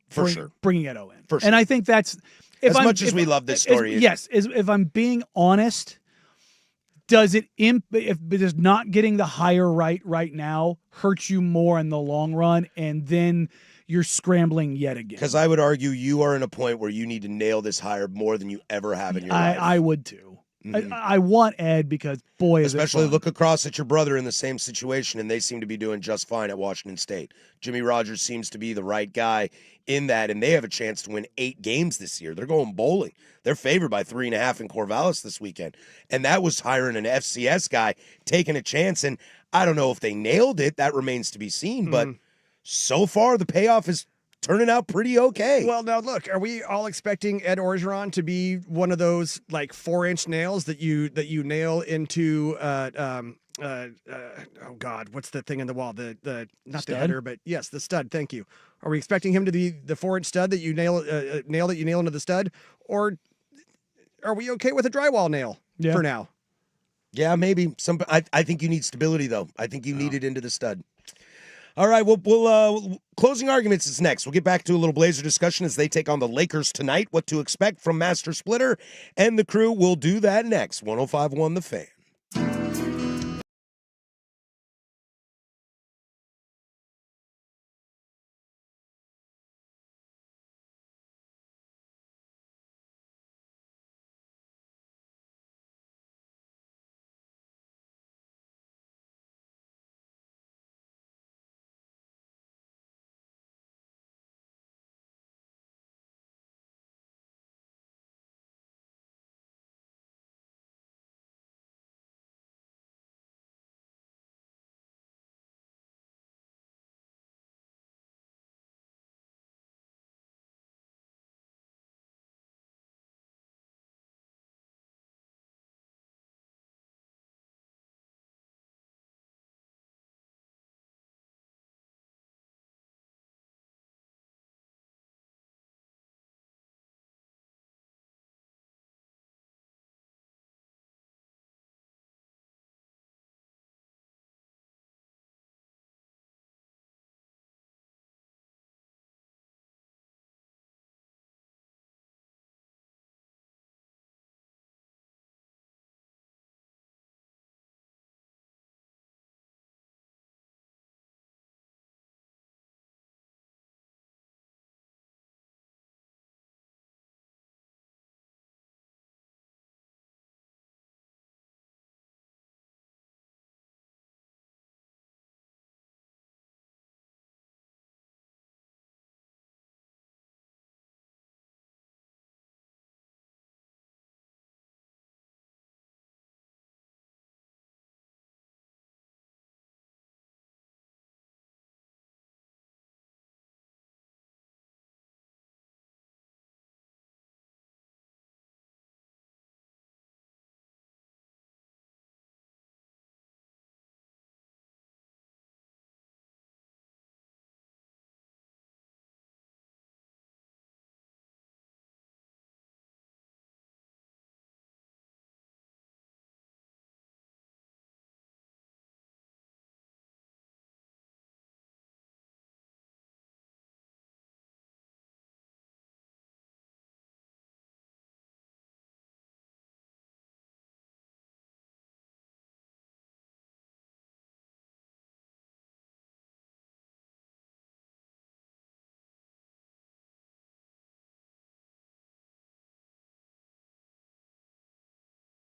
[SPEAKER 1] For sure.
[SPEAKER 2] Bringing Edo in.
[SPEAKER 1] For sure.
[SPEAKER 2] And I think that's...
[SPEAKER 1] As much as we love this story.
[SPEAKER 2] If I'm being honest, does not getting the hire right now hurt you more in the long run, and then you're scrambling yet again?
[SPEAKER 1] Because I would argue you are in a point where you need to nail this hire more than you ever have in your life.
[SPEAKER 2] I would too. I want Ed because, boy, is
[SPEAKER 1] especially
[SPEAKER 2] it fun.
[SPEAKER 1] look across at your brother in the same situation, and they seem to be doing just fine at Washington State. Jimmy Rogers seems to be the right guy in that, and they have a chance to win 8 games this year. They're going bowling. They're favored by 3.5 in Corvallis this weekend, and that was hiring an FCS guy, taking a chance, and I don't know if they nailed it. That remains to be seen, but so far the payoff is turning out pretty okay.
[SPEAKER 3] Well, now look, are we all expecting Ed Orgeron to be one of those like 4-inch nails that you nail into oh God, what's the thing in the wall? The not
[SPEAKER 2] stud?
[SPEAKER 3] The header, but yes, the stud. Thank you. Are we expecting him to be the 4-inch stud that you nail into the stud, or are we okay with a drywall nail for now?
[SPEAKER 1] Yeah, maybe. I think you need stability though. I think you need it into the stud. All right, we'll closing arguments is next. We'll get back to a little Blazer discussion as they take on the Lakers tonight, what to expect from Master Splitter and the crew. We'll do that next. 105.1 The Fan.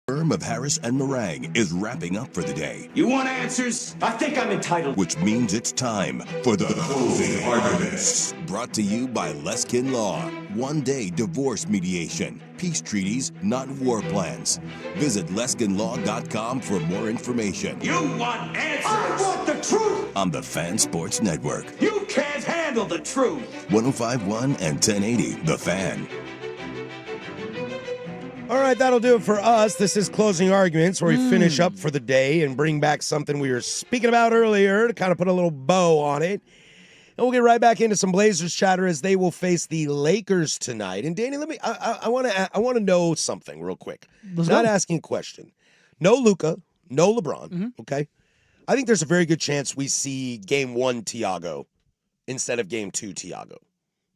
[SPEAKER 5] Firm of Harris and Meringue is wrapping up for the day.
[SPEAKER 11] You want answers? I think I'm entitled.
[SPEAKER 5] Which means it's time for the closing arguments. Brought to you by Leskin Law. One-day divorce mediation. Peace treaties, not war plans. Visit LeskinLaw.com for more information.
[SPEAKER 11] You want answers? I want the truth!
[SPEAKER 5] On the Fan Sports Network.
[SPEAKER 11] You can't handle the truth!
[SPEAKER 5] 105.1 and 1080, The Fan.
[SPEAKER 1] All right, that'll do it for us. This is Closing Arguments, where we finish up for the day and bring back something we were speaking about earlier to kind of put a little bow on it. And we'll get right back into some Blazers chatter as they will face the Lakers tonight. And Danny, I want to know something real quick. Not asking a question. No Luka, no LeBron. Okay, I think there's a very good chance we see Game 1 Tiago instead of Game 2 Tiago.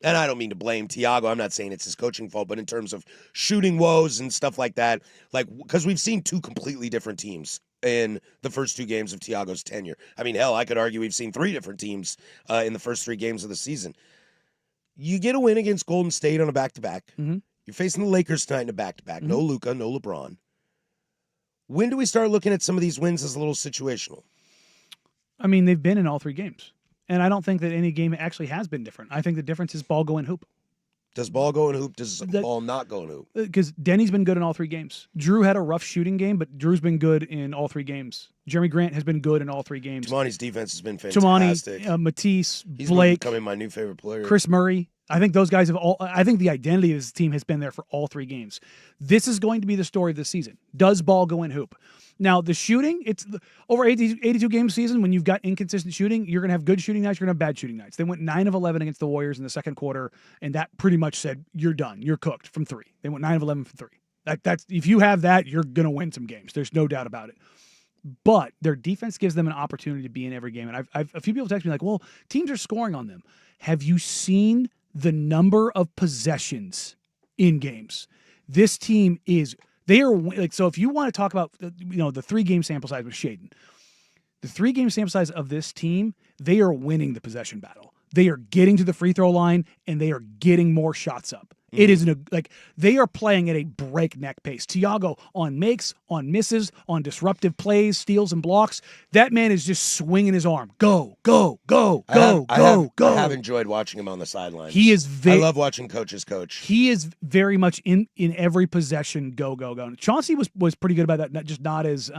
[SPEAKER 1] And I don't mean to blame Tiago. I'm not saying it's his coaching fault, but in terms of shooting woes and stuff like that, because we've seen two completely different teams in the first 2 games of Tiago's tenure. I mean, hell, I could argue we've seen 3 different teams in the first 3 games of the season. You get a win against Golden State on a back-to-back. You're facing the Lakers tonight in a back-to-back. No Luka, no LeBron. When do we start looking at some of these wins as a little situational?
[SPEAKER 2] I mean, they've been in all 3 games. And I don't think that any game actually has been different. I think the difference is ball go in hoop.
[SPEAKER 1] Does ball go in hoop? Does ball not go in hoop?
[SPEAKER 2] Because Denny's been good in all 3 games. Drew had a rough shooting game, but Drew's been good in all 3 games. Jeremy Grant has been good in all 3 games.
[SPEAKER 1] Tamani's defense has been fantastic.
[SPEAKER 2] Matisse,
[SPEAKER 1] He's
[SPEAKER 2] Blake,
[SPEAKER 1] becoming my new favorite player.
[SPEAKER 2] Chris Murray. I think those guys have all. I think the identity of this team has been there for all 3 games. This is going to be the story of the season. Does ball go in hoop? Now, the shooting, it's over 82 game season. When you've got inconsistent shooting, you're going to have good shooting nights, you're going to have bad shooting nights. They went 9 of 11 against the Warriors in the second quarter, and that pretty much said, you're done. You're cooked from 3. They went 9 of 11 from 3. That's if you have that, you're going to win some games. There's no doubt about it. But their defense gives them an opportunity to be in every game. And I've a few people text me like, well, teams are scoring on them. Have you seen the number of possessions in games? This team is... They are like, so if you want to talk about, the 3-game sample size with Shaden, the 3-game sample size of this team, they are winning the possession battle. They are getting to the free throw line and they are getting more shots up. It is they are playing at a breakneck pace. Tiago on makes, on misses, on disruptive plays, steals and blocks. That man is just swinging his arm. Go, go, go, go, go, go.
[SPEAKER 1] I have enjoyed watching him on the sidelines.
[SPEAKER 2] He is
[SPEAKER 1] I love watching coaches coach.
[SPEAKER 2] He is very much in every possession. Go, go, go. Chauncey was pretty good about that. Not as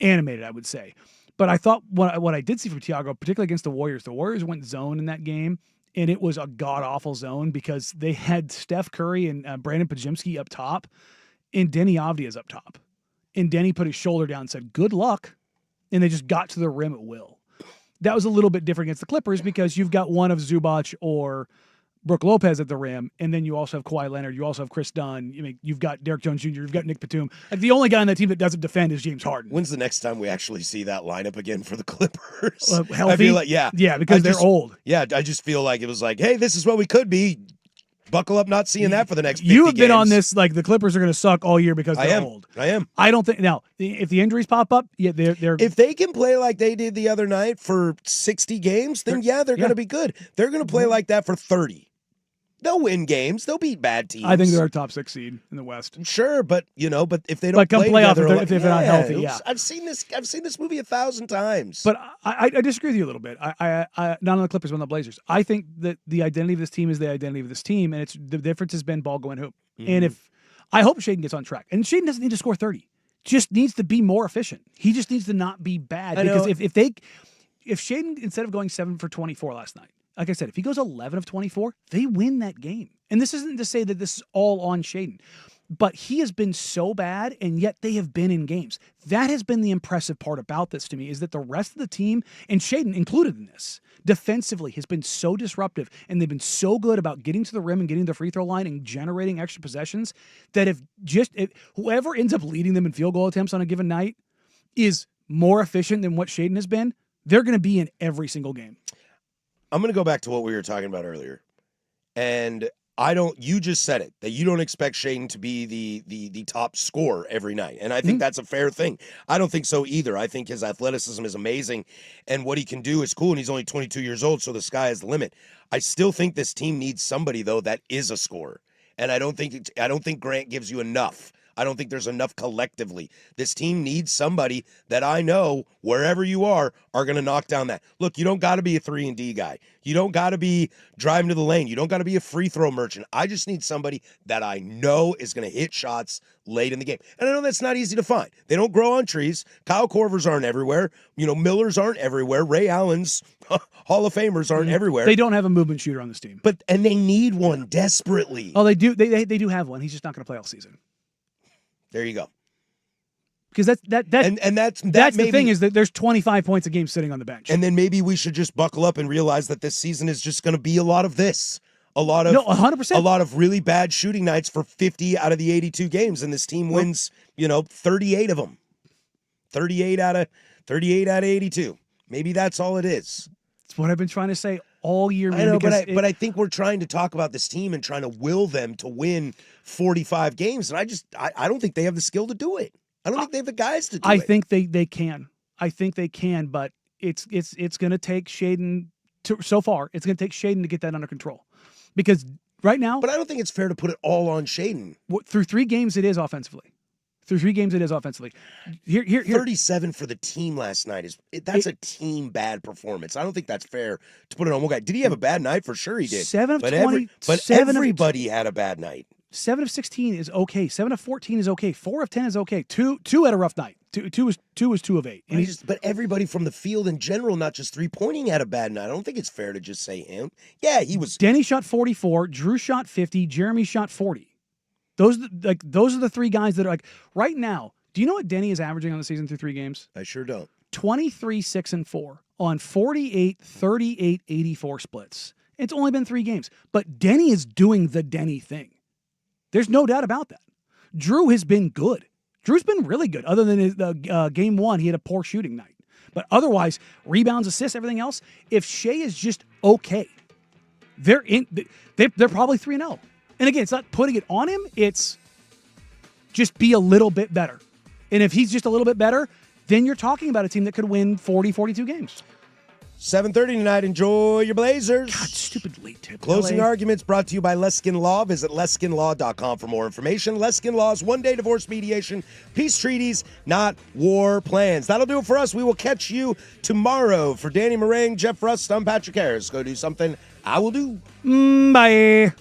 [SPEAKER 2] animated, I would say. But I thought what I did see from Tiago, particularly against the Warriors went zone in that game. And it was a god-awful zone because they had Steph Curry and Brandon Podziemski up top, and Denny Avdia's up top. And Denny put his shoulder down and said, good luck. And they just got to the rim at will. That was a little bit different against the Clippers because you've got one of Zubac or Brook Lopez at the rim, and then you also have Kawhi Leonard, you also have Chris Dunn, you've got Derek Jones Jr., you've got Nick Batum. Like the only guy on that team that doesn't defend is James Harden.
[SPEAKER 1] When's the next time we actually see that lineup again for the Clippers?
[SPEAKER 2] Healthy?
[SPEAKER 1] I feel like,
[SPEAKER 2] because they're old.
[SPEAKER 1] Yeah, I just feel like it was like, hey, this is what we could be. Buckle up, not seeing that for the next 50
[SPEAKER 2] You have been
[SPEAKER 1] games.
[SPEAKER 2] on this like the Clippers are going to suck all year because they're old.
[SPEAKER 1] I am.
[SPEAKER 2] I don't think now if the injuries pop up, they're
[SPEAKER 1] if they can play like they did the other night for 60 games, then they're going to be good. They're going to play like that for 30. They'll win games. They'll beat bad teams.
[SPEAKER 2] I think they're a top 6 seed in the West.
[SPEAKER 1] Sure, but if they don't
[SPEAKER 2] come
[SPEAKER 1] play
[SPEAKER 2] playoff
[SPEAKER 1] together,
[SPEAKER 2] if they're not healthy,
[SPEAKER 1] I've seen this movie 1,000 times.
[SPEAKER 2] But I disagree with you a little bit. I not on the Clippers, but on the Blazers. I think that the identity of this team is the identity of this team, and the difference has been ball going hoop. And if I hope Shaden gets on track, and Shaden doesn't need to score 30, just needs to be more efficient. He just needs to not be bad because if Shaden instead of going 7 for 24 last night. Like I said, if he goes 11 of 24, they win that game. And this isn't to say that this is all on Shaden, but he has been so bad, and yet they have been in games. That has been the impressive part about this to me, is that the rest of the team, and Shaden included in this, defensively has been so disruptive, and they've been so good about getting to the rim and getting to the free throw line and generating extra possessions that if whoever ends up leading them in field goal attempts on a given night is more efficient than what Shaden has been, they're going to be in every single game.
[SPEAKER 1] I'm going to go back to what we were talking about earlier. And you just said it, that you don't expect Shaden to be the top scorer every night. And I think that's a fair thing. I don't think so either. I think his athleticism is amazing and what he can do is cool. And he's only 22 years old, so the sky is the limit. I still think this team needs somebody, though, that is a scorer. And I don't think Grant gives you enough. I don't think there's enough collectively. This team needs somebody that I know, wherever you are going to knock down that. Look, you don't got to be a 3-and-D guy. You don't got to be driving to the lane. You don't got to be a free throw merchant. I just need somebody that I know is going to hit shots late in the game. And I know that's not easy to find. They don't grow on trees. Kyle Korvers aren't everywhere. Millers aren't everywhere. Ray Allen's Hall of Famers aren't everywhere.
[SPEAKER 2] They don't have a movement shooter on this team.
[SPEAKER 1] And they need one desperately.
[SPEAKER 2] Oh, they do. They do have one. He's just not going to play all season.
[SPEAKER 1] There you go.
[SPEAKER 2] Because that's the thing is that there's 25 points a game sitting on the bench.
[SPEAKER 1] And then maybe we should just buckle up and realize that this season is just going to be a lot of this. A lot of
[SPEAKER 2] 100%.
[SPEAKER 1] A lot of really bad shooting nights for 50 out of the 82 games, and this team wins, 38 of them. 38 out of 82. Maybe that's all it is.
[SPEAKER 2] That's what I've been trying to say all year.
[SPEAKER 1] I know, but I think we're trying to talk about this team and trying to will them to win 45 games, and I don't think they have the skill to do it. I don't think they have the guys to do it.
[SPEAKER 2] I think they can. I think they can, but it's going to take Shaedon. So far, it's going to take Shaedon to get that under control, because right now.
[SPEAKER 1] But I don't think it's fair to put it all on Shaedon.
[SPEAKER 2] Through 3 games, it is offensively. Here.
[SPEAKER 1] 37 for the team last night that's a team bad performance. I don't think that's fair to put it on one guy. Did he have a bad night? For sure he did.
[SPEAKER 2] 7 of
[SPEAKER 1] but
[SPEAKER 2] 20.
[SPEAKER 1] But everybody had a bad night.
[SPEAKER 2] 7 of 16 is okay. 7 of 14 is okay. 4 of 10 is okay. Two had a rough night. Two was 2 of 8. And
[SPEAKER 1] but everybody from the field in general, not just 3-pointing, had a bad night. I don't think it's fair to just say him. Yeah, he was.
[SPEAKER 2] Denny shot 44. Drew shot 50. Jeremy shot 40. Those are the 3 guys that are right now. Do you know what Denny is averaging on the season through 3 games?
[SPEAKER 1] I sure don't.
[SPEAKER 2] 23, 6, and 4 on 48, 38, 84 splits. It's only been 3 games, but Denny is doing the Denny thing. There's no doubt about that. Drew has been good. Drew's been really good. Other than his game 1, he had a poor shooting night. But otherwise, rebounds, assists, everything else. If Shai is just okay, they're probably 3-0. And again, it's not putting it on him. It's just be a little bit better. And if he's just a little bit better, then you're talking about a team that could win 40, 42 games.
[SPEAKER 1] 7:30 tonight. Enjoy your Blazers.
[SPEAKER 2] God, stupid late tip.
[SPEAKER 1] Closing arguments brought to you by Leskin Law. Visit leskinlaw.com for more information. Leskin Law's one-day divorce mediation, peace treaties, not war plans. That'll do it for us. We will catch you tomorrow. For Danny Marang, Jeff Rust, I'm Patrick Harris. Go do something I will do.
[SPEAKER 2] Bye.